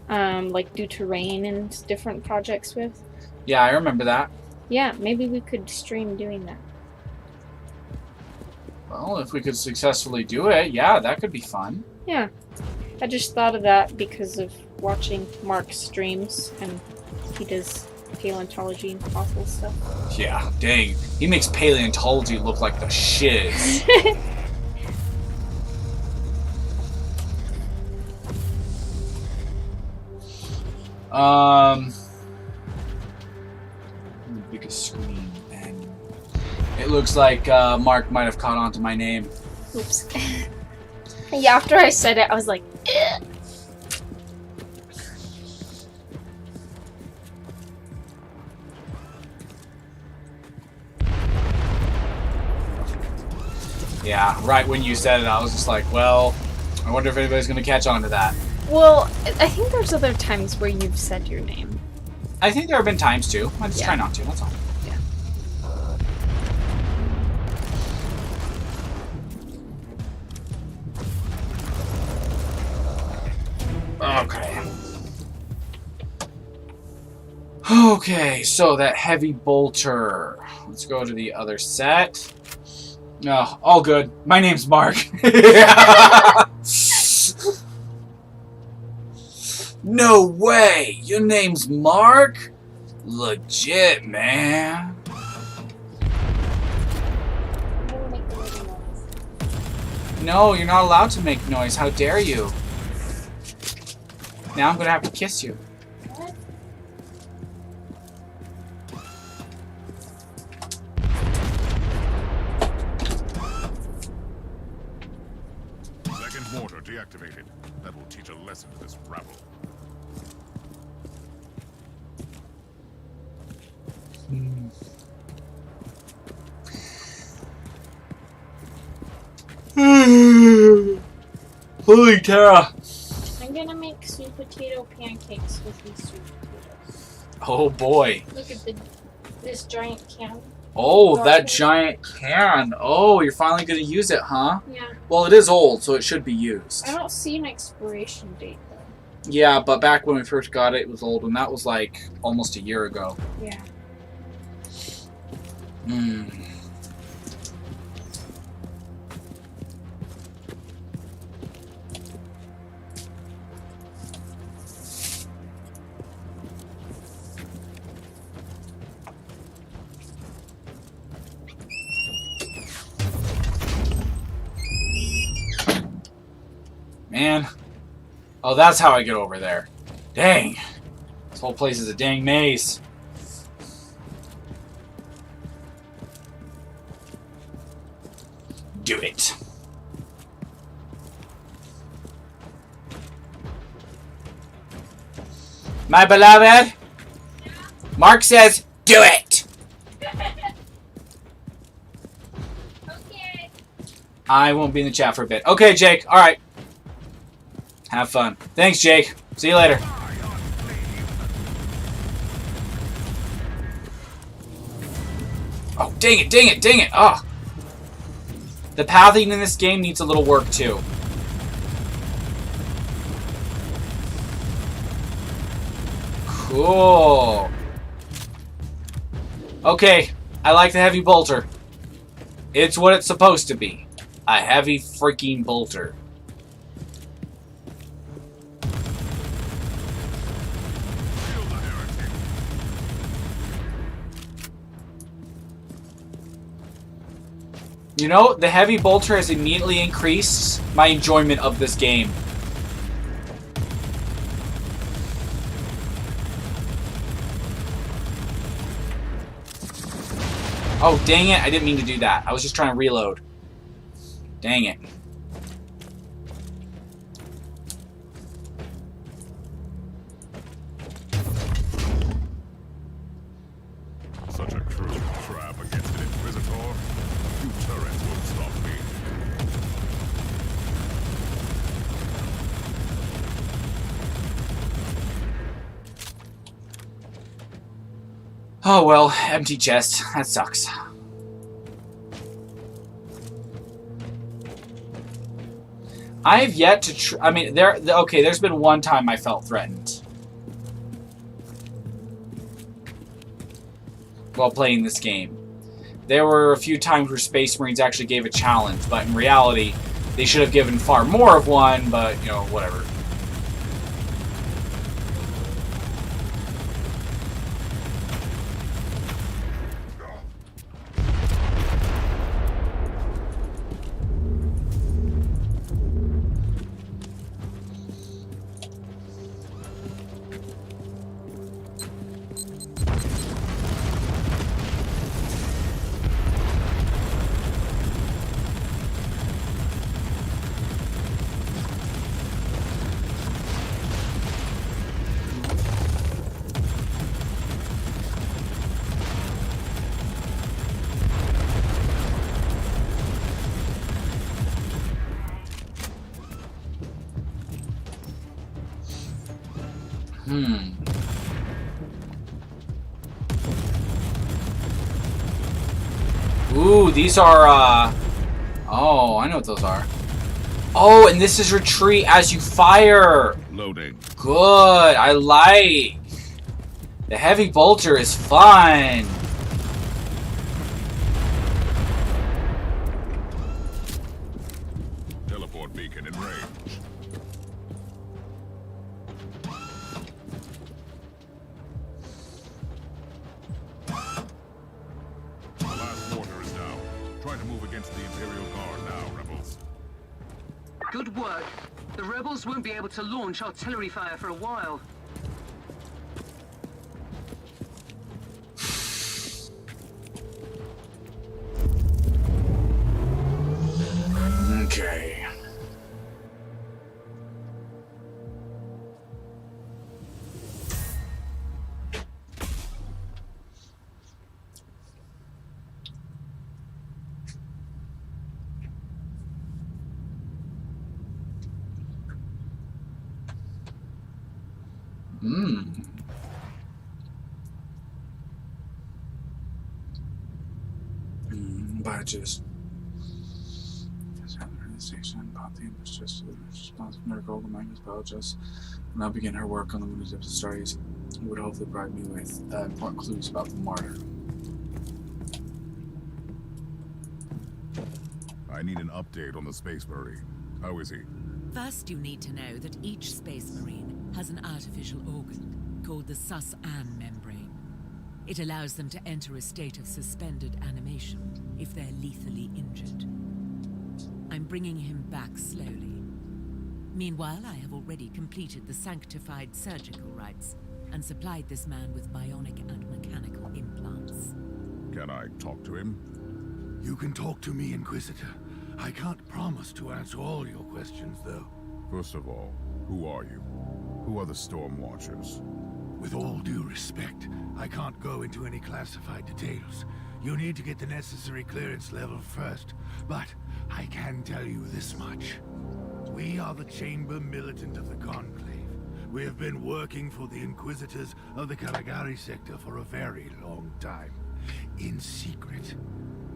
D: like do terrain and different projects with?
A: Yeah, I remember that.
D: Yeah, maybe we could stream doing that.
A: Well, if we could successfully do it, yeah, that could be fun.
D: Yeah. I just thought of that because of watching Mark's streams, and he does paleontology and fossil stuff.
A: Yeah, dang. He makes paleontology look like the shiz. Biggest screen, and it looks like Mark might have caught on to my name.
D: Oops. Yeah, after I said it, I was like, eh.
A: Yeah, right when you said it, I was just like, well, I wonder if anybody's going to catch on to that.
D: Well, I think there's other times where you've said your name.
A: I think there have been times too. I just try not to, that's all.
D: Yeah.
A: Okay. Okay, so that heavy bolter. Let's go to the other set. Oh, all good. My name's Mark. No way! Your name's Mark? Legit, man. No, you're not allowed to make noise. How dare you? Now I'm gonna have to kiss you.
D: What?
C: Second mortar deactivated. That will teach a lesson to this rabble.
A: Holy Tara.
D: I'm gonna make sweet potato pancakes with these sweet potatoes.
A: Oh boy.
D: Look at this giant can.
A: Oh, that giant can. Oh, you're finally gonna use it, huh?
D: Yeah.
A: Well, it is old, so it should be used.
D: I don't see an expiration date though.
A: Yeah, but back when we first got it, it was old, and that was like almost a year ago.
D: Yeah.
A: Hmm. Man. Oh, that's how I get over there. Dang. This whole place is a dang maze. Do it. My beloved, Mark says, do it!
D: Okay.
A: I won't be in the chat for a bit. Okay, Jake. Alright. Have fun. Thanks, Jake. See you later. Oh, dang it, dang it, dang it. Oh. The pathing in this game needs a little work, too. Cool. Okay, I like the heavy bolter. It's what it's supposed to be. A heavy freaking bolter. You know, the heavy bolter has immediately increased my enjoyment of this game. Oh, dang it. I didn't mean to do that. I was just trying to reload. Dang it.
C: Such a cruel trap against an Inquisitor. Few turrets won't stop me.
A: Oh well, empty chest. That sucks. I have yet to. I mean, okay. There's been one time I felt threatened while playing this game. There were a few times where Space Marines actually gave a challenge, but in reality, they should have given far more of one. But you know, whatever. Ooh, these are, oh, I know what those are. Oh, and this is retreat as you fire.
C: Loading.
A: Good, I like. The heavy bolter is fun.
C: Teleport beacon in range. The last mortar is down. Try to move against the Imperial Guard now, rebels.
E: Good work. The rebels won't be able to launch artillery fire for a while.
A: Okay. Badges. Miracle, the Magnus biologist will now begin her work on the wounded of the stories. Would hopefully provide me with important clues about the Martyr.
C: I need an update on the Space Marine. How is he?
F: First, you need to know that each Space Marine has an artificial organ called the sus-an membrane. It allows them to enter a state of suspended animation if they're lethally injured. I'm bringing him back slowly. Meanwhile, I have already completed the sanctified surgical rites and supplied this man with bionic and mechanical implants.
C: Can I talk to him?
B: You can talk to me, Inquisitor. I can't promise to answer all your questions, though.
C: First of all, who are you? Who are the Storm Watchers?
B: With all due respect, I can't go into any classified details. You need to get the necessary clearance level first. But I can tell you this much. We are the Chamber Militant of the Conclave. We have been working for the Inquisitors of the Caligari sector for a very long time. In secret.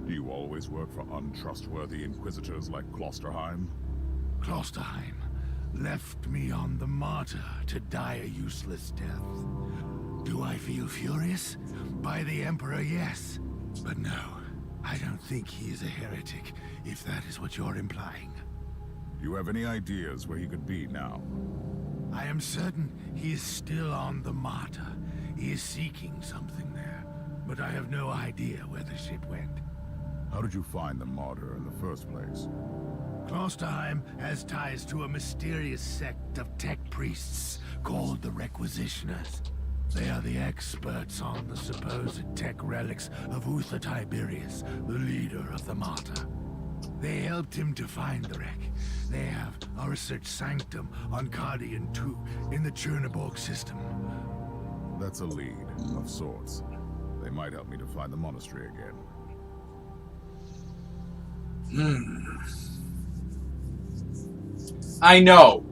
C: Do you always work for untrustworthy Inquisitors like Klosterheim?
B: Klosterheim left me on the Martyr to die a useless death. Do I feel furious? By the Emperor, yes. But no, I don't think he is a heretic, if that is what you're implying.
C: Do you have any ideas where he could be now?
B: I am certain he is still on the Martyr. He is seeking something there, but I have no idea where the ship went.
C: How did you find the Martyr in the first place?
B: Klosterheim has ties to a mysterious sect of tech priests called the Requisitioners. They are the experts on the supposed tech relics of Uther Tiberius, the leader of the Martyr. They helped him to find the wreck. They have a research sanctum on Cardian 2 in the Cherniborg system.
C: That's a lead, of sorts. They might help me to find the monastery again.
A: I know.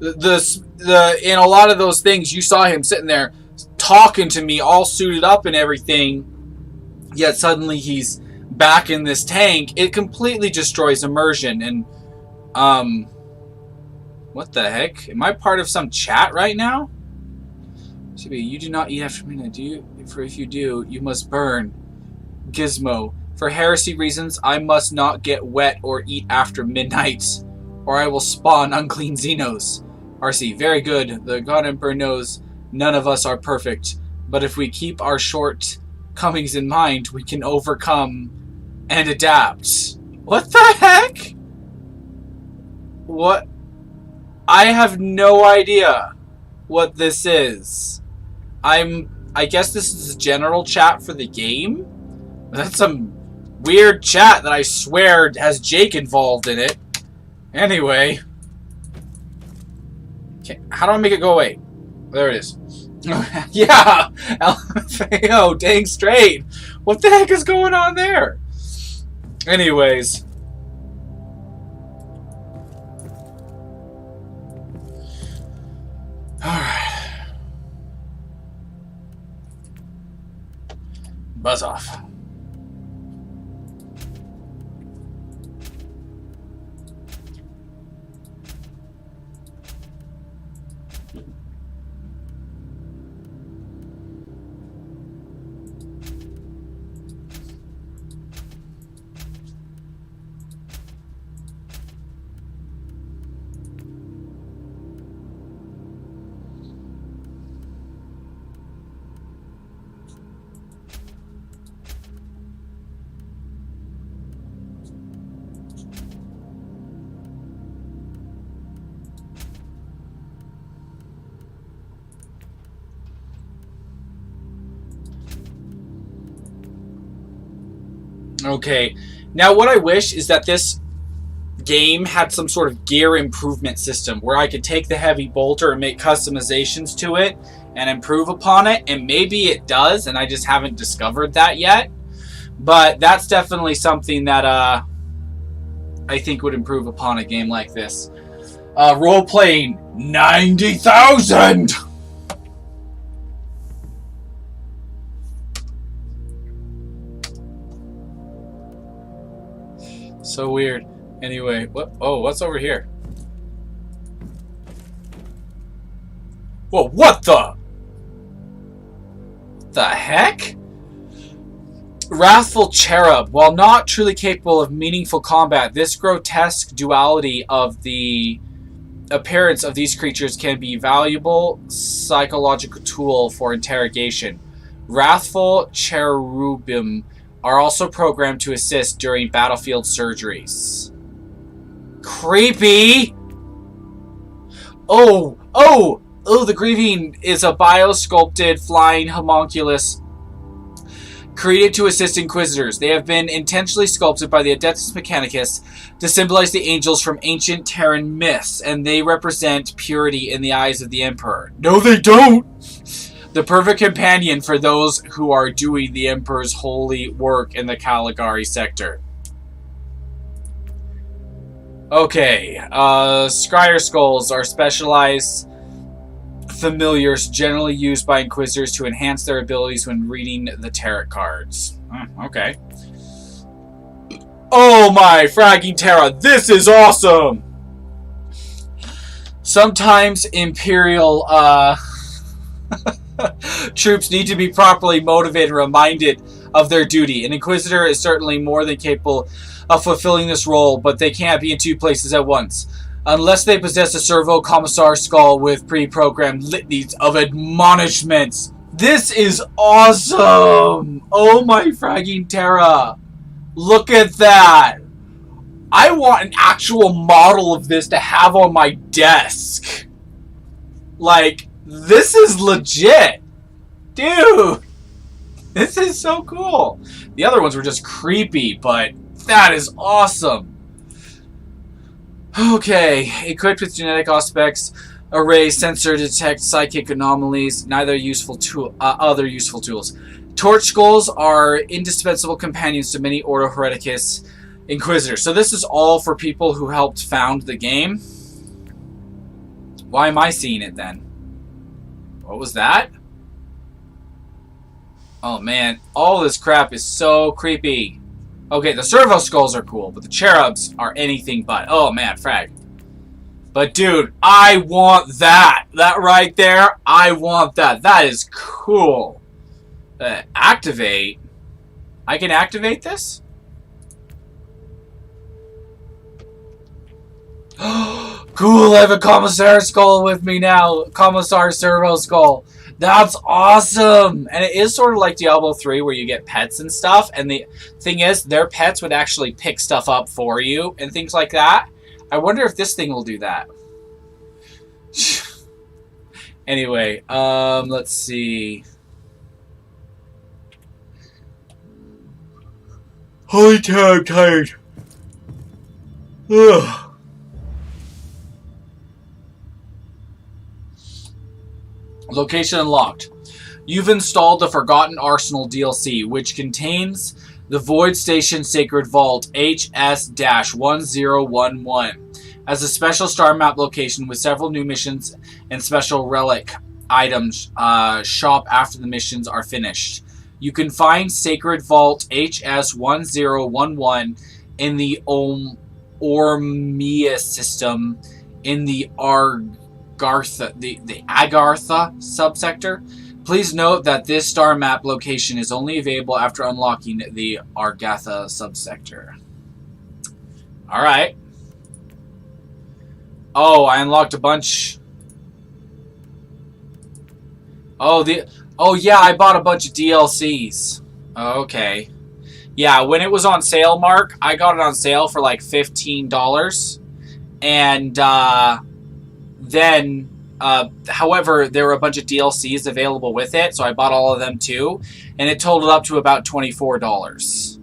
A: In a lot of those things, you saw him sitting there talking to me, all suited up and everything. Yet suddenly he's back in this tank, it completely destroys immersion. And, what the heck? Am I part of some chat right now? You do not eat after midnight, do you? For if you do, you must burn. Gizmo. For heresy reasons, I must not get wet or eat after midnight, or I will spawn unclean Xenos. RC. Very good. The God Emperor knows none of us are perfect, but if we keep our shortcomings in mind, we can overcome and adapt. What the heck? What? I have no idea what this is. I guess this is a general chat for the game? That's some weird chat that I swear has Jake involved in it. Anyway. Okay, how do I make it go away? There it is. Yeah! LFAO, dang straight. What the heck is going on there? Anyways. Alright. Buzz off. Okay, now what I wish is that this game had some sort of gear improvement system where I could take the heavy bolter and make customizations to it and improve upon it, and maybe it does, and I just haven't discovered that yet. But that's definitely something that I think would improve upon a game like this. Role-playing 90,000! So weird. Anyway, what? Oh, what's over here? Whoa, what the heck? Wrathful Cherub. While not truly capable of meaningful combat, this grotesque duality of the appearance of these creatures can be a valuable psychological tool for interrogation. Wrathful Cherubim are also programmed to assist during battlefield surgeries. Creepy! Oh, the Grieving is a biosculpted flying homunculus created to assist Inquisitors. They have been intentionally sculpted by the Adeptus Mechanicus to symbolize the angels from ancient Terran myths, and they represent purity in the eyes of the Emperor. No, they don't! The perfect companion for those who are doing the Emperor's holy work in the Caligari sector. Okay, Scryer Skulls are specialized familiars generally used by Inquisitors to enhance their abilities when reading the tarot cards. Okay. Oh my fragging Terra, this is awesome! Sometimes Imperial, troops need to be properly motivated and reminded of their duty. An Inquisitor is certainly more than capable of fulfilling this role, but they can't be in two places at once. Unless they possess a servo-commissar skull with pre-programmed litanies of admonishments. This is awesome! Oh my fragging Terra. Look at that! I want an actual model of this to have on my desk. Like, this is legit. Dude! This is so cool. The other ones were just creepy, but that is awesome. Okay, equipped with genetic aspects, array sensor detect psychic anomalies, other useful tools. Torch skulls are indispensable companions to many Ordo Hereticus Inquisitors. So this is all for people who helped found the game. Why am I seeing it then? What was that? Oh man, all this crap is so creepy. Okay, the servo skulls are cool, but the cherubs are anything but. Oh, man, frag. But, dude, I want that. That right there, I want that. That is cool. Activate. I can activate this? Cool, I have a Commissar skull with me now. Commissar servo skull. That's awesome! And it is sort of like Diablo 3 where you get pets and stuff. And the thing is, their pets would actually pick stuff up for you and things like that. I wonder if this thing will do that. Anyway, let's see. Holy cow, I'm tired. Ugh. Location unlocked. You've installed the Forgotten Arsenal DLC, which contains the Void Station Sacred Vault HS-1011 as a special star map location with several new missions and special relic items shop after the missions are finished. You can find Sacred Vault HS-1011 in the Ormia system in the the Agartha subsector. Please note that this star map location is only available after unlocking the Agartha subsector. Alright. Oh, I unlocked a bunch. Oh, yeah, I bought a bunch of DLCs. Okay. Yeah, when it was on sale, Mark, I got it on sale for like $15. And, then, however, there were a bunch of DLCs available with it, so I bought all of them too, and it totaled up to about $24.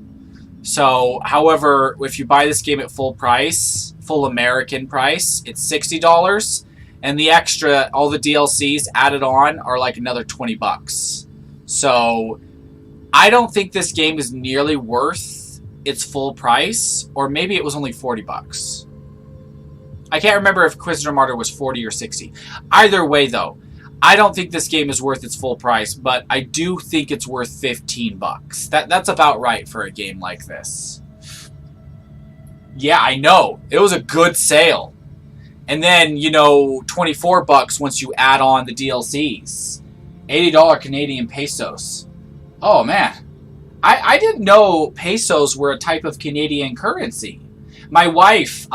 A: So, however, if you buy this game at full price, full American price, it's $60, and the extra, all the DLCs added on are like another $20. So, I don't think this game is nearly worth its full price, or maybe it was only $40. I can't remember if Inquisitor Martyr was 40 or 60. Either way, though, I don't think this game is worth its full price, but I do think it's worth $15. That's about right for a game like this. Yeah, I know. It was a good sale. And then, you know, $24 once you add on the DLCs. $80 Canadian pesos. Oh, man. I didn't know pesos were a type of Canadian currency. My wife,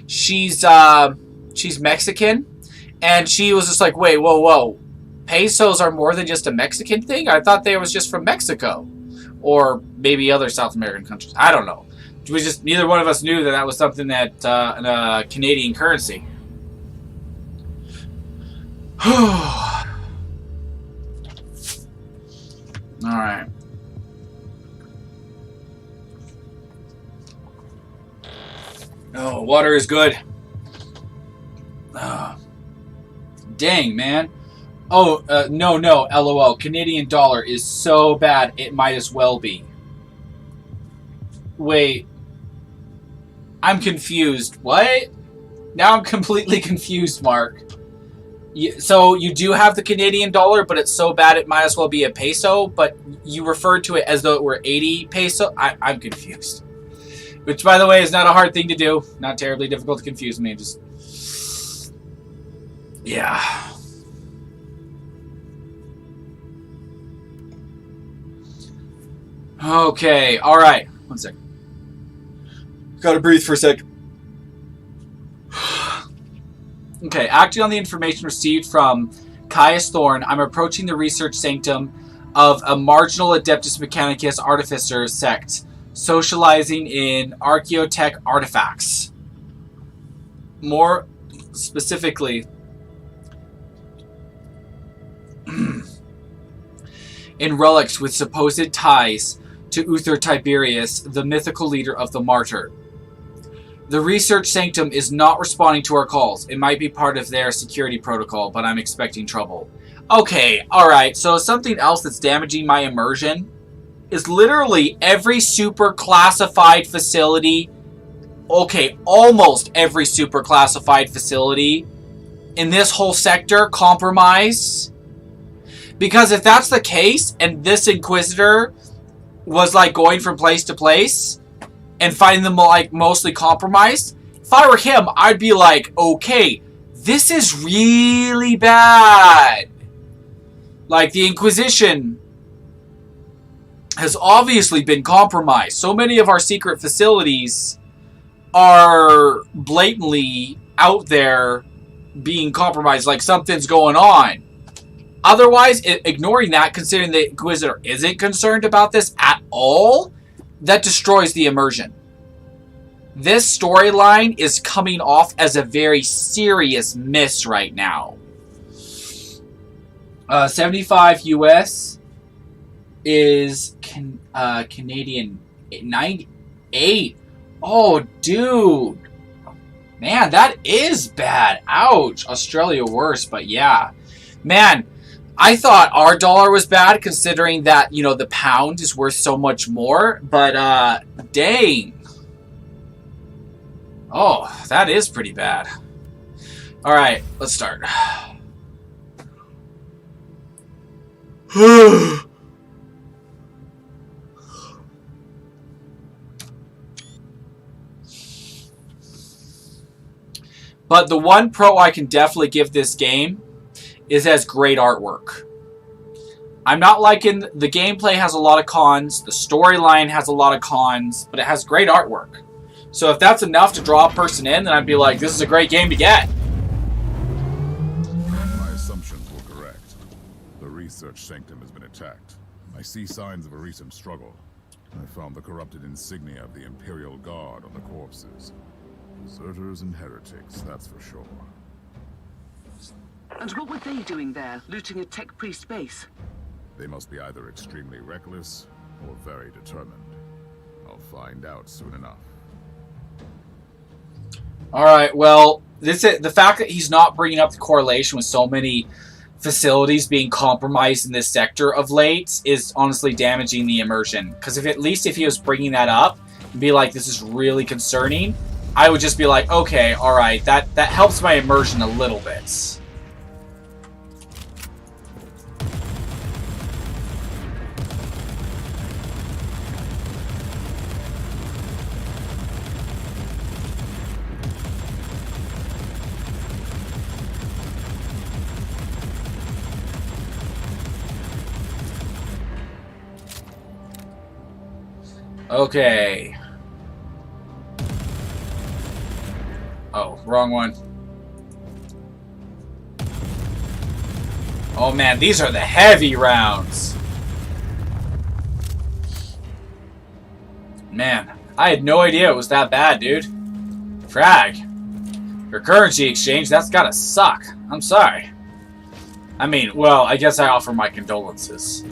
A: she's Mexican, and she was just like, wait, whoa, pesos are more than just a Mexican thing? I thought they was just from Mexico, or maybe other South American countries. I don't know. We just, neither one of us knew that that was something that a Canadian currency. All right. Oh, water is good. Dang, man. Oh, no, LOL. Canadian dollar is so bad, it might as well be. Wait. I'm confused. What? Now I'm completely confused, Mark. So you do have the Canadian dollar, but it's so bad it might as well be a peso, but you referred to it as though it were 80 peso? I'm confused. Which, by the way, is not a hard thing to do. Not terribly difficult to confuse me. Just... yeah. Okay, alright. One second. Gotta breathe for a sec. Okay, acting on the information received from Caius Thorne, I'm approaching the research sanctum of a marginal Adeptus Mechanicus artificer sect, socializing in archaeotech artifacts. More specifically, in relics with supposed ties to Uther Tiberius, the mythical leader of the Martyr. The research sanctum is not responding to our calls. It might be part of their security protocol, but I'm expecting trouble. Okay, alright, so something else that's damaging my immersion is literally every super classified facility, okay, almost every super classified facility in this whole sector compromised. Because if that's the case, and this Inquisitor was like going from place to place and finding them like mostly compromised. If I were him, I'd be like, okay, this is really bad. Like, the Inquisition has obviously been compromised. So many of our secret facilities are blatantly out there being compromised, like something's going on. Otherwise, ignoring that, considering the Inquisitor isn't concerned about this at all, that destroys the immersion. This storyline is coming off as a very serious miss right now. 75 US is Canadian 98. Oh, dude. Man, that is bad. Ouch. Australia worse, but yeah. Man, I thought our dollar was bad considering that, you know, the pound is worth so much more. But, dang. Oh, that is pretty bad. Alright, let's start. But the one pro I can definitely give this game is it has great artwork. I'm not liking the gameplay has a lot of cons, the storyline has a lot of cons, but it has great artwork. So if that's enough to draw a person in, then I'd be like, this is a great game to get.
C: My assumptions were correct. The research sanctum has been attacked. I see signs of a recent struggle. I found the corrupted insignia of the Imperial Guard on the corpses. Deserters and heretics, that's for sure.
E: And what were they doing there, looting a tech priest base?
C: They must be either extremely reckless or very determined. I'll find out soon enough.
A: Alright, well, the fact that he's not bringing up the correlation with so many facilities being compromised in this sector of late is honestly damaging the immersion. Because at least if he was bringing that up and be like, this is really concerning, I would just be like, okay, alright, that helps my immersion a little bit. Okay. Oh, wrong one. Oh man, these are the heavy rounds. Man, I had no idea it was that bad, dude. Frag. Your currency exchange, that's gotta suck. I'm sorry. I mean, well, I guess I offer my condolences.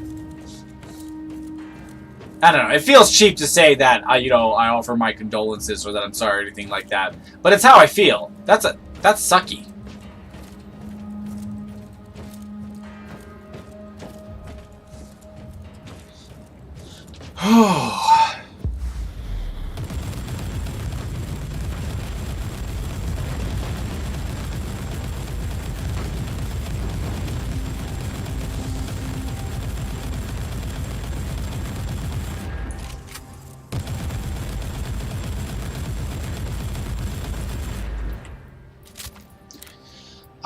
A: I don't know. It feels cheap to say that I offer my condolences or that I'm sorry or anything like that. But it's how I feel. That's sucky.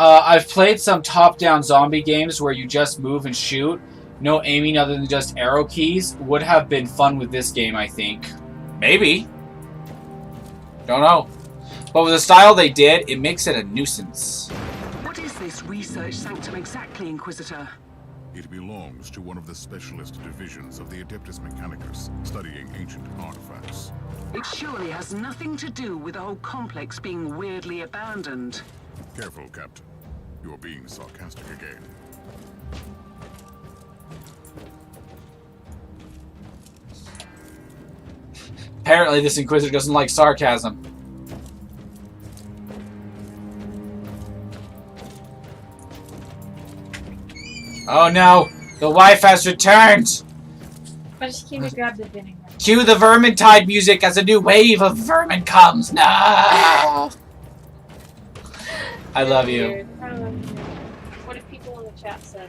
A: I've played some top-down zombie games where you just move and shoot. No aiming other than just arrow keys. Would have been fun with this game, I think. Maybe. Don't know. But with the style they did, it makes it a nuisance.
E: What is this research sanctum exactly, Inquisitor?
C: It belongs to one of the specialist divisions of the Adeptus Mechanicus, studying ancient artifacts.
E: It surely has nothing to do with the whole complex being weirdly abandoned.
C: Careful, Captain. You're being sarcastic again.
A: Apparently this Inquisitor doesn't like sarcasm. Oh no! The wife has returned!
D: I just came to grab the vinegar.
A: Cue the Vermintide music as a new wave of vermin comes. No! I love you.
D: I love you. What if people in the chat said?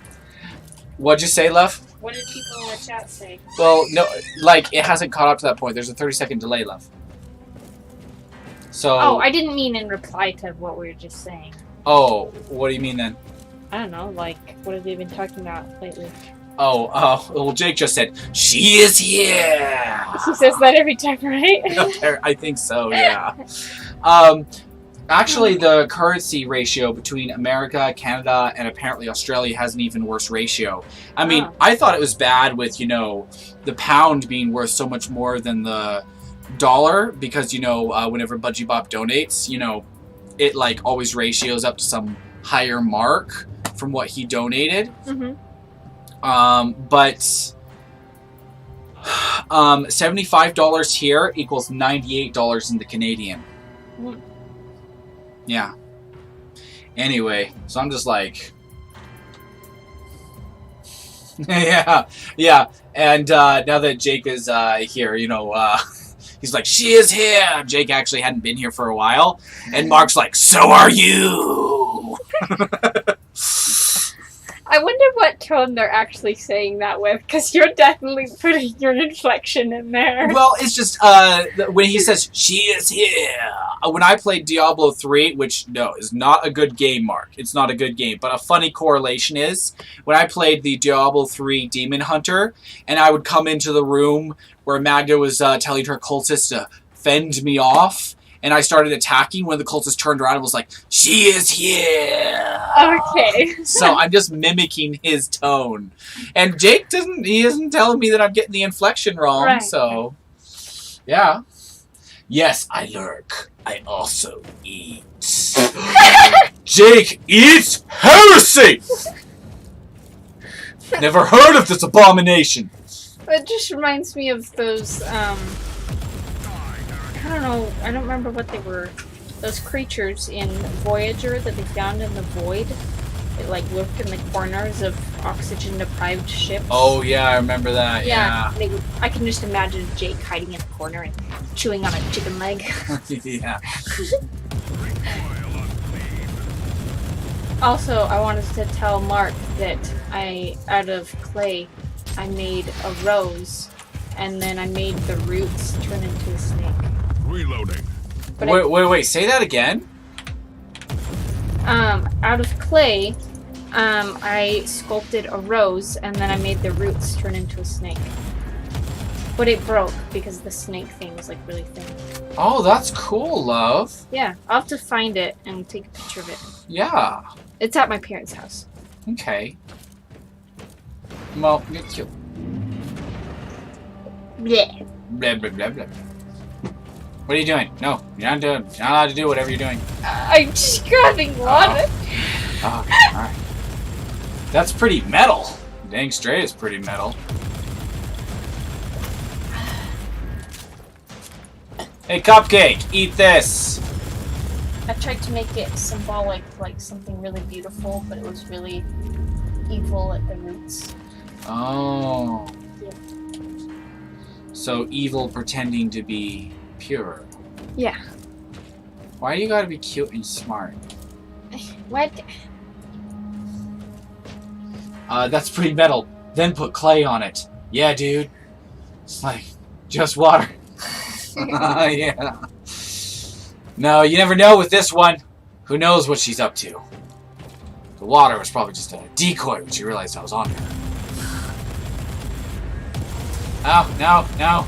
A: What'd you say, love?
D: What did people in the chat say?
A: Well, no, like, it hasn't caught up to that point. There's a 30-second delay, love. So...
D: Oh, I didn't mean in reply to what we were just saying.
A: Oh, what do you mean then?
D: I don't know, like, what have they been talking about lately?
A: Oh, well, Jake just said, she is here!
D: He says that every time, right?
A: I think so, yeah. Actually, the currency ratio between America, Canada, and apparently Australia has an even worse ratio. I mean, I thought it was bad with, you know, the pound being worth so much more than the dollar, because, you know, whenever Budgie Bop donates, you know, it, like, always ratios up to some higher mark from what he donated.
D: Mm-hmm.
A: But $75 here equals $98 in the Canadian.
D: Mm.
A: Yeah. Anyway, so I'm just like, yeah. And now that Jake is here, you know, he's like, she is here. Jake actually hadn't been here for a while, and Mark's like, so are you.
D: I wonder what tone they're actually saying that with, because you're definitely putting your inflection in there.
A: Well, it's just when he says, she is here. When I played Diablo 3, which, no, is not a good game, Mark. It's not a good game. But a funny correlation is, when I played the Diablo 3 Demon Hunter, and I would come into the room where Magda was telling her cultists to fend me off, and I started attacking when the cultist turned around and was like, she is here!
D: Okay.
A: So I'm just mimicking his tone. And Jake isn't telling me that I'm getting the inflection wrong,
D: right.
A: So... Yeah. Yes, I lurk. I also eat. Jake eats heresy! Never heard of this abomination!
D: It just reminds me of those, I don't know, I don't remember what they were. Those creatures in Voyager that they found in the void. They, like, lurked in the corners of oxygen-deprived ships.
A: Oh, yeah, I remember that, yeah.
D: I can just imagine Jake hiding in the corner and chewing on a chicken leg.
A: Yeah.
D: Also, I wanted to tell Mark that out of clay, I made a rose, and then I made the roots turn into a snake.
C: Reloading.
D: But
A: Wait, say that again?
D: Out of clay, I sculpted a rose, and then I made the roots turn into a snake. But it broke because the snake thing was, like, really thin.
A: Oh, that's cool, love.
D: Yeah, I'll have to find it and take a picture of it.
A: Yeah.
D: It's at my parents' house.
A: Okay. Well, you're cute.
D: Yeah.
A: Blah, blah, blah, blah. What are you doing? No, you're not allowed to do whatever you're doing.
D: I'm just grabbing water.
A: Oh, okay, alright. That's pretty metal. Dang straight is pretty metal. Hey, Cupcake, eat this.
D: I tried to make it symbolic, like something really beautiful, but it was really evil at the roots.
A: Oh.
D: Yeah.
A: So evil pretending to be pure.
D: Yeah.
A: Why do you gotta be cute and smart?
D: What?
A: That's pretty metal. Then put clay on it. Yeah, dude. It's like, just water. Yeah. No, you never know with this one. Who knows what she's up to? The water was probably just a decoy when she realized I was on her. Oh, no.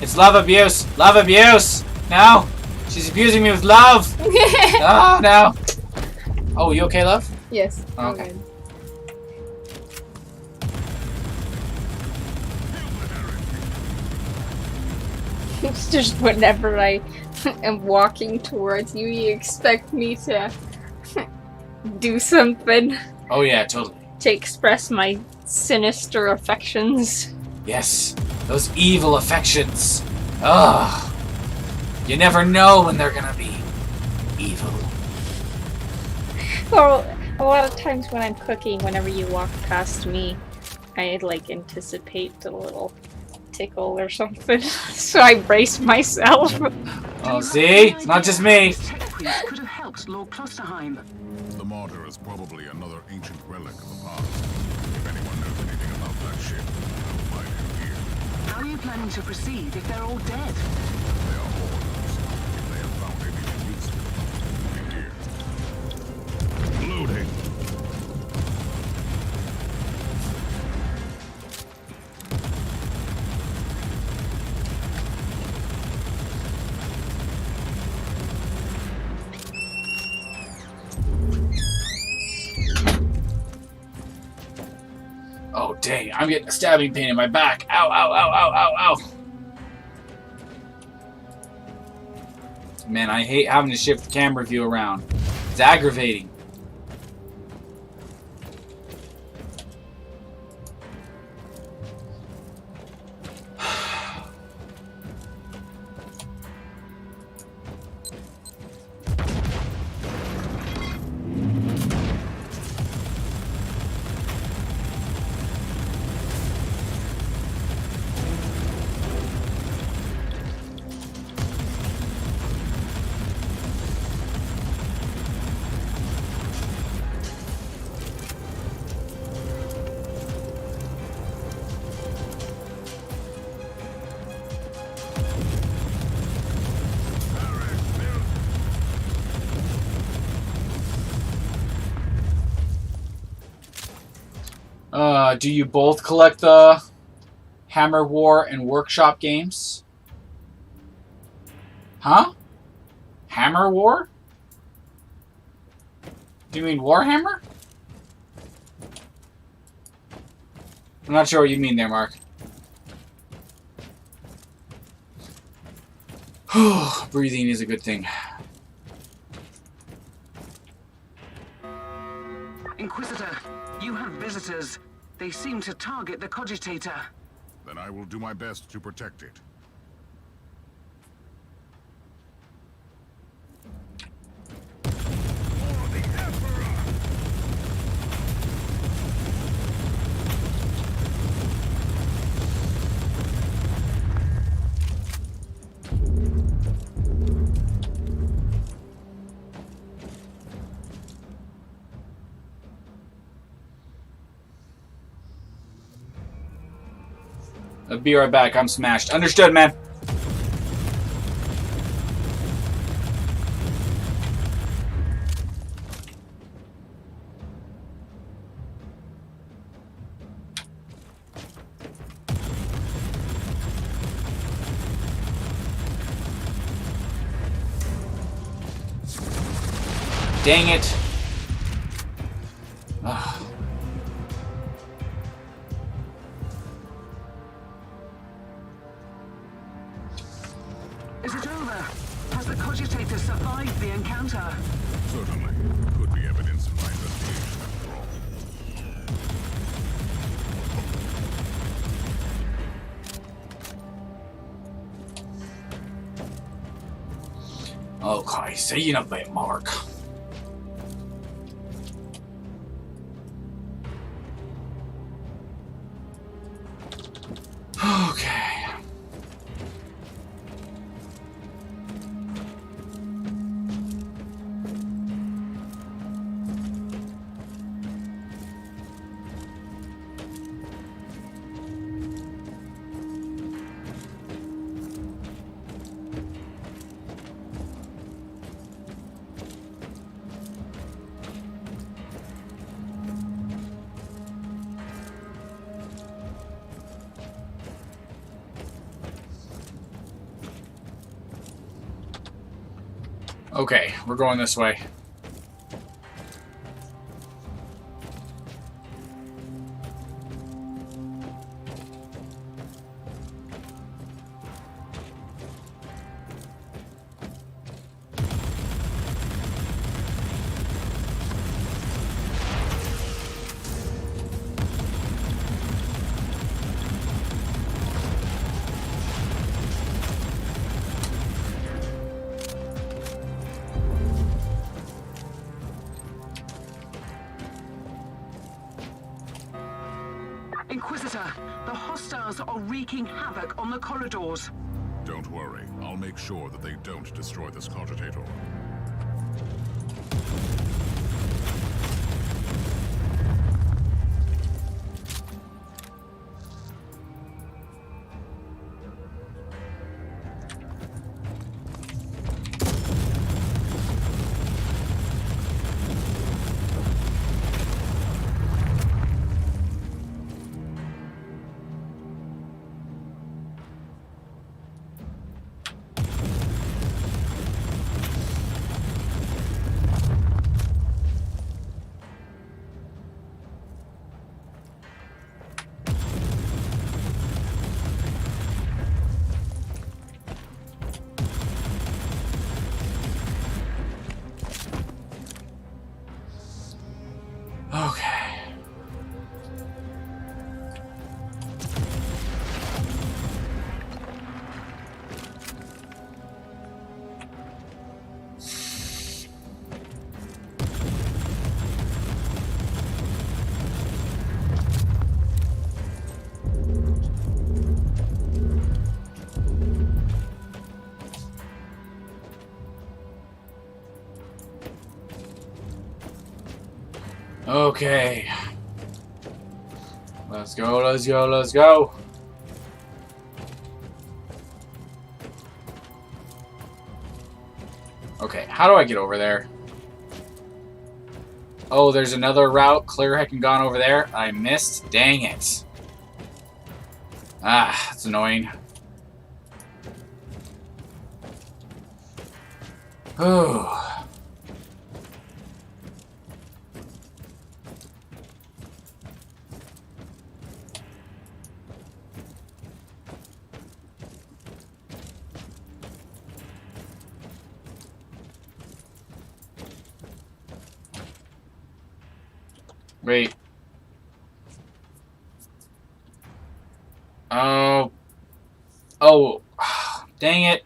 A: It's love abuse. Love abuse. No. She's abusing me with love. Oh, no. Oh, you okay, love?
D: Yes.
A: Okay.
D: It's just whenever I am walking towards you, you expect me to do something
A: Oh, yeah, totally.
D: to express my sinister affections.
A: Yes, those evil affections. Ugh. You never know when they're gonna be evil.
D: Well, a lot of times when I'm cooking, whenever you walk past me, I like anticipate a little tickle or something, so I brace myself.
A: Oh, see? It's not just me.
E: Tech priest could have helped Lord Klosterheim.
C: The Martyr is probably another ancient relic of the past. If anyone knows anything about that ship,
E: planning to proceed if they're all dead?
C: They are hoarders. If they have found anything useful, here. Loading.
A: Oh, dang. I'm getting a stabbing pain in my back. Ow, ow, ow, ow, ow, ow. Man, I hate having to shift the camera view around. It's aggravating. Do you both collect the Hammer War and Workshop games? Huh? Hammer War? Do you mean Warhammer? I'm not sure what you mean there, Mark. Breathing is a good thing.
E: Inquisitor, you have visitors. They seem to target the Cogitator.
C: Then I will do my best to protect it. For the Emperor!
A: I'll be right back. I'm smashed. Understood, man. Dang it. Ugh.
E: Is it over? Has the Cogitator survived the encounter?
C: Certainly. Could be evidence in my investigation after all.
A: Okay, see you in a bit, Mark. Okay. Okay, we're going this way.
E: Inquisitor, the hostiles are wreaking havoc on the corridors.
C: Don't worry. I'll make sure that they don't destroy this Cogitator.
A: Okay. Let's go, let's go, let's go. Okay, how do I get over there? Oh, there's another route. Clear heck and gone over there. I missed. Dang it. Ah, that's annoying. Oh. Wait. Oh. Oh. Dang it.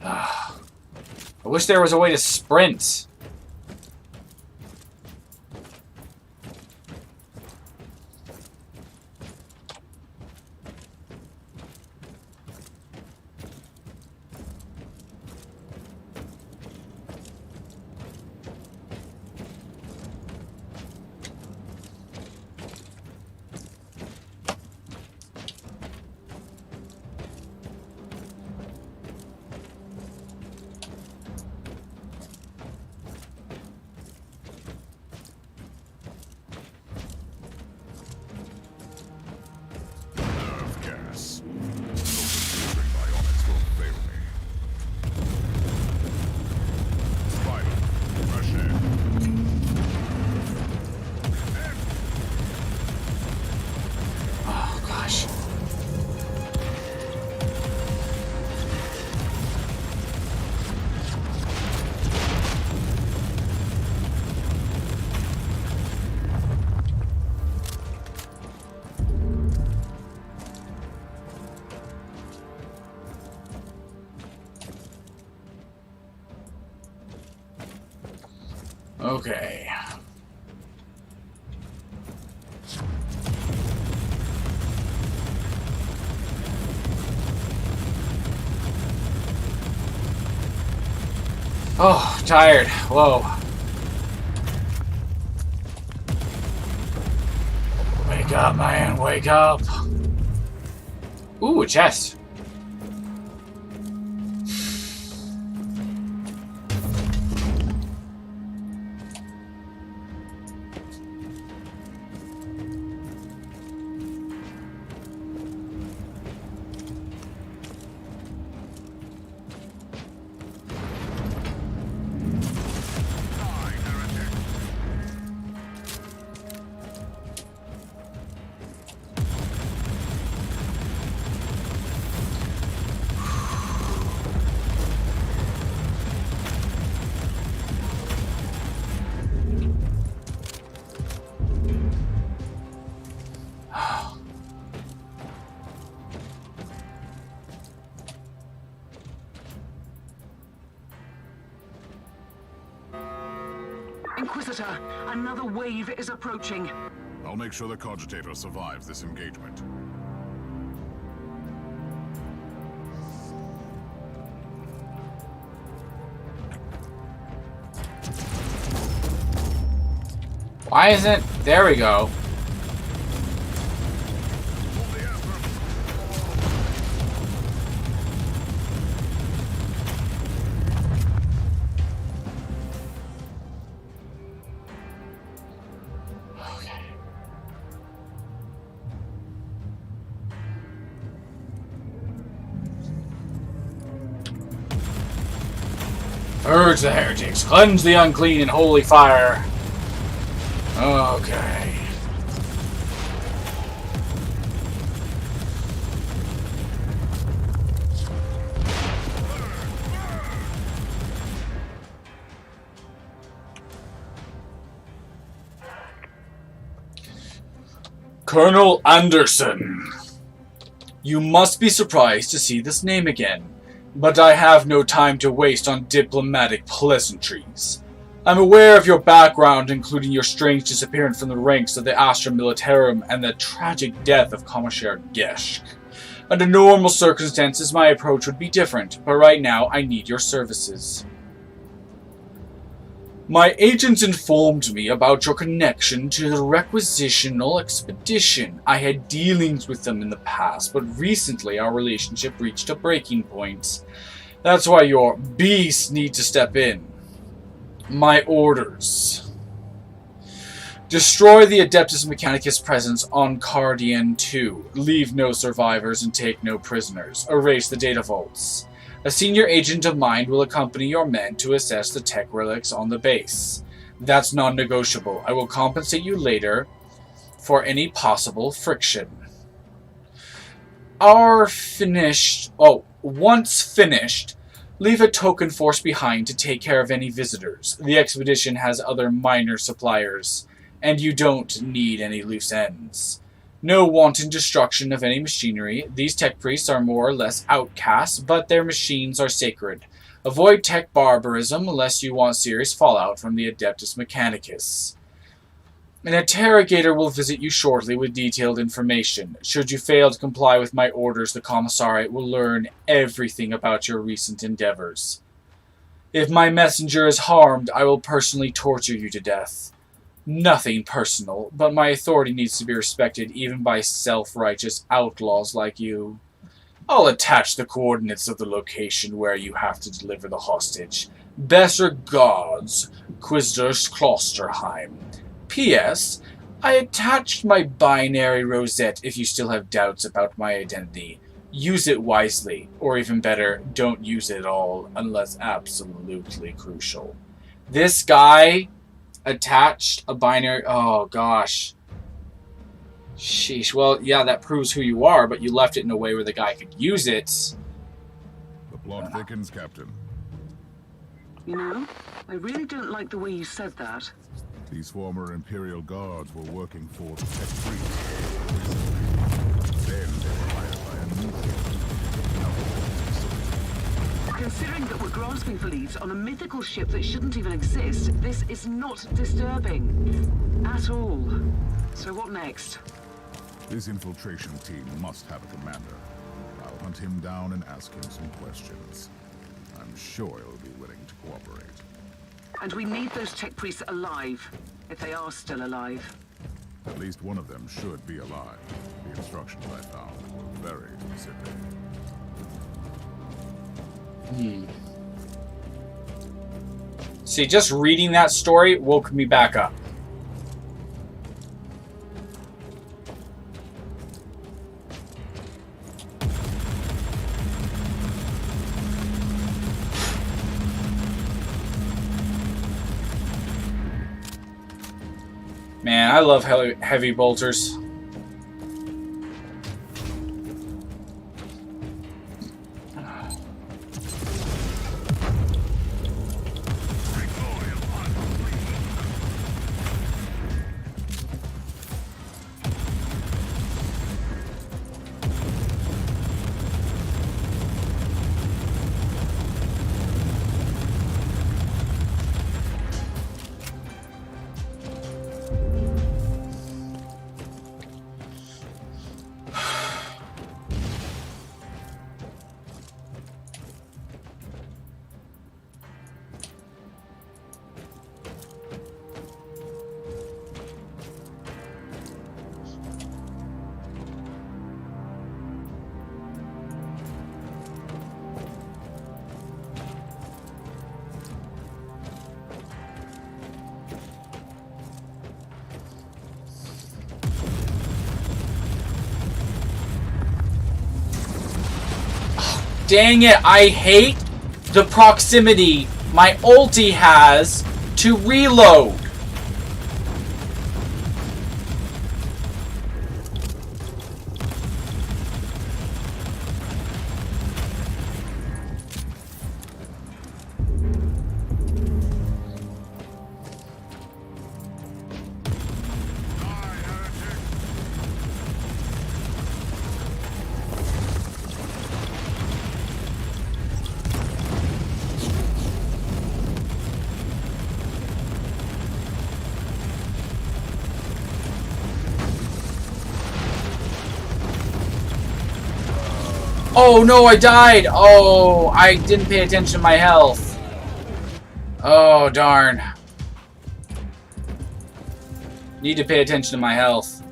A: I wish there was a way to sprint. Okay. Oh, tired. Whoa. Wake up, man. Wake up. Ooh, a chest.
E: Inquisitor, another wave is approaching.
C: I'll make sure the Cogitator survives this engagement.
A: Why isn't... There we go. Purge the heretics, cleanse the unclean in holy fire. Okay. Colonel Anderson. You must be surprised to see this name again. But I have no time to waste on diplomatic pleasantries. I'm aware of your background, including your strange disappearance from the ranks of the Astra Militarum and the tragic death of Commissar Geschk. Under normal circumstances, my approach would be different, but right now I need your services. My agents informed me about your connection to the requisitional expedition. I had dealings with them in the past, but recently our relationship reached a breaking point. That's why your beasts need to step in. My orders. Destroy the Adeptus Mechanicus presence on Cardian 2. Leave no survivors and take no prisoners. Erase the data vaults. A senior agent of mine will accompany your men to assess the tech relics on the base. That's non-negotiable. I will compensate you later for any possible friction. Once finished, leave a token force behind to take care of any visitors. The expedition has other minor suppliers, and you don't need any loose ends. No wanton destruction of any machinery. These tech priests are more or less outcasts, but their machines are sacred. Avoid tech barbarism unless you want serious fallout from the Adeptus Mechanicus. An interrogator will visit you shortly with detailed information. Should you fail to comply with my orders, the commissariat will learn everything about your recent endeavors. If my messenger is harmed, I will personally torture you to death. Nothing personal, but my authority needs to be respected even by self-righteous outlaws like you. I'll attach the coordinates of the location where you have to deliver the hostage. Best regards, Inquisitor Klosterheim. P.S. I attached my binary rosette if you still have doubts about my identity. Use it wisely, or even better, don't use it at all unless absolutely crucial. This guy attached a binary... Oh, gosh. Sheesh. Well, yeah, that proves who you are, but you left it in a way where the guy could use it.
C: The plot thickens, Captain.
E: You know, I really don't like the way you said that.
C: These former Imperial guards were working for the tech priests. Then they were hired by a new
E: Considering that we're grasping for leads on a mythical ship that shouldn't even exist, this is not disturbing. At all. So what next?
C: This infiltration team must have a commander. I'll hunt him down and ask him some questions. I'm sure he'll be willing to cooperate.
E: And we need those tech priests alive, if they are still alive.
C: At least one of them should be alive. The instructions I found were very specific.
A: See, just reading that story woke me back up. Man, I love heavy bolters. Dang it, I hate the proximity my ulti has to reload. Oh no, I died! Oh, I didn't pay attention to my health. Oh, darn. Need to pay attention to my health.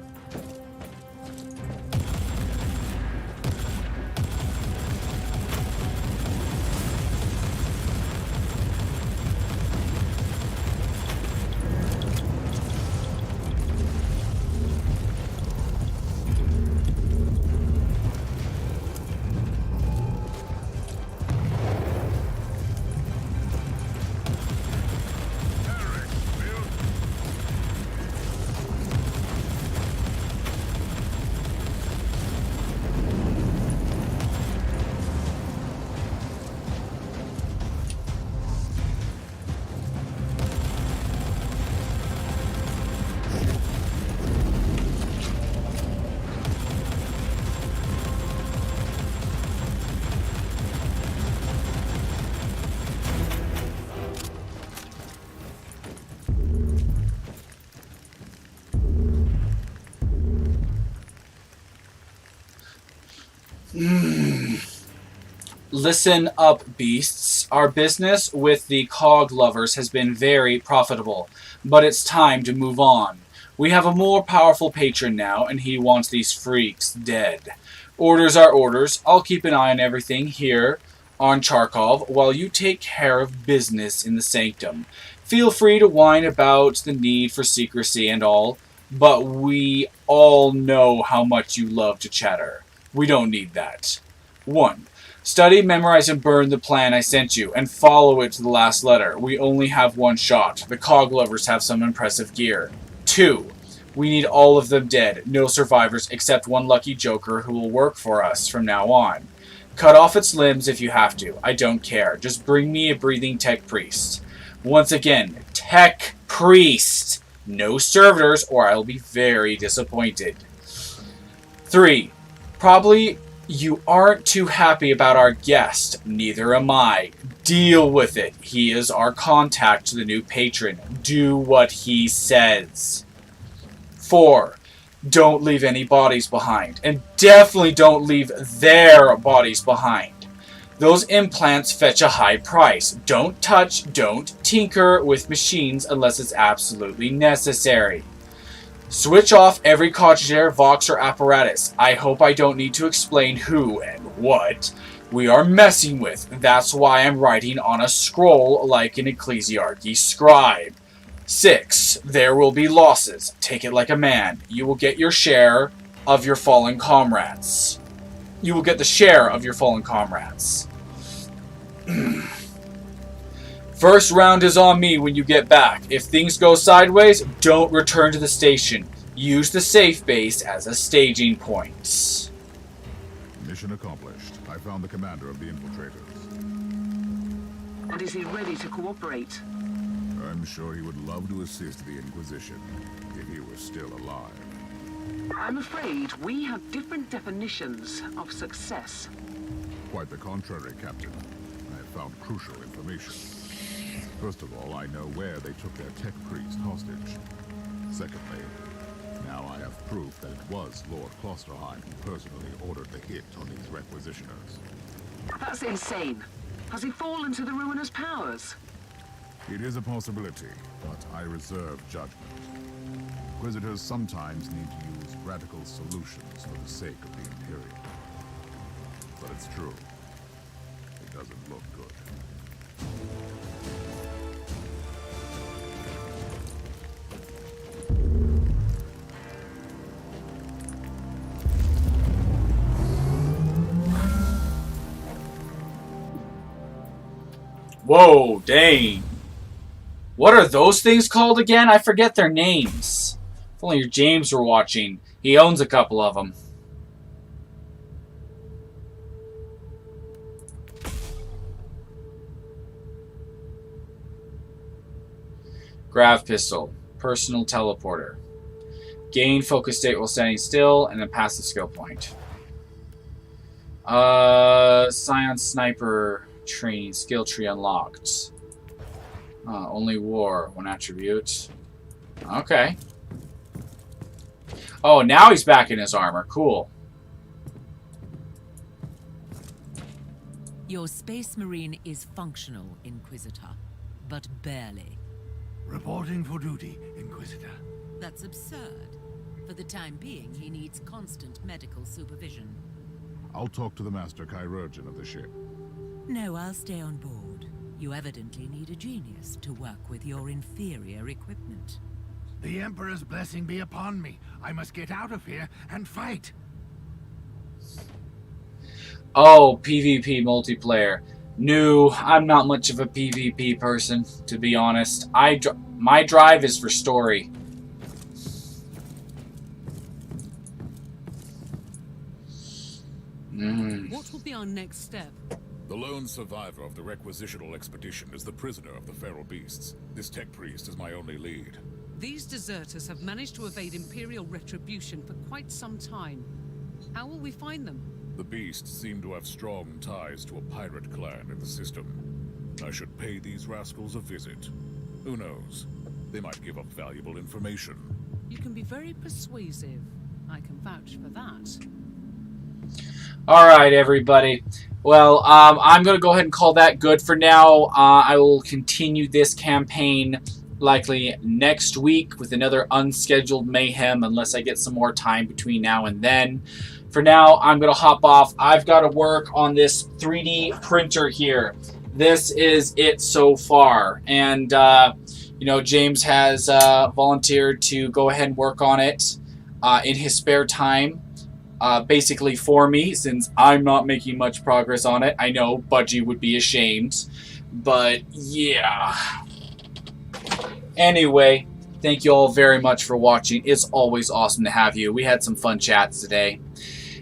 A: Listen up, beasts. Our business with the cog lovers has been very profitable, but it's time to move on. We have a more powerful patron now, and he wants these freaks dead. Orders are orders. I'll keep an eye on everything here on Charkov while you take care of business in the sanctum. Feel free to whine about the need for secrecy and all, but we all know how much you love to chatter. We don't need that. 1. Study, memorize, and burn the plan I sent you, and follow it to the last letter. We only have one shot. The cog lovers have some impressive gear. 2. We need all of them dead. No survivors except one lucky joker who will work for us from now on. Cut off its limbs if you have to. I don't care. Just bring me a breathing tech priest. Once again, tech priest. No servitors, or I'll be very disappointed. 3. Probably you aren't too happy about our guest. Neither am I. Deal with it. He is our contact to the new patron. Do what he says. 4. Don't leave any bodies behind. And definitely don't leave their bodies behind. Those implants fetch a high price. Don't touch, don't tinker with machines unless it's absolutely necessary. Switch off every Cottager, Vox, or apparatus. I hope I don't need to explain who and what we are messing with. That's why I'm writing on a scroll like an ecclesiarchy scribe. 6. There will be losses. Take it like a man. You will get your share of your fallen comrades. You will get the share of your fallen comrades. First round is on me when you get back. If things go sideways, don't return to the station. Use the safe base as a staging point.
C: Mission accomplished. I found the commander of the infiltrators.
E: And is he ready to cooperate?
C: I'm sure he would love to assist the Inquisition if he were still alive.
E: I'm afraid we have different definitions of success.
C: Quite the contrary, Captain. I have found crucial information. First of all, I know where they took their tech priest hostage. Secondly, now I have proof that it was Lord Klosterheim who personally ordered the hit on these requisitioners.
E: That's insane. Has he fallen to the ruinous powers?
C: It is a possibility, but I reserve judgment. Inquisitors sometimes need to use radical solutions for the sake of the Imperium. But it's true. It doesn't look good.
A: Whoa, dang. What are those things called again? I forget their names. If only your James were watching. He owns a couple of them. Grav pistol. Personal teleporter. Gain focus state while standing still, and a passive skill point. Scion sniper training skill tree unlocked. Only war, one attribute. Okay. Oh, now he's back in his armor. Cool.
F: Your space marine is functional, Inquisitor, but barely.
G: Reporting for duty, Inquisitor.
F: That's absurd. For the time being, he needs constant medical supervision.
C: I'll talk to the Master Chirurgeon of the ship.
F: No, I'll stay on board. You evidently need a genius to work with your inferior equipment.
G: The Emperor's blessing be upon me. I must get out of here and fight.
A: Oh, PvP multiplayer. No, I'm not much of a PvP person, to be honest. My drive is for story.
H: What will be our next step?
C: The lone survivor of the requisitional expedition is the prisoner of the feral beasts. This tech priest is my only lead.
H: These deserters have managed to evade Imperial retribution for quite some time. How will we find them?
C: The beasts seem to have strong ties to a pirate clan in the system. I should pay these rascals a visit. Who knows? They might give up valuable information.
H: You can be very persuasive. I can vouch for that.
A: Alright, everybody. Well, I'm going to go ahead and call that good for now. I will continue this campaign likely next week with another unscheduled mayhem unless I get some more time between now and then. For now, I'm going to hop off. I've got to work on this 3D printer here. This is it so far. And, you know, James has volunteered to go ahead and work on it in his spare time. Basically for me, since I'm not making much progress on it. I know Budgie would be ashamed, but yeah. Anyway, thank you all very much for watching. It's always awesome to have you. We had some fun chats today.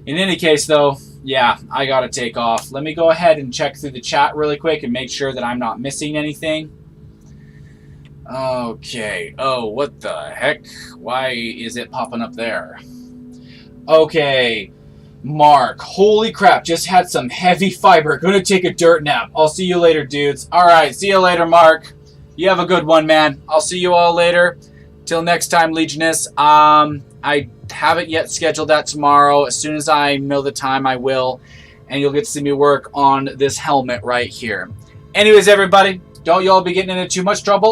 A: In any case, though, yeah, I gotta take off. Let me go ahead and check through the chat really quick and make sure that I'm not missing anything. Okay. Oh, what the heck? Why is it popping up there? Okay, Mark. Holy crap, just had some heavy fiber. Gonna take a dirt nap. I'll see you later, dudes. Alright, see you later, Mark. You have a good one, man. I'll see you all later. Till next time, Legionist. I haven't yet scheduled that tomorrow. As soon as I know the time, I will. And you'll get to see me work on this helmet right here. Anyways, everybody, don't you all be getting into too much trouble.